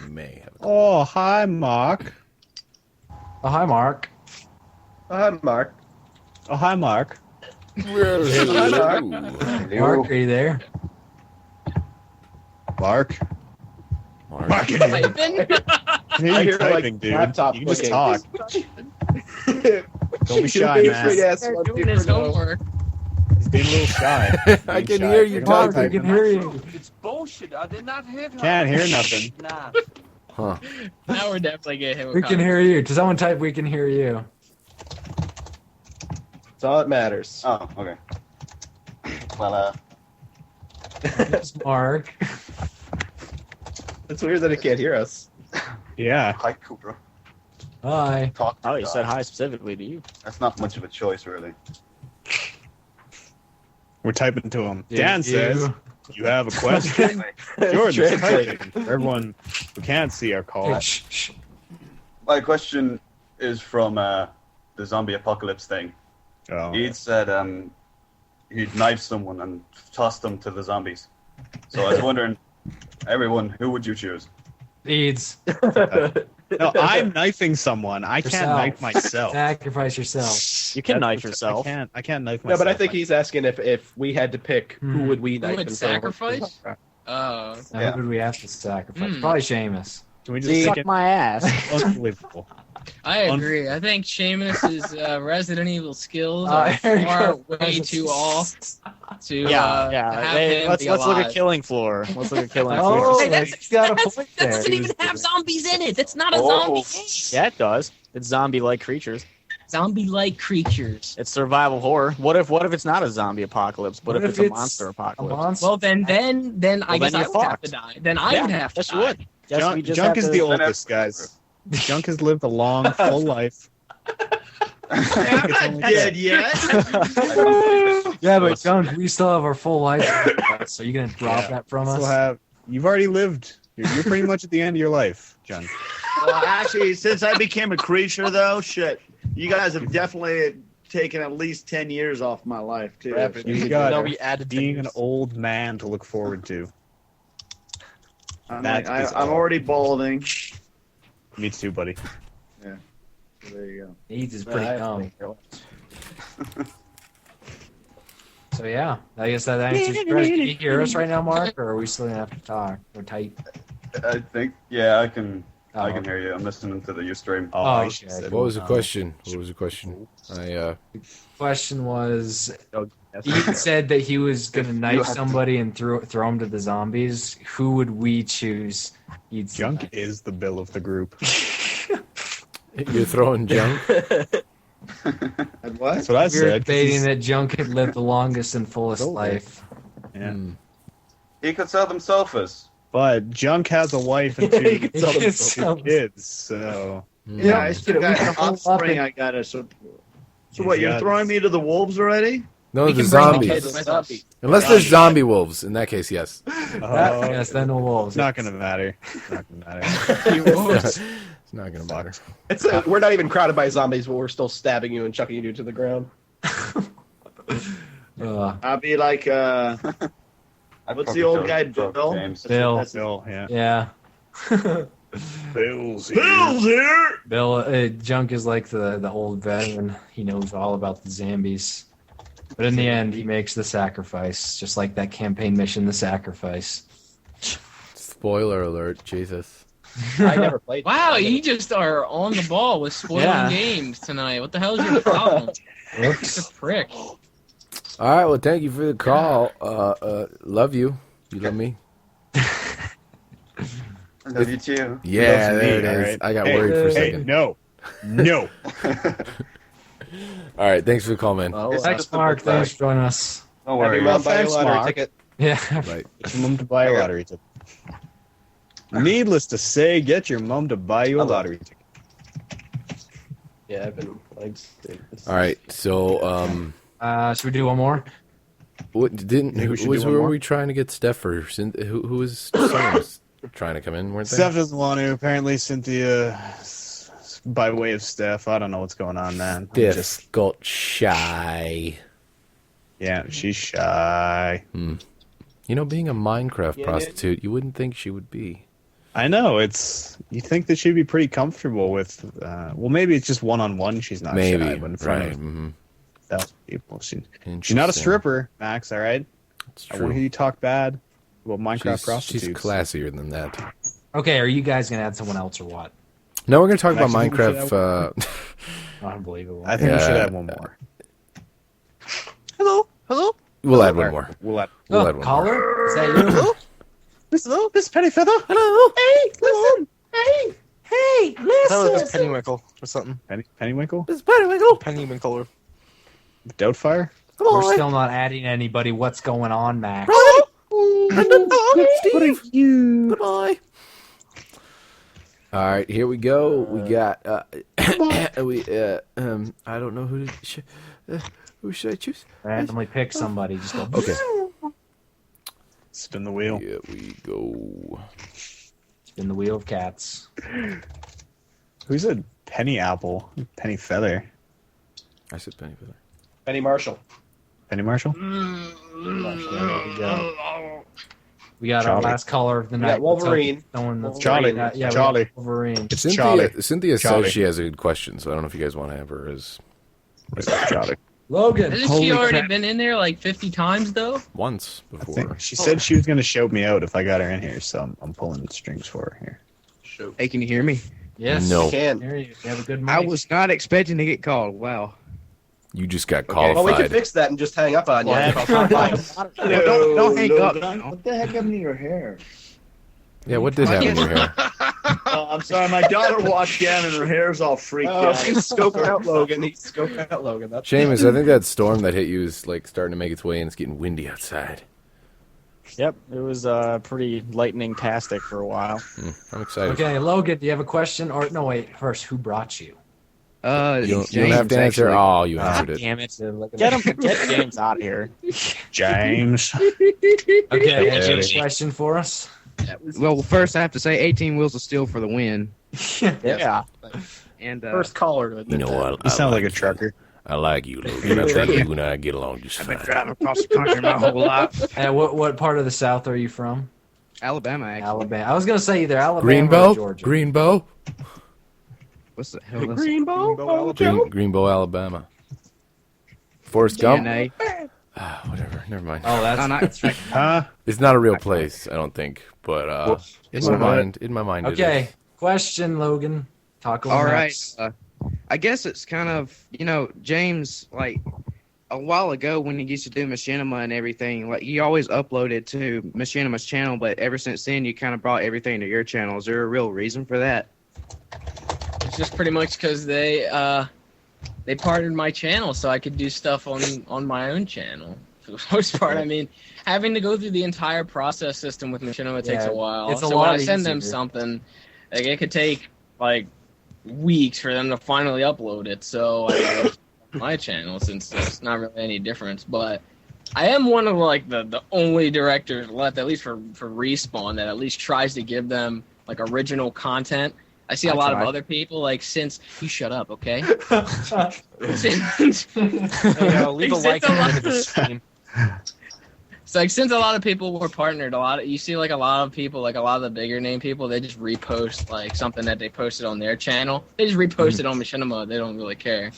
We may have a caller. Oh, hi, Mark. Oh, hi, Mark. Hi, Mark. Oh, hi, Mark. Well, hello. Mark, are you there? Mark. Mark. Typing? I hear I you hear, typing, like, dude. laptop You can just clicking. talk. Don't be shy, man. They're doing his homework. He's being a little shy. I Being can shy. hear you Come on, talking. I can hear you. It's bullshit. I did not hear Can't hear nothing. Nah. Huh. Now we're definitely getting him. We can hear you. Does someone type we can hear you? That's all that matters. Oh, okay. Well, It's Mark. It's weird that it can't hear us. Yeah. hi, Cooper. Hi. Talk to Oh, you God. said hi specifically to you. That's not much of a choice, really. We're typing to him. Yeah, Dan you. says, you have a question? Jordan's Translate. typing. For everyone who can't see our call. Shh. My question is from the zombie apocalypse thing. Oh. He'd said he'd knife someone and toss them to the zombies. So I was wondering, everyone, who would you choose? Eads. No, I'm knifing someone. I can't Yourself. knife myself. Sacrifice yourself. You can knife yourself. I can't knife No, myself. but I think he's asking if we had to pick who would we Who knife would in front of us. sacrifice? Oh. Now, Yeah. who would we have to sacrifice? Hmm. Probably Seamus. Can we just See- take Suck it? my ass. Unbelievable. I agree. I think Seamus's Resident Evil skills are There you far go. way too off to Yeah. have Hey, him let's be look alive. at Killing Floor. Let's look at Killing Oh, Floor. Hey, he's got a point that there. doesn't even have zombies in it. That's not a Oh. zombie game. Yeah, it does. It's zombie-like creatures. Zombie-like creatures. It's survival horror. What if it's not a zombie apocalypse? What if it's a monster apocalypse? Well, then I guess then I you're would have fucked. to die. Then I Yeah, would have to yes, you die. would. Yes, we just Junk have is to- the oldest, guys. Junk has lived a long, full life. I'm not dead yet. Yeah, but John, we still have our full life. So you're gonna drop that from us? You've already lived. You're pretty much at the end of your life, John. Well, actually, since I became a creature, though, shit, you guys have definitely taken at least 10 years off my life, too. You've got being an old man to look forward to. I'm already balding. Me too, buddy. Yeah. There you go. Eads is pretty young. So yeah, I guess that answers your question. Can you hear us right now, Mark, or are we still gonna have to talk or type? I think, yeah, I can Oh. hear you. I'm listening to the Ustream. Oh, What okay. was the question? What was the question? Question was, he said that he was gonna knife somebody and throw him to the zombies. Who would we choose? Junk is the bill of the group. You're throwing Junk? What? That's what I We're said. debating that Junk had lived the longest and fullest life. Yeah. He could sell them sofas. But Junk has a wife and two sell them. kids, so... Yeah, I still got can an hold up offspring. and- I got it. So what? You're throwing me to the wolves already? No, We the can bring zombies. kids with us. Unless there's zombie wolves. In that case, yes. Yes, then the wolves. It's not gonna matter. It's not gonna matter. It's not gonna matter. We're not even crowded by zombies, but we're still stabbing you and chucking you to the ground. I'll be like What's the old guy, Bill? Bill. That's Bill, yeah. Yeah. Bill's here. Bill, Junk is like the old veteran. He knows all about the zombies. But in the end, he makes the sacrifice, just like that campaign mission, The Sacrifice. Spoiler alert, Jesus. I never played. Wow, you just are on the ball with spoiling games tonight. What the hell is your problem? You're a prick. All right, well, thank you for the call. Love you. You love me? I love you too. Yeah, Loves there me, it is. right? I got worried for a Hey, second. no. All right, thanks for the call, man. Thanks, Mark. Thanks for joining us. Don't worry. Happy Mom, buy a Thanks, lottery Mark. ticket. Yeah. Right. Get your mom to buy a lottery ticket. Needless to say, get your mom to buy you a lottery ticket. Yeah, I've been playing. All right, so should we do one more? what didn't Maybe we should do who one were more? we trying to get Steph for? Who was someone was trying to come in? Weren't they? Steph doesn't want to. Apparently, Cynthia, by way of Steph, I don't know what's going on, man. I'm Steph just- got shy. yeah, she's shy. You know, being a Minecraft prostitute, you wouldn't think she would be. I know, it's... You think that she'd be pretty comfortable with... well, maybe it's just one-on-one she's not Maybe, shy, but in front right? of Mm-hmm. 1,000 people. She's not a Interesting. stripper, Max, all right? It's I true. want to hear you talk bad about Minecraft prostitutes. She's classier than that. Okay, are you guys gonna add someone else or what? No, we're going to talk about Max, you think we should Minecraft. Unbelievable. I think we should Yeah. have one more. Hello. We'll add one more. We'll add We'll add one more. Caller? Is that you? Hello, Miss Pennyfeather. Hello. Hey, listen. Hey, I thought it was listen. Pennywinkle or something. Pennywinkle? Pennywinkler. Doubtfire? We're still not adding anybody. What's going on, Max? Steve. You. Goodbye. All right, here we go. We got. I don't know who to. Who should I choose? Randomly pick somebody. Just go. Okay. Spin the wheel. Here we go. Spin the wheel of cats. Who said Penny Apple? Penny Feather. I said Penny Feather. Penny Marshall. Penny Marshall? We got our Charlie. last caller of the We night. got Wolverine. Charlie. Yeah, we got Charlie. Wolverine. Cynthia Charlie. says she has a good question, so I don't know if you guys want to have her as Charlie. Logan. Hasn't Holy she already crap. been in there like 50 times though? once I before. think she said she was going to shout me out if I got her in here, so I'm pulling the strings for her here. Hey, can you hear me? Yes. No. You can. Here you have a good mic. I was not expecting to get called. Wow. You just got Okay. Well, we can qualified. fix that and just hang up on you. Don't hang up. What the heck happened to your hair? Yeah, what did happen in your hair? I'm sorry, my daughter walked down and her hair's all freaked out. He's scoping out Logan. He's scoping out Logan. That's Seamus, I think that storm that hit you is like starting to make its way, and it's getting windy outside. Yep, it was pretty lightning-tastic for a while. I'm excited. Okay, Logan, do you have a question? Or no, wait. First, who brought you? You don't have to answer. actually. Oh, you answered it. Damn it! Get James out of here. James. Okay, Yeah. do you have a question for us? Well, first I have to say 18 Wheels of Steel for the win. Yeah. And first caller to You admit know that. what? You sound like a trucker. I like you, Logan. I think you and I get along just I've been fine. driving across the country my whole life. And what part of the South are you from? Alabama, actually. Alabama. I was gonna say either Alabama or Greenbow? Georgia. Greenbow? What's the hell? That's Greenbow, Alabama. Forrest Gump? DNA. Whatever. Never mind. Oh, that's right. Huh? It's not a real place, I don't think. But in my mind, it Okay, is. question, Logan. Talk over All right. next. I guess it's kind of, James, like, a while ago when he used to do Machinima and everything, like, he always uploaded to Machinima's channel, but ever since then, you kind of brought everything to your channel. Is there a real reason for that? It's just pretty much because they partnered my channel so I could do stuff on my own channel. For the most part, I mean, having to go through the entire process system with Machinima takes Yeah, a while. it's a so lot when I send them easier. something, like it could take like weeks for them to finally upload it. So I my channel, since there's not really any difference, but I am one of like the only directors left, at least for Respawn, that at least tries to give them like original content. I see a lot of other people like since you shut up, okay? Leave a like on the stream. So like since a lot of people were partnered, you see like a lot of people, like a lot of the bigger name people, they just repost like something that they posted on their channel. They just repost it on Machinima. They don't really care.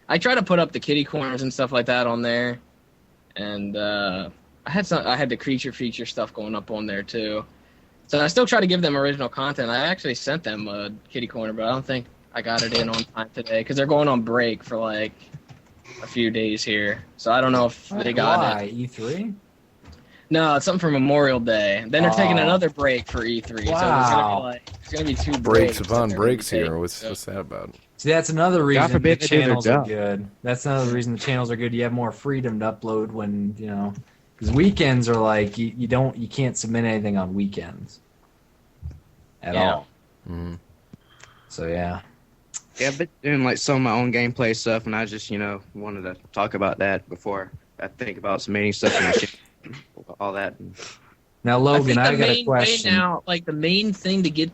I try to put up the kitty corners and stuff like that on there, and I had the creature feature stuff going up on there too. So I still try to give them original content. I actually sent them a kitty corner, but I don't think I got it in on time today because they're going on break for like a few days here. So I don't know if they got it. E3? No, it's something for Memorial Day. Then they're taking another break for E3. Wow. So it's gonna be 2 breaks breaks upon breaks here. What's that about? See, that's another reason the forbid they do their channels are job. good. That's another reason the channels are good. You have more freedom to upload when, because weekends are like, you can't submit anything on weekends at all. Mm-hmm. So, yeah. Yeah, I've been doing like some of my own gameplay stuff, and I just, wanted to talk about that before I think about submitting stuff and shit, all that. Now, Logan, I got a main question. way now, like the main thing to get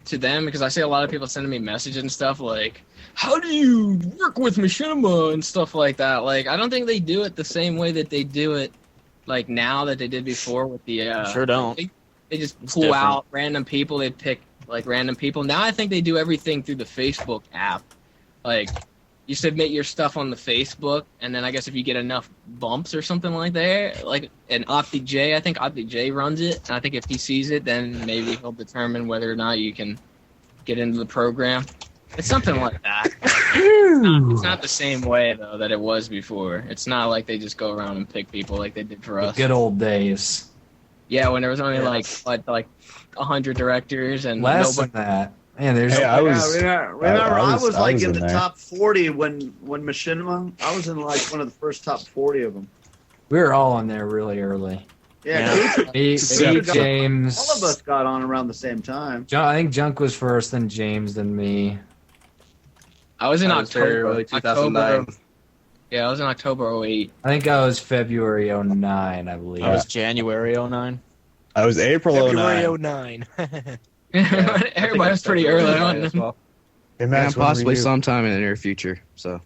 to them, because I see a lot of people sending me messages and stuff like, how do you work with Machinima and stuff like that? Like, I don't think they do it the same way that they do it like now that they did before with the Sure don't. They just It's pull different. out random people. They pick like random people. Now I think they do everything through the Facebook app. Like, you submit your stuff on the Facebook, and then I guess if you get enough bumps or something like that, like an Optic J, I think Optic J runs it, and I think if he sees it, then maybe he'll determine whether or not you can get into the program. It's something like that. It's not the same way though that it was before. It's not like they just go around and pick people like they did for The us. good old days. Yeah, when there was only like 100 directors and Less nobody. than that. Man, there's. Remember, I was like was in in the there. top 40 when Machinima. I was in like one of the first top 40 of them. We were all on there really early. Yeah, Me, James. all of us got on around the same time. I think Junk was first, then James, then me. I was in I was very October. early 2009. Yeah, I was in October 08. I think I was February 09, I believe. I was January 09. I was April February 09. 09. Everybody was pretty early on. Hey, And Max, when were possibly you? sometime in the near future. So,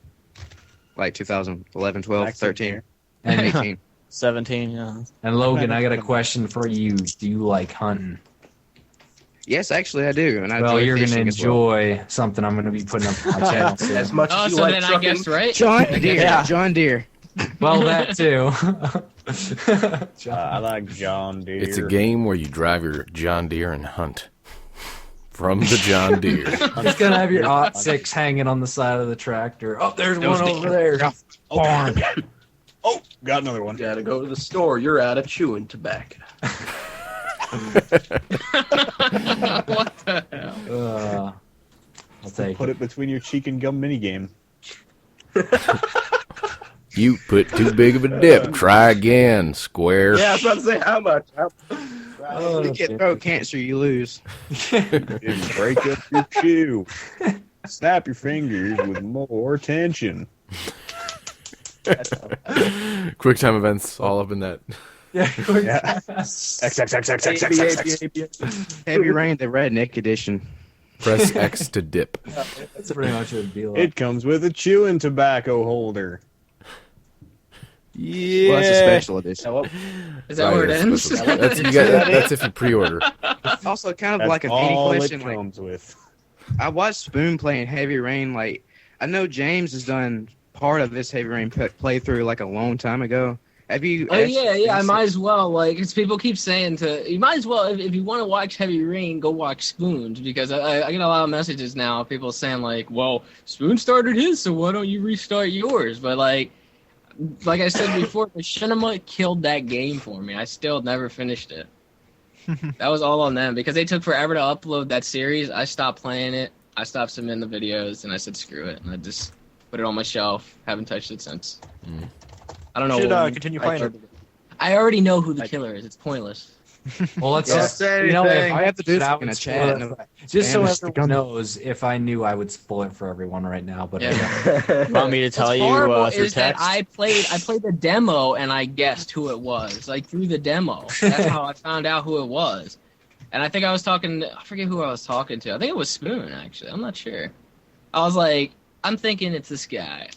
like 2011, 12, Max 13, And, 18. 17, yeah. and Logan, I got a question for you. Do you like hunting? Yes, actually, I do. And I Well, enjoy you're going to fishing as well. enjoy something I'm going to be putting up on my channel soon. As much Oh, as you so like then I trucking. guessed right. John Deere. Yeah. John Deere. Well, that too. I like John Deere. It's a game where you drive your John Deere and hunt from the John Deere. Just going to have your Ot 6 hanging on the side of the tractor. Oh, there's one over there. Barn. Oh, got another one. Gotta go to the store. You're out of chewing tobacco. What the hell? I'll take Put it. it between your cheek and gum minigame. You put too big of a dip. Try again, square. Yeah, I was about to say how much. You get throat cancer, you lose. Break up your chew. Snap your fingers with more tension. Quick time events all up in that. Yeah. Heavy Rain, the Redneck Edition. Press X to dip. That's pretty much what it'd be like. It comes with a chewing tobacco holder. Yeah. Well, that's a special edition. Is that where it ends? That's if you pre-order. It's also kind of That's like a all mini it question. Like, comes with. I watched Spoon playing Heavy Rain. Like, I know James has done part of this Heavy Rain playthrough like a long time ago. Have you? Oh yeah. I might as well. Like, because people keep saying you might as well if you want to watch Heavy Rain, go watch Spoons, because I get a lot of messages now. People saying like, well, Spoon started his, so why don't you restart yours? But like I said before, Machinima killed that game for me. I still never finished it. That was all on them because they took forever to upload that series. I stopped playing it. I stopped submitting the videos, and I said screw it, and I just put it on my shelf. Haven't touched it since. I don't know. Should continue playing it. I already know who the killer is. It's pointless. Well, let's Don't just say if anything. I have to do I this would in a spoil chat. it. Just so Spanish everyone knows, if I knew, I would spoil it for everyone right now. But Yeah. Want me to tell What's you horrible through is that text? I played the demo and I guessed who it was, like through the demo. That's how I found out who it was. And I think I forget who I was talking to. I think it was Spoon, actually. I'm not sure. I was like, I'm thinking it's this guy.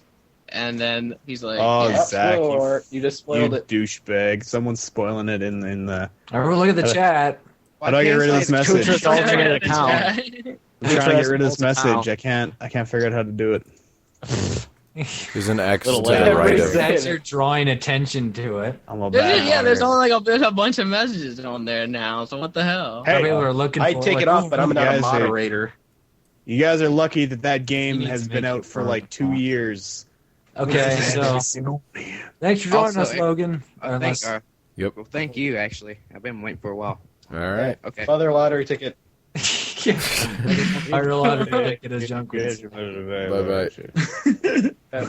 And then he's like, Oh, yeah. Zach, Spoiler alert, you just spoiled it. douchebag. Someo's spoiling it in the. Everyone look at the chat. How do I get rid of this message? Kutra's alternate account. I'm trying to get rid of this message. I can't figure out how to do it. There's an X to Little the right of it. Thanks for drawing attention to it. I'm a There's only there's a bunch of messages on there now. So what the hell? Hey, people are looking I'd for, take like, it off, but I'm not a guys are- moderator. You guys are lucky that game You need has to been make out it for fun. like 2 years. Okay, so thanks for joining Also, us, Logan. Yep. Well, thank you. Actually, I've been waiting for a while. All right. Okay. Mother lottery ticket. I realized it as junk. Bye bye.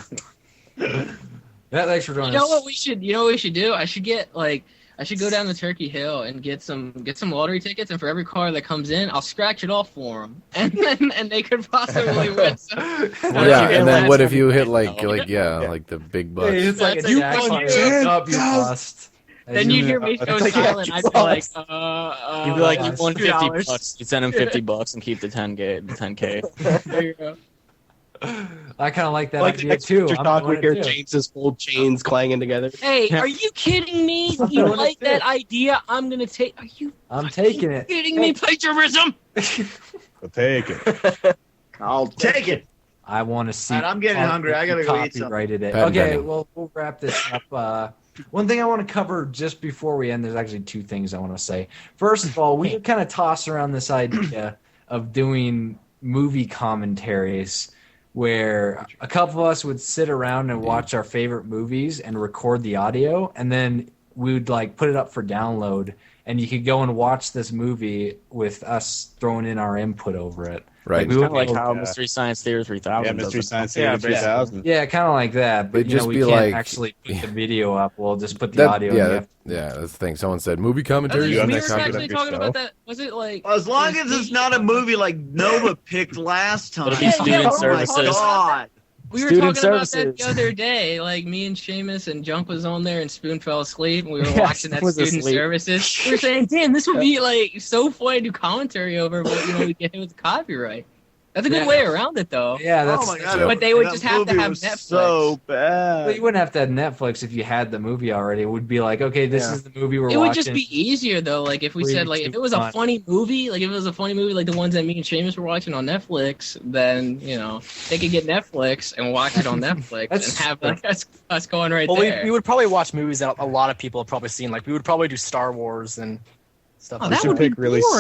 Yeah, thanks for joining You know us. what we should? You know what we should do? I should go down to Turkey Hill and get some lottery tickets, and for every car that comes in, I'll scratch it off for them, and they could possibly win. Yeah, and then what if you hit like the big bucks? Hey, it's like a You jackpot. won Up, you bust. Then you hear me go silent. I'd be like, You'd be like, you won $2. $50. You send him $50 and keep the 10K. There you go. I kind of like that Like the idea next too. picture I'm talk, we doing hear it too. James's full chains clanging together. Hey, are you kidding me? You like that idea? I'm gonna take. Are you I'm taking it. kidding me? Plagiarism. I'll take it. I'll take it. I want to see. All right, I'm getting hungry. I gotta go eat something. Copyrighted it. Patent Okay, pending. well, we'll wrap this up. One thing I want to cover just before we end, there's actually two things I want to say. First of all, we kind of toss around this idea of doing movie commentaries where a couple of us would sit around and watch our favorite movies and record the audio, and then we would like put it up for download, and you could go and watch this movie with us throwing in our input over it. Right. It's kind of like how Mystery Science Theater 3000 Yeah, does Mystery it. Science Theater 3000. Yeah, kind of like that. But It'd you know, just we be can't like- actually put the video up. We'll just put the audio. Yeah, and you have yeah, that's the thing. Someone said movie We commentaries. You and were that understand copy- actually talking about that. Was it like As long as it's not a movie like Nova picked last time. It'll be student Oh my services. God. we were Student talking about that services. the other day? Like me and Seamus and Junk was on there, and Spoon fell asleep, and we were Yeah, watching that Spoon was student asleep. services. We were saying, "Damn, this would be like so funny to do commentary over, but we get hit with copyright." That's a good way around it, though. Yeah, that's. Oh my God. But they would that just have to movie have was Netflix. So Well, you bad. wouldn't have to have Netflix if you had the movie already. It would be like, okay, this is the movie we're It watching. would just be easier though, like if we Free said like if to it was a watch. funny movie, like the ones that me and Seamus were watching on Netflix, then they could get Netflix and watch it on Netflix and have like us going right Well, there. we would probably watch movies that a lot of people have probably seen. Like we would probably do Star Wars and stuff. Oh, We that should would be pick really boring.